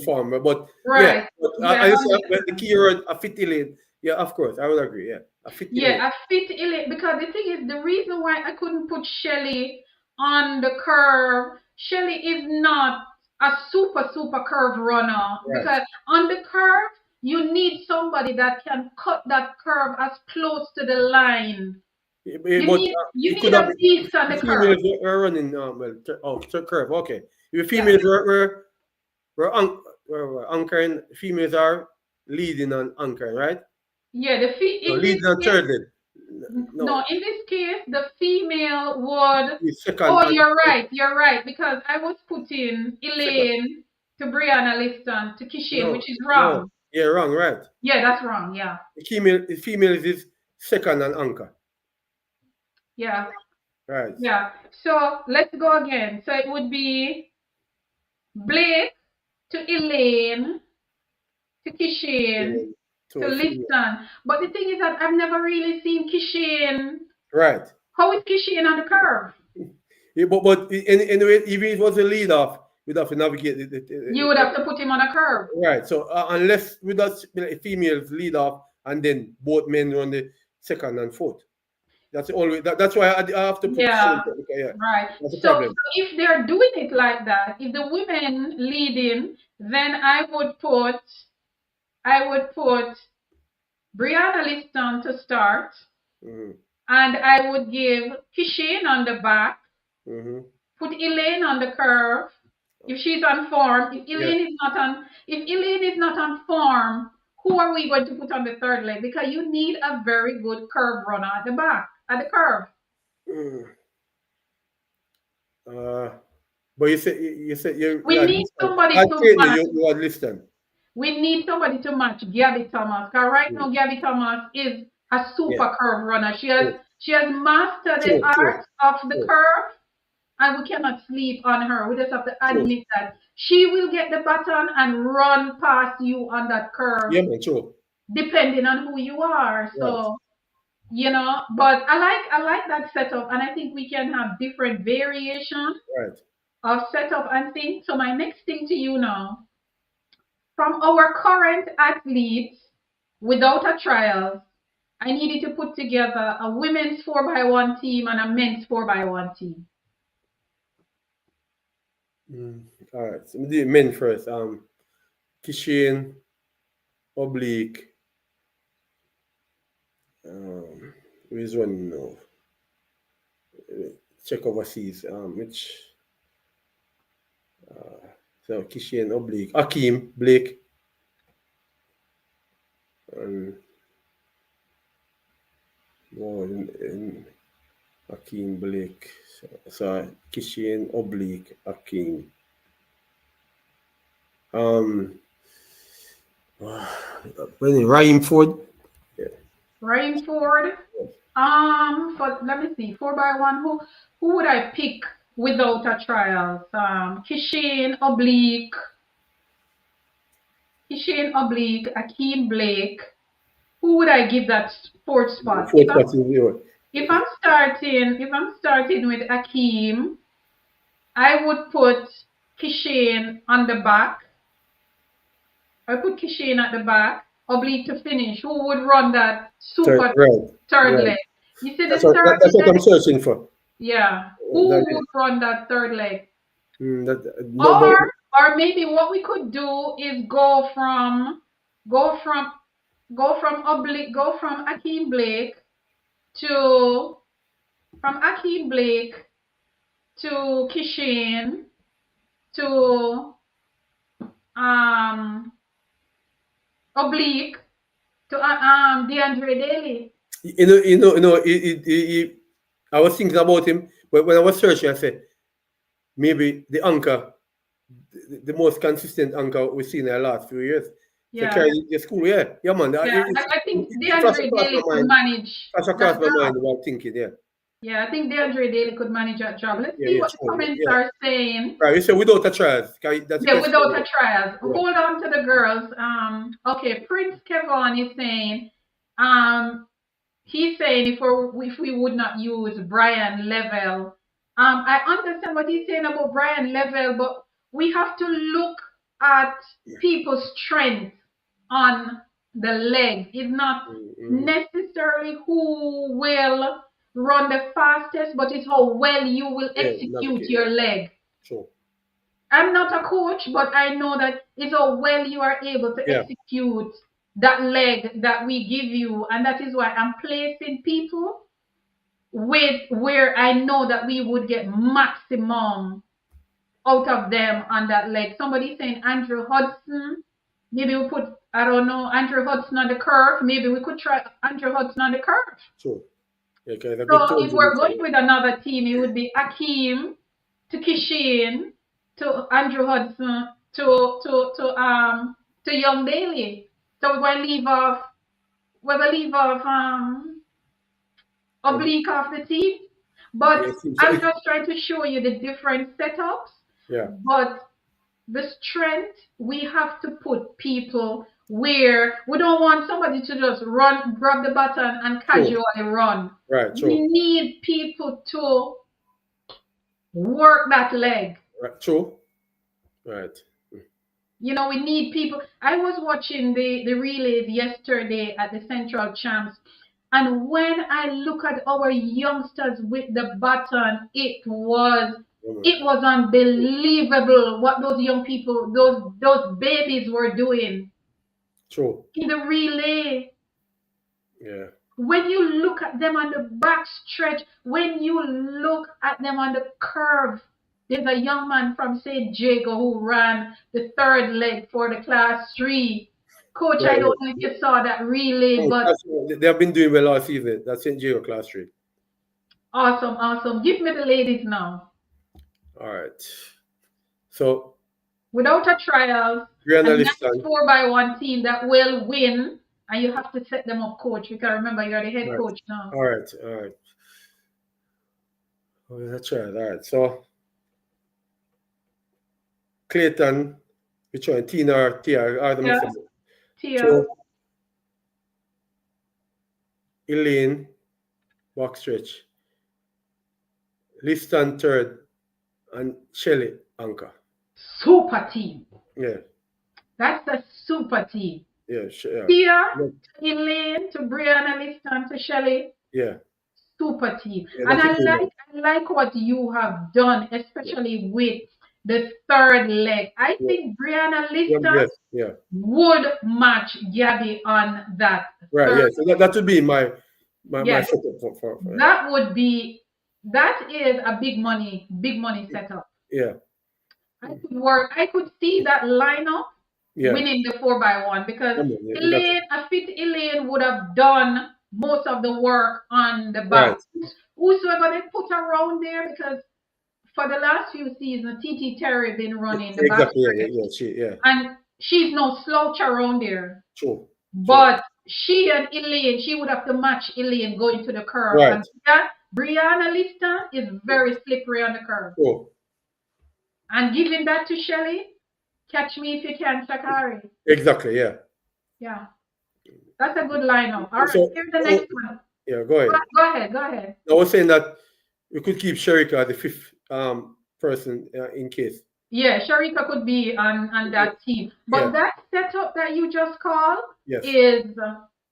form. But I said the key word, a fit Elaine. Yeah, of course, I would agree. Yeah. A fit Elaine, because the thing is, the reason why I couldn't put Shelly on the curve, Shelly is not a super curve runner. Because on the curve, you need somebody that can cut that curve as close to the line. You need a beast on the curve. Females were running curve. Okay, if females were anchoring, females are leading and anchoring, right? Yeah, leading and third. No, in this case, the female would. You're right. Because I was putting Elaine to Brianna Liston to Kishin, which is wrong. No. Yeah, wrong, right? Yeah, that's wrong. Yeah. The female is second and anchor. Yeah. Right. Yeah. So let's go again. So it would be Blake to Elaine to Kishin. To Liston. But the thing is that I've never really seen Kishin. Right. How is Kishin on the curve? Yeah, but anyway, even if it was a lead off, we'd have to navigate you would have to put him on a curve. Right. So unless with us females lead off and then both men run the second and fourth. That's the only. That's why I have to put Yeah, technical. Yeah, right. that's the So problem. if they're doing it like that, if the women leading, then I would put Brianna Liston to start, Mm-hmm. and I would give Kishane on the back, Mm-hmm. put Elaine on the curve. If she's on form, Yeah. if Elaine is not on form, who are we going to put on the third leg? Because you need a very good curve runner at the back, at the curve. Mm. Uh, but you said you We had need listen. somebody I to train match. you had listen. We need somebody to match Gabby Thomas. Because right Mm. now Gabby Thomas is a Yeah. super curve runner. True. She has mastered the True. True. art of the True. curve, and we cannot sleep on her. We just have to True. admit that she will get the baton and run past you on that curve, Yeah, man. True. depending on who you are. Right. So, but I like that setup, and I think we can have different variations Right. of setup and things. So my next thing to you now, from our current athletes without a trials, I needed to put together a women's 4x1 team and a men's 4x1 team. Mm. All right. So we do men first. Kishin, oblique. Who is running now? Check overseas. Which so Kishin, oblique. Akeem, Blake, and oh, in Akeem, Blake. So Kishin, oblique, Akeem. When Ryan Ford. Yeah. Ryan Ford. But let me see, 4x1. Who would I pick without a trials? Kishane Oblique, Akeem Blake. Who would I give that fourth spot? Fourth part is you. If I'm starting with Akeem, I would put Kishane on the back. I put Kishane at the back, oblique to finish. Who would run that Third, super right, third right. leg? You see That's the what third that's what leg? I'm searching for. Yeah. Who That would is, run that third leg? no, Or but or maybe what we could do is go from go from Akeem Blake to from Akeem Blake to Kishane to um Oblique to DeAndre Daly. I was thinking about him, but when I was searching, I said maybe the anchor, the most consistent anchor we've seen in the last few years. So Yeah. carry the school, yeah, yeah, man. Yeah, I think It flashed DeAndre across my Daly could mind, manage flashed that across my job. mind while thinking, yeah, Yeah, I think DeAndre Daly could manage that job. Let's yeah, see yeah, what the sure, comments yeah. are saying. Right, you said without a trials, that's the Yeah, question. without a trials. Yeah. Hold on to the girls. Okay, Prince Kevon is saying, um, he's saying if we would not use Brian Level. I understand what he's saying about Brian Level, but we have to look at people's strength on the leg. It's not Mm-hmm. necessarily who will run the fastest, but it's how well you will Yeah, execute navigate, your yeah, leg. sure. I'm not a coach, but I know that it's how well you are able to Yeah, execute that leg that we give you. And that is why I'm placing people with where I know that we would get maximum out of them on that leg. Somebody saying Andrew Hudson. Maybe we put, I don't know, Andrew Hudson on the curve. Maybe we could try Andrew Hudson on the curve. sure. Yeah, because a good So tool if to we're meet. going with another team, it would be Akeem to Kishane to Andrew Hudson to Young Daly. So we're gonna leave off Oblique off the team. But Yeah, it seems I'm so. just trying to show you the different setups. Yeah, But the strength, we have to put people where we don't want somebody to just run, grab the button and true. casually run. Right, We true. need people to work that leg. Right, true. Right. We need people. I was watching the relays yesterday at the Central Champs, And when I look at our youngsters with the baton, it was unbelievable what those young people, those babies were doing True. in the relay. Yeah. When you look at them on the back stretch, when you look at them on the curve, there's a young man from St. Jago who ran the third leg for the class 3. Coach, Yeah, I yeah. don't know if you saw that relay, but They have been doing well all season. That's St. Geo class 3. awesome, awesome. Give me the ladies now. All right. So, Without a trials, a Brianna nice Liston. 4x1 team that will win, and you have to set them up, coach, because remember you're the head All right. coach now. All right. All right. Oh, that's right. All right. So, Clayton, which one? Tina or Tia? Or the Yeah, mix. Tia. So, Elaine, box stretch. Liston third, and Shelley anchor. Super team. Yeah. That's a super team. Yeah. Yeah. Tia, to Elaine, to Brianna Liston, to Shelley. Yeah. Super team. Yeah, And that's a I good one. like what you have done, especially with the third leg. I think Brianna Liston Yes. Yeah. would match Gabby on that Right. third. Yeah. So that would be my Yes, setup for that is a big money setup. yeah. I could see that lineup Yeah. winning the 4x1 because I mean, yeah, that's a fit Elaine would have done most of the work on the right. back. Whosoever they put around there, because for the last few seasons, TT Terry been running the back Exactly. Yeah. stretch, Yeah. and she's no slouch around there. True. But she and Elaine, she would have to match Elaine going to the curve. Right. And that Brianna Liston is very slippery on the curve. True. And giving that to Shelley, catch me if you can, Sakari. Exactly. Yeah. Yeah. That's a good lineup. All right, So- here's the next one. Yeah. Go ahead. Go ahead. I was saying that we could keep Sherika as the fifth person in case. Yeah, Sharika could be on that team. But Yeah. that setup that you just called Yes. is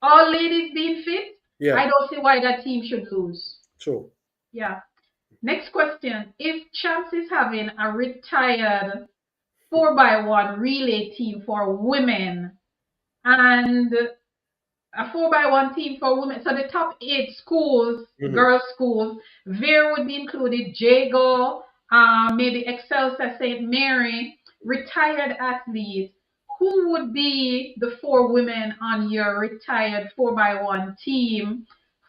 all ladies being fit. Yeah. I don't see why that team should lose. True. Yeah. Next question. If Champs is having a retired 4x1 relay team for women and a 4x1 team for women, so the top 8 schools, girls' schools, there would be included Jago, maybe Excelsior St. Mary, retired athletes. Who would be the 4 women on your retired 4x1 team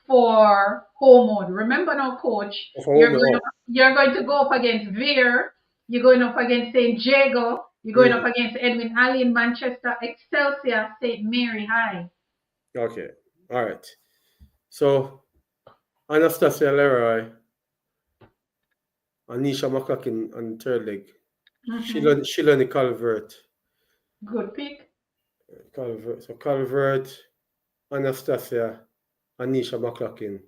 for Holmwood? Remember now, coach, you're going to go up against Veer, you're going up against St. Jago, you're going up against Edwin Alley in Manchester, Excelsior St. Mary High. Okay. All right. So Anastasia Leroy, Anisha McLaughlin on the third leg. Sheila Calvert. Good pick. Calvert. So Calvert, Anastasia, Anisha McLaughlin.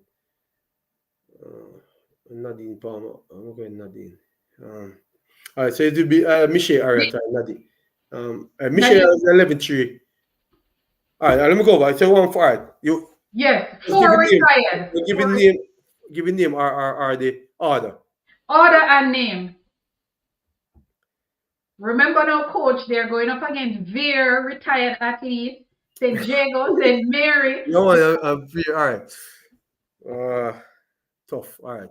Nadine Palmer. I'm going Nadine. All right, so it would be Michelle Ariat and Nadine. Michelle is 11-3. All right, let me go back. So 1-4. Yes, 4 retired. Giving name are the order. Order and name. Remember now, coach, they're going up against Veer, retired athlete, St. Jago, St. Mary. No, all right. Tough. All right.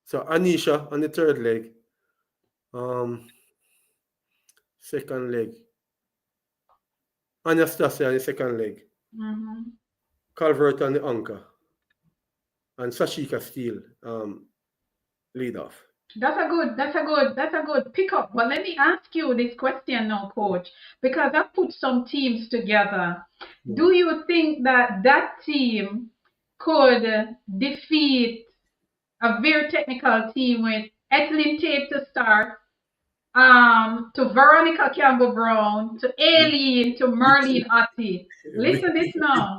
So Anisha on the third leg. Second leg. Anastasia on the second leg. Calvert on the anchor. And Sashika Steele lead off. That's a good pickup. But let me ask you this question now, coach, because I've put some teams together. Do you think that team could defeat a very technical team with Ethelyn Tate to start, to Veronica Campbell Brown, to Aileen, to Merlene Otti? Listen this now.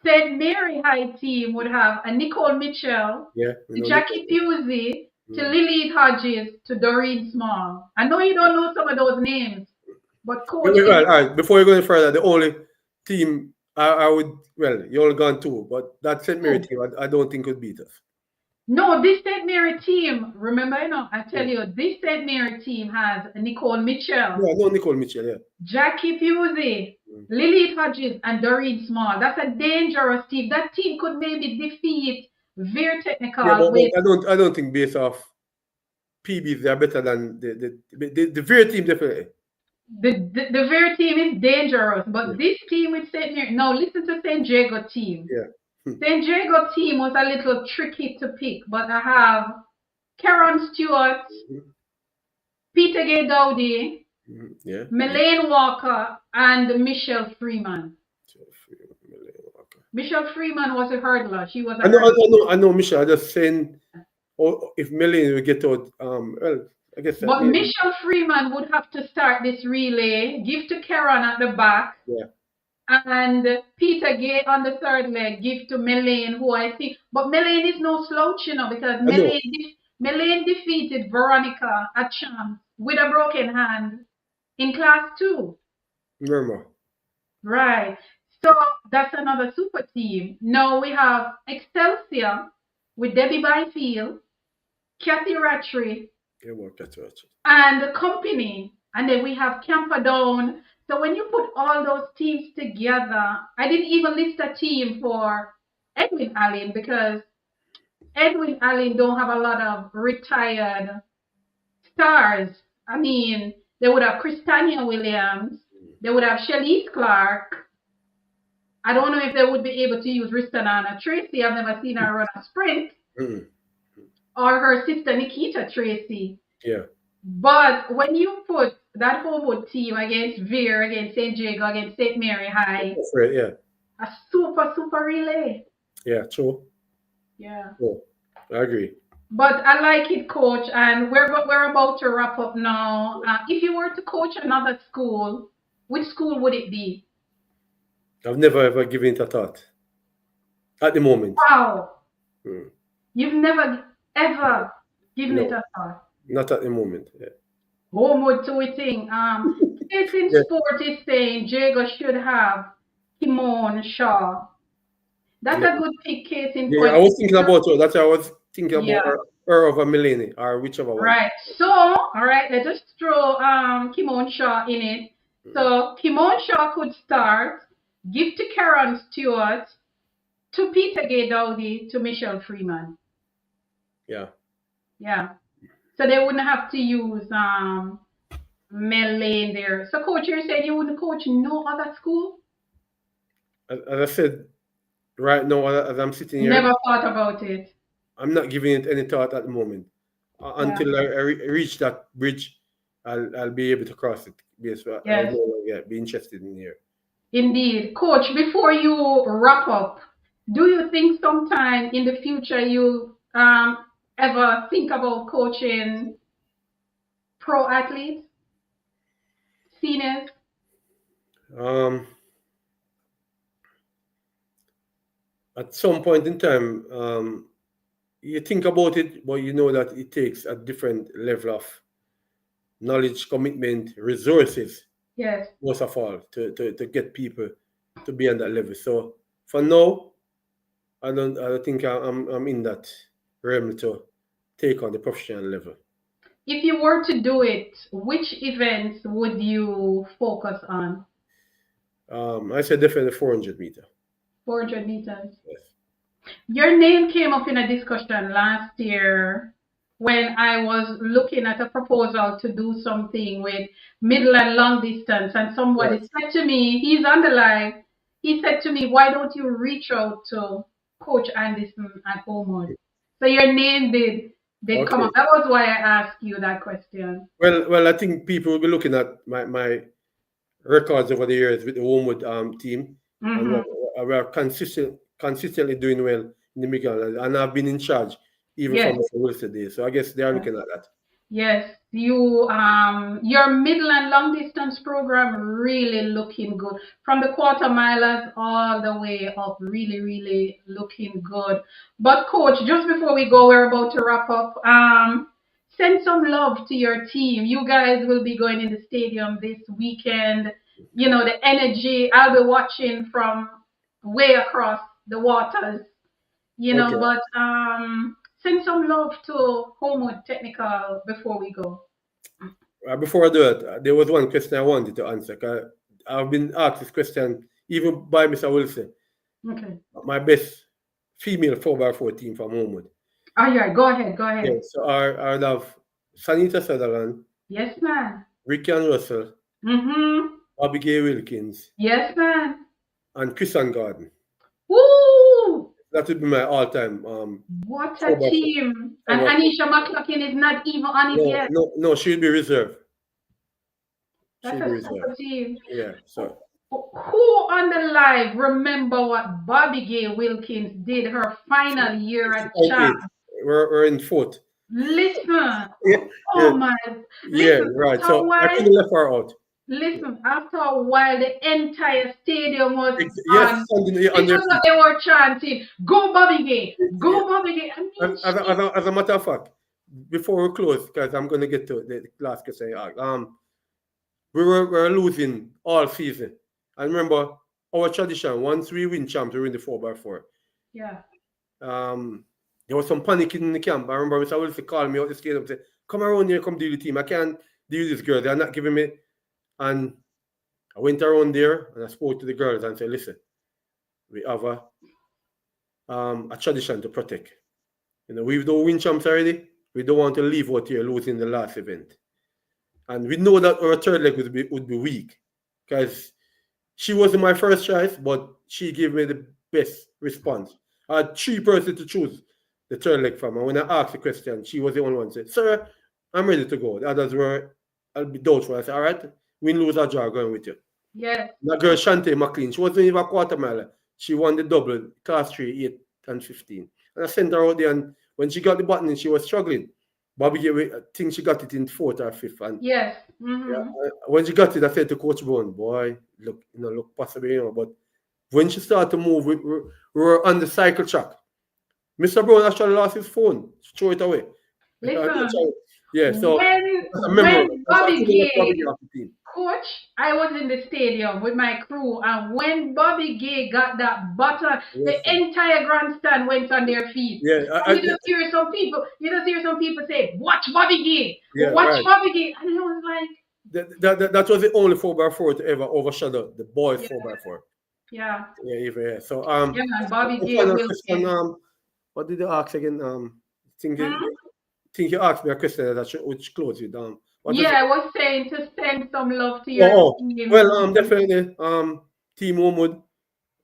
St. Mary High team would have a Nicole Mitchell, to Jackie Pusey, to Lily Hodges, to Doreen Small. I know you don't know some of those names, but coach. All right. Before you go any further, the only team I would. Well, you all gone too, but that St. Mary Who? team, I don't think could beat us. No, this St. Mary team, remember, I tell Yeah, you, this St. Mary team has Nicole Mitchell, yeah, no Nicole Mitchell. Yeah, Jackie Fusey, mm. Lilith Hodges, and Doreen Small. That's a dangerous team. That team could maybe defeat Veer Yeah, Technical but with I don't think based off PBs they are better than the Veer team definitely. the Veer team is dangerous, Yeah, but this team with St. Mary, now listen to St. Jago team. yeah. St. Jago team was a little tricky to pick, but I have Karen Stewart, Mhm, Peter Gay Dowdy, yeah. Melaine Walker, and Michelle Freeman. So, okay. Michelle Freeman was a hurdler. She was a I know, Michelle. I just saying, oh, if Melanie will get out, well, I guess that But maybe, Michelle Freeman would have to start this relay, give to Karen at the back, yeah. and Peter Gay on the third leg, give to Melaine, who I think. But Melaine is no slouch, because I know. Melaine defeated Veronica at Champs with a broken hand in class 2. Remember, Right. So that's another super team. Now we have Excelsior with Debbie Byfield, Kathy Rattray, yeah, well, that's right. and the company. And then we have Camperdown. So when you put all those teams together, I didn't even list a team for Edwin Allen because Edwin Allen don't have a lot of retired stars. I mean, they would have Christania Williams, they would have Shelise Clark. I don't know if they would be able to use Ristanana Tracy. I've never seen her run a sprint, Mm, or her sister Nikita Tracy. yeah, But when you put that Holmwood team against Veer, against St. Jago, against St. Mary High, that's right. Yeah, a super relay. yeah, true. Yeah. Oh, I agree. But I like it, coach, and we're about to wrap up now. If you were to coach another school, which school would it be? I've never ever given it a thought at the moment. Wow. Mm. You've never ever given it No, a thought. not at the moment. Yeah. Homewood to it thing. Case in Yeah. Sport is saying Jago should have Kimon Shaw. That's Yeah. a good pick, case in Yeah, point. I was thinking about her. That's why I was thinking Yeah, about her over Melanie or whichever one. right. So, all right, let's just throw Kimon Shaw in it. So Kimon Shaw could start, give to Karen Stewart, to Peter Gay Dowdy, to Michelle Freeman. Yeah. Yeah. So they wouldn't have to use Mel Lane there. So coach, you're saying you wouldn't coach no other school? As I said, right now, as I'm sitting here, Never thought about it. I'm not giving it any thought at the moment. Yeah. Until I reach that bridge, I'll be able to cross it. Yes, I'll Yes. be interested in here. Indeed. Coach, before you wrap up, do you think sometime in the future you ever think about coaching pro athletes, seniors? At some point in time, you think about it, but you know that it takes a different level of knowledge, commitment, resources, Yes. most of all, to get people to be on that level. So for now, I don't think I'm in that realm to take on the professional level. If you were to do it, which events would you focus on? I said definitely 400 meter. 400 meters. Yes. Your name came up in a discussion last year when I was looking at a proposal to do something with middle and long distance, and somebody Right. said to me, he's on the line, he said to me, why don't you reach out to Coach Anderson at Holmwood? So your name did come Okay. up. That was why I asked you that question. Well, I think people will be looking at my records over the years with the Holmwood team, and we are consistently doing well in the Middle, and I've been in charge even Yes. from Mr. Wilson days. So I guess they are looking at that. Yes, you your middle and long distance program really looking good. From the quarter milers all the way up, really looking good. But coach, just before we go, we're about to wrap up. Send some love to your team. You guys will be going in the stadium this weekend. You know, the energy. I'll be watching from way across the waters, Okay. but send some love to Holmwood Technical before we go. Before I do it, there was one question I wanted to answer. 'Cause I've been asked this question even by Mr. Wilson, Okay. my best female 4x4 team from Holmwood. All right, go ahead, go Yeah, ahead. so I love Sanita Sutherland, Yes, man. Ricky and Russell, Mm-hmm. Abigail Wilkins, Yes, man. and Christian Garden. Woo! That would be my all-time What a 4x4. team. And 4x4. Anisha McLaughlin is not even on it yet. No, she'll be reserved. That's She'll be a reserved. super team. Yeah, so Who on the live remember what Bobby Gay Wilkins did her final year at Champ? we're in fourth. Listen. Yeah, Oh my. yeah, Listen, right. after a So I while, could have left her out. listen, after a while, the entire stadium was Yes, on. on This their was what feet. they were chanting. Go Bobby Gay. Go Bobby Gay. I mean, As a matter of fact, before we close, because I'm going to get to the last question, we were losing all season. And remember, our tradition, once we win champs, we win the 4x4. yeah. There was some panic in the camp. I remember Mr. Wilson called me out the stadium and said, come around here, come deal with the team. I can't deal with this girl. They're not giving me. And I went around there and I spoke to the girls and said, listen, we have a tradition to protect. We don't win champs already. We don't want to leave out here losing the last event. And we know that our third leg would be weak because she wasn't my first choice, but she gave me the best response. I had 3 persons to choose the third leg from. And when I asked the question, she was the only one who said, sir, I'm ready to go. The others were, I'll be doubtful. I said, all right, win, lose, or draw, going with you. Yes. That girl, Shante McLean, she wasn't even a quarter mile. She won the double, class 3, 8, and 15. And I sent her out there, and when she got the button, she was struggling. Bobby, I think she got it in 4th or 5th. And yes. yeah, when she got it, I said to Coach Brown, boy, look possible, but when she started to move, we were on the cycle track. Mr. Brown actually lost his phone, threw it away. Listen, yeah, so when Bobby Gay, team. Coach, I was in the stadium with my crew, and when Bobby Gay got that button, the entire grandstand went on their feet. Yeah, you just hear some people say, "Watch Bobby Gay, watch Bobby Gay," and I was like, that was the only 4x4 to ever overshadow the boys 4x4. Yeah. Yeah. So yeah, man, Bobby Gay will. what did you ask again? Think you asked me a question which close you down. I was saying to send some love to your team. Well, definitely, Team Holmwood.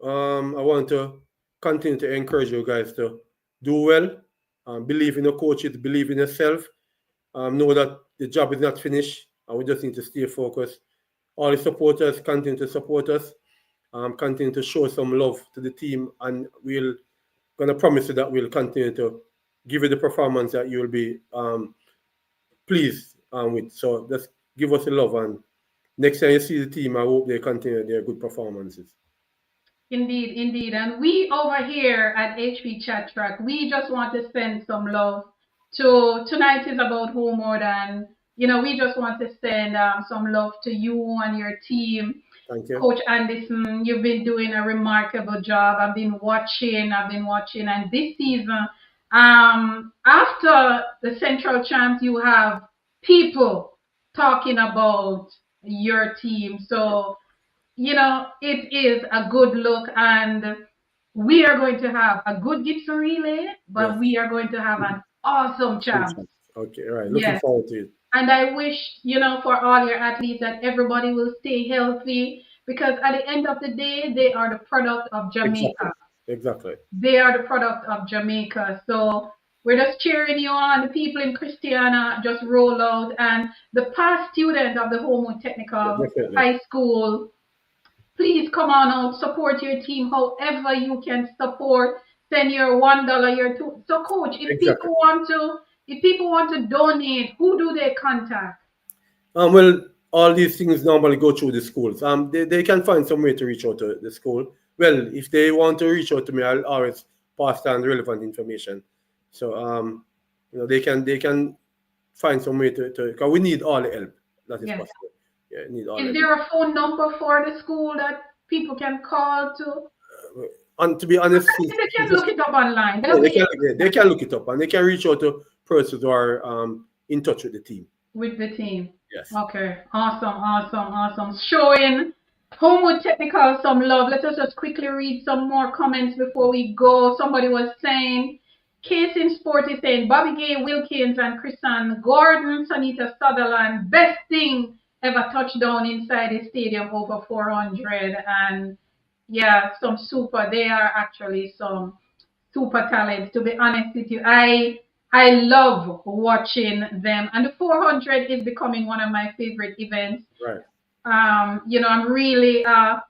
I want to continue to encourage you guys to do well. Believe in your coaches, believe in yourself. Know that the job is not finished, and we just need to stay focused. All the supporters continue to support us. Continue to show some love to the team, and we're gonna promise you that we'll continue to give you the performance that you'll be pleased with. So just give us the love, and next time you see the team, I hope they continue their good performances. Indeed. And we over here at HP Chat Track, we just want to send some love to tonight is about Holmwood, and we just want to send some love to you and your team. Thank you. Coach Anderson, you've been doing a remarkable job. I've been watching, and this season, after the Central Champs, you have people talking about your team. So, it is a good look, and we are going to have a good Gibson relay, but we are going to have an awesome champ. Okay, all right. Looking forward to it. And I wish, for all your athletes that everybody will stay healthy, because at the end of the day, they are the product of Jamaica. Exactly. They are the product of Jamaica. So we're just cheering you on. The people in Christiana just roll out. And the past student of the Holmwood Technical High School, please come on out, support your team however you can support. Send your $1, your $2. So, Coach, if people want to donate, who do they contact? Well, all these things normally go through the schools. They can find some way to reach out to the school. Well, if they want to reach out to me, I'll always pass down relevant information. So, they can find some way to because we need all the help that is possible. Yeah, need all. Is there a phone number for the school that people can call to? And to be honest, They can look it up online. They'll they be can look it up and they can reach out to persons who are in touch with the team. with the team. Yes. Okay. Awesome. Showing Holmwood Technical some love. Let us just quickly read some more comments before we go. Somebody was saying, Case in Sport is saying, Bobby Gay Wilkins and Chrisan Gordon, Sanita Sutherland, best thing ever touchdown inside the stadium over 400. And yeah, they are actually some super talents. To be honest with you, I love watching them, and the 400 is becoming one of my favorite events. Right. I'm really a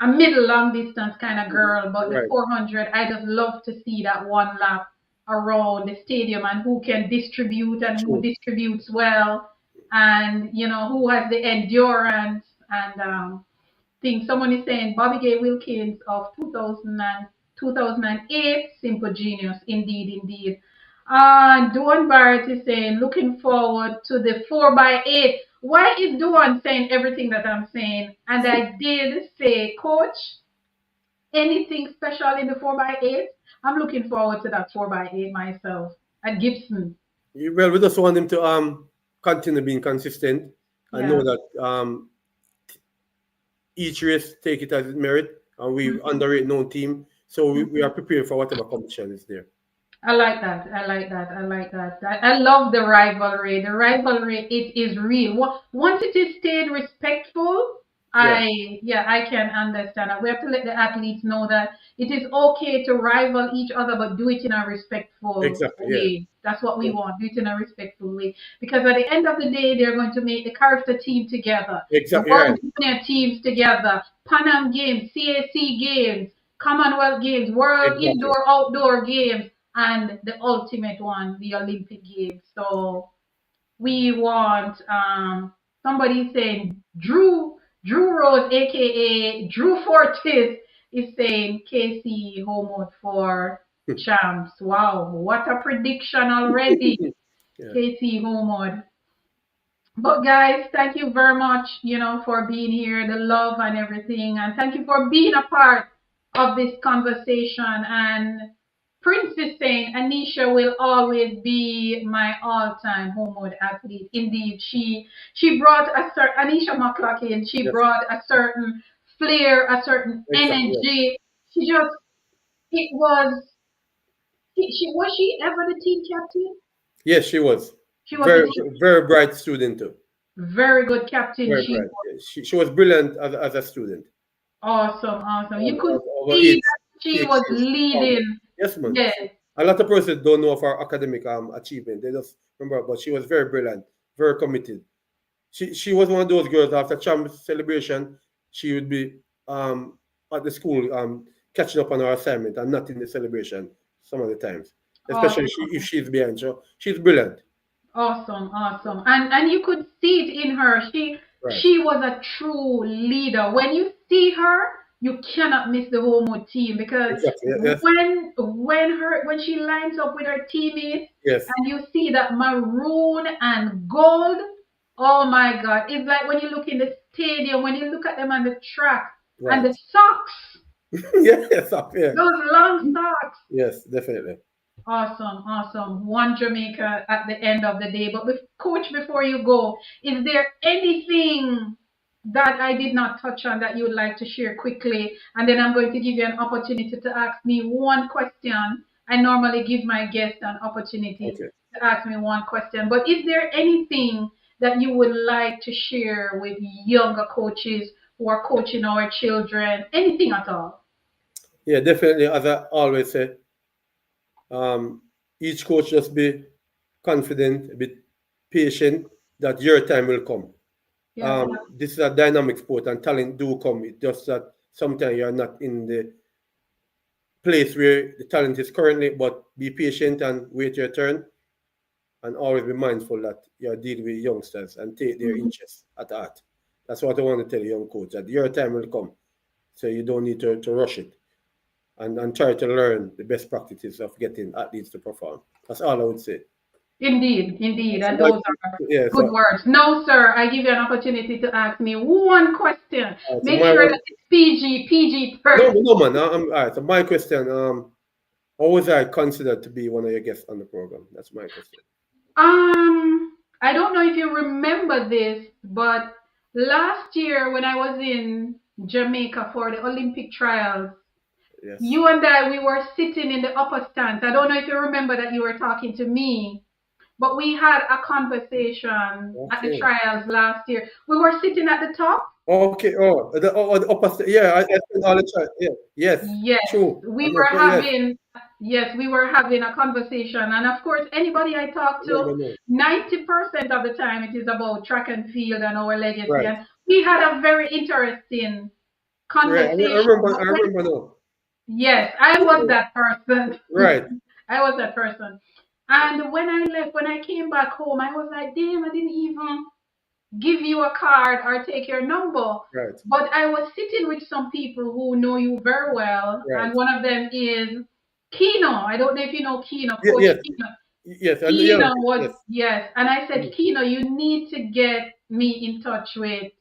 middle long distance kind of girl, but the Right. 400, I just love to see that one lap around the stadium and who can distribute and who distributes well, and who has the endurance and thing. Someone is saying Bobby Gay Wilkins of 2008, simple genius, indeed. Duan Barrett is saying looking forward to the 4x8. Why is Duan saying everything that I'm saying? And I did say, Coach, anything special in the 4x8? I'm looking forward to that 4x8 myself at Gibson. Well, we just want him to continue being consistent and know that each race take it as it merit, and we underrate no team, so we are prepared for whatever competition is there. I like that. I love the rivalry. The rivalry, it is real. Once it is stayed respectful, I can understand that. We have to let the athletes know that it is okay to rival each other, but do it in a respectful way. Yeah. That's what we want. Do it in a respectful way. Because at the end of the day, they're going to make the character team together. Exactly. The World Junior teams together. Pan Am Games, CAC Games, Commonwealth Games, World Indoor Outdoor Games, and the ultimate one, the Olympic Games. So we want somebody saying Drew Rose, aka Drew Fortis, is saying KC Holmwood for champs. Wow, what a prediction already. KC Holmwood. But guys, thank you very much, for being here, the love and everything, and thank you for being a part of this conversation. And Prince is saying Anisha will always be my all-time Holmwood athlete. Indeed, she brought a certain Anisha McLaughlin. She brought a certain flair, a certain energy. She just it was. Was she ever the team captain? Yes, she was. She was very bright student too. Very good captain. Very bright. She was brilliant as a student. Awesome. You could see that she was leading. Yes, man. Yes. A lot of persons don't know of her academic achievement. They just remember, but she was very brilliant, very committed. She was one of those girls after champs celebration, she would be at the school catching up on her assignment and not in the celebration some of the times, especially if she's behind. So she's brilliant. Awesome. And you could see it in her. She was a true leader. When you see her, you cannot miss the Holmwood team, because when she lines up with her teammates and you see that maroon and gold, oh my God. It's like when you look in the stadium, when you look at them on the track and the socks. Those long socks. Yes, definitely. Awesome. One Jamaica at the end of the day. But Coach, before you go, is there anything that I did not touch on that you would like to share quickly? And then I'm going to give you an opportunity to ask me one question. I normally give my guests an opportunity to ask me one question. But is there anything that you would like to share with younger coaches who are coaching our children? Anything at all? Yeah, definitely. As I always say, each coach just be confident, be patient that your time will come. This is a dynamic sport and talent do come. It's just that sometimes you're not in the place where the talent is currently, but be patient and wait your turn, and always be mindful that you're dealing with youngsters and take their interests at heart. That's what I want to tell young coach, that your time will come. So you don't need to rush it. And try to learn the best practices of getting athletes to perform. That's all I would say. Indeed, indeed, So and those are yeah, good so words. Now, sir, I give you an opportunity to ask me one question. so Make my sure one, that it's PG no, 30. no, man. All right. So my question, how was I considered to be one of your guests on the program? That's my question. I don't know if you remember this, but last year when I was in Jamaica for the Olympic trials, Yes. you and I, we were sitting in the upper stands. I don't know if you remember that you were talking to me, but we had a conversation at the Okay. trials last year. We were sitting at the top. Okay. The upper. Yeah, I spent all the time. Yeah. Yes. Yes, True. I we know. were Oh, yes. having yes, we were having a conversation. And of course, anybody I talk to, Remember now. 90% of the time it is about track and field and our legacy. Right. And we had a very interesting Right. I conversation. remember. But I when, remember now. yes, I was that person. Right. I was that person. And when I left, when I came back home, I was like, damn, I didn't even give you a card or take your number. Right. But I was sitting with some people who know you very well, and Right. one of them is Kino. I don't know if you know Kino, Yeah, Coach yes. Kino. Yes. I know. Yeah. Kino was, Yes. yes. And I said, Mm. Kino, you need to get me in touch with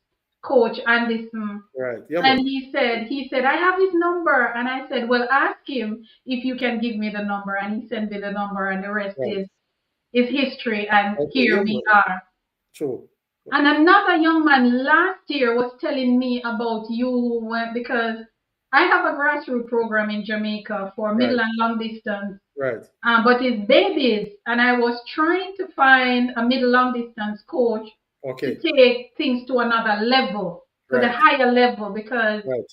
Coach Anderson. Right. Yeah, And man. he said, I have his number. And I said, well, ask him if you can give me the number. And he sent me the number, and the rest Right. is history. And Okay. here Yeah, we man. are. True. And another young man last year was telling me about you because I have a grassroots program in Jamaica for middle Right. and long distance, Right. but it's babies. And I was trying to find a middle long distance coach to Okay. take things to another level, to the Right. higher level, because Right.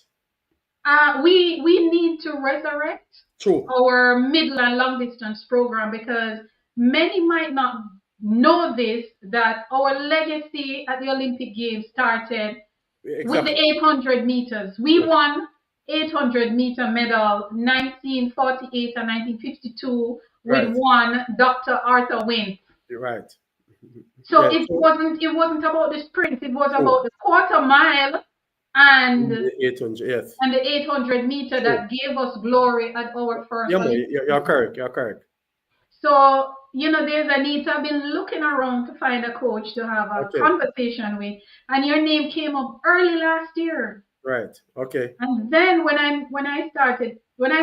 we need to resurrect True. our middle and long distance program because many might not know this that our legacy at the Olympic Games started with the Exactly. 800 meters. We True. won 800-meter medal 1948 and 1952 with Right. one Dr. Arthur Wynne. You're right. So Yeah. it wasn't about the sprint, it was True. about the quarter mile and The 800. Yes. and the 800-meter True. that gave us glory at our first Yeah, man. Olympic You're Games. correct. You're correct. So, there's a need. So I've been looking around to find a coach to have a Okay. conversation with, and your name came up early last year. Right. Okay. And then when I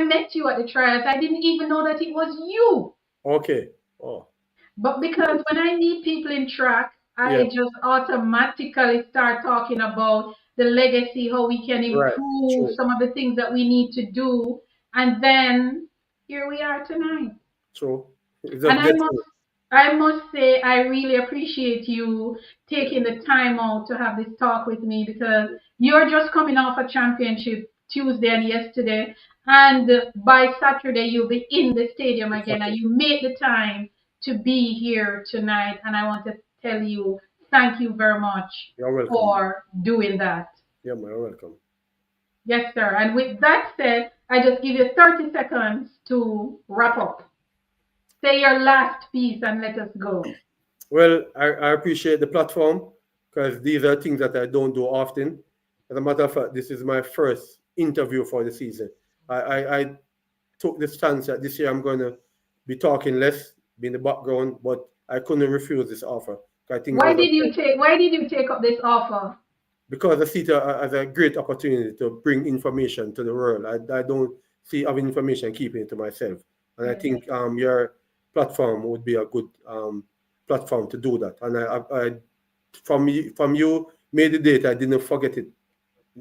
met you at the trials, I didn't even know that it was you. Okay. Oh. But because when I meet people in track, I Yeah. just automatically start talking about the legacy, how we can Right. improve True. some of the things that we need to do. And then here we are tonight. True. It's And just get through. I must say I really appreciate you taking the time out to have this talk with me because you're just coming off a championship Tuesday and yesterday, and by Saturday you'll be in the stadium again, and Exactly. you made the time to be here tonight, and I want to tell you thank you very much You're welcome. for doing that. Yeah, man. You're welcome. Yes, sir. And with that said, I just give you 30 seconds to wrap up. Say your last piece and let us go. Well, I appreciate the platform because these are things that I don't do often. As a matter of fact, this is my first interview for the season. I took the stance that this year I'm going to be talking less, be in the background, but I couldn't refuse this offer. I think it Why was did you take up this offer? because I see it as a great opportunity to bring information to the world. I don't see having information keeping it to myself. And I Yeah. think your platform would be a good platform to do that. And from you made the date, I didn't forget it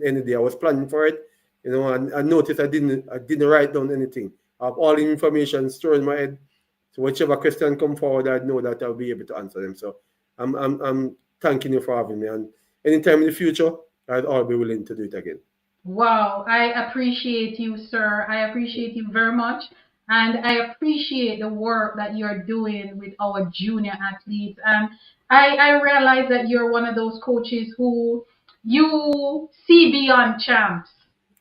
any day. I was planning for it, and I noticed I didn't write down anything. I have all the information stored in my head. So whichever question come forward, I know that I'll be able to answer them. So I'm thanking you for having me. And anytime in the future, I'll be willing to do it again. Wow, I appreciate you, sir. I appreciate you very much. And I appreciate the work that you're doing with our junior athletes. And I realize that you're one of those coaches who you see beyond champs.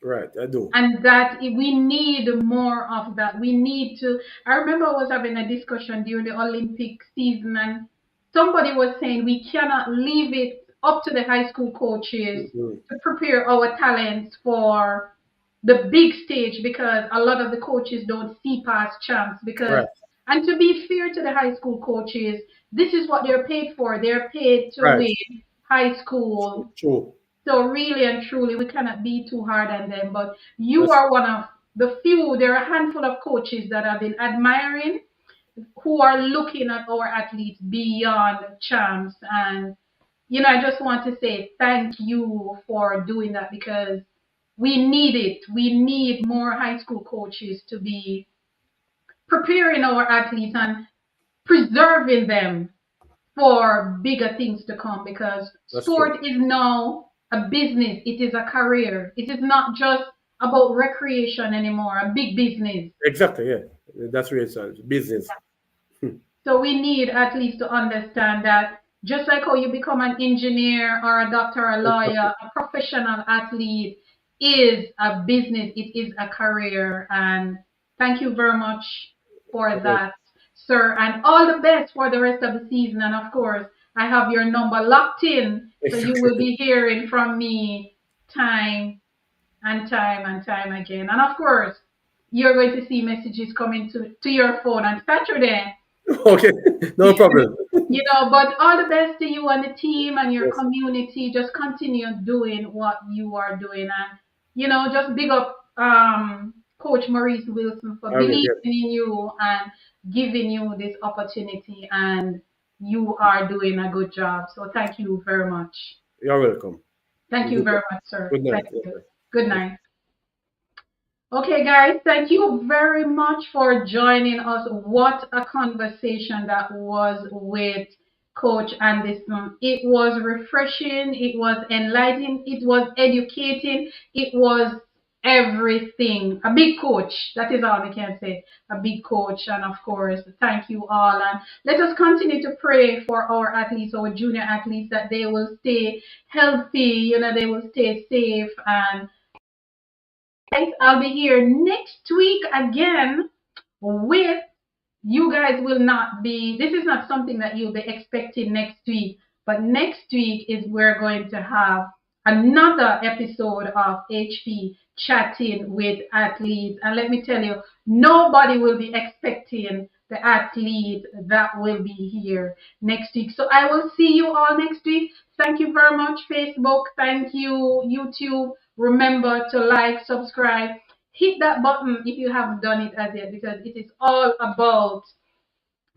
Right, I do. And that we need more of that. We need to. I remember I was having a discussion during the Olympic season, and somebody was saying we cannot leave it up to the high school coaches Mhm. to prepare our talents for the big stage because a lot of the coaches don't see past champs because Right, And to be fair to the high school coaches, this is what they're paid for. They're paid to Right. win high school. True. So really and truly, we cannot be too hard on them. But you Yes. are one of the few. There are a handful of coaches that I've been admiring, who are looking at our athletes beyond champs. And I just want to say thank you for doing that, because we need it. We need more high school coaches to be preparing our athletes and preserving them for bigger things to come, because That's sport true. is now a business. It is a career. It is not just about recreation anymore, a big business. Exactly. Yeah. That's what it's business. So we need athletes to understand that, just like how you become an engineer or a doctor or a lawyer, a professional athlete is a business. It is a career. And thank you very much for that, sir. And all the best for the rest of the season. And of course, I have your number locked in, so you will be hearing from me time and time and time again. And of course, you're going to see messages coming to your phone on Saturday. Okay, no problem. But all the best to you and the team and your Yes. community. Just continue doing what you are doing, and just big up Coach Maurice Wilson for I will, believing yes. in you and giving you this opportunity, and you are doing a good job. So thank you very much. You're welcome. Thank you very much, sir. Good night. Thank you. Good night. Okay, guys, thank you very much for joining us. What a conversation that was with Coach Anderson. It was refreshing, it was enlightening, it was educating, it was everything. A big coach, that is all we can say. A big coach, and of course, thank you all. And let us continue to pray for our athletes, our junior athletes, that they will stay healthy, they will stay safe. And guys, I'll be here next week again with you guys. Will not be, this is not something that you'll be expecting next week, but next week is we're going to have another episode of HP chatting with athletes. And let me tell you, nobody will be expecting the athlete that will be here next week. So I will see you all next week. Thank you very much, Facebook. Thank you, YouTube. Remember to like, subscribe, hit that button if you haven't done it as yet, because it is all about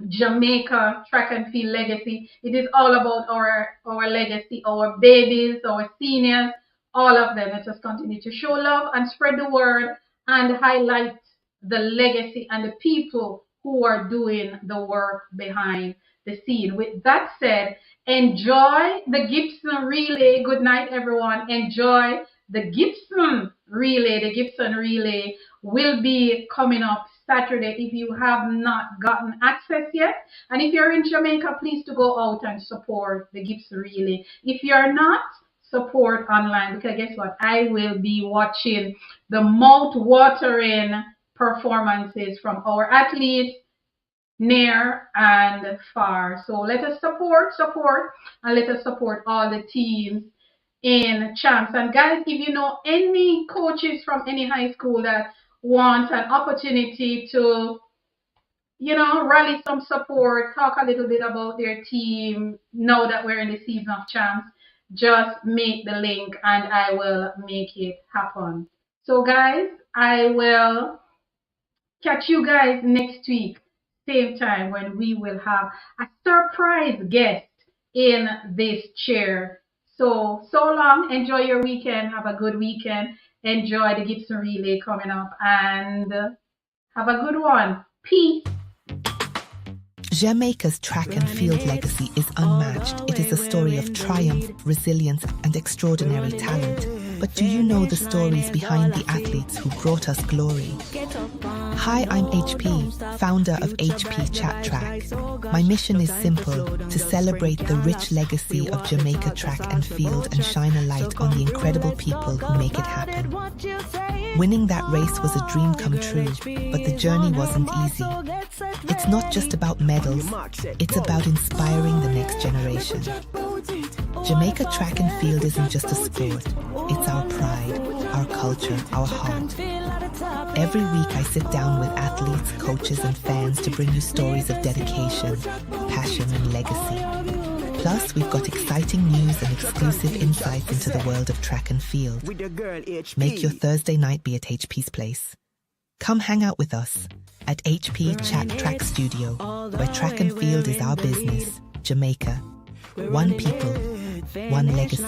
Jamaica track and field legacy. It is all about our legacy, our babies, our seniors, all of them. Let us continue to show love and spread the word and highlight the legacy and the people who are doing the work behind the scene. With that said, enjoy the Gibson Relay. Good night, everyone. Enjoy the Gibson Relay. The Gibson Relay will be coming up Saturday if you have not gotten access yet. And if you're in Jamaica, please to go out and support the Gibson Relay. If you're not, support online, because guess what? I will be watching the mouth-watering performances from our athletes near and far. So let us support, and let us support all the teams in champs. And guys, if you know any coaches from any high school that want an opportunity to rally some support, talk a little bit about their team now that we're in the season of champs, just make the link and I will make it happen. So guys, I will catch you guys next week, same time, when we will have a surprise guest in this chair. So long. Enjoy your weekend. Have a good weekend. Enjoy the Gibson Relay coming up, and have a good one. Peace. Jamaica's track and field legacy is unmatched. It is a story of triumph, resilience, and extraordinary talent. But do you know the stories behind the athletes who brought us glory? Hi, I'm HP, founder of HP Chat Track. My mission is simple: to celebrate the rich legacy of Jamaica track and field and shine a light on the incredible people who make it happen. Winning that race was a dream come true, but the journey wasn't easy. It's not just about medals, it's about inspiring the next generation. Jamaica track and field isn't just a sport, it's our pride, our culture, our heart. Every week I sit down with athletes, coaches and fans to bring you stories of dedication, passion and legacy. Plus, we've got exciting news and exclusive insights into the world of track and field. Make your Thursday night be at HP's place. Come hang out with us at HP Chat Track Studio, where track and field is our business. Jamaica. One people, one legacy.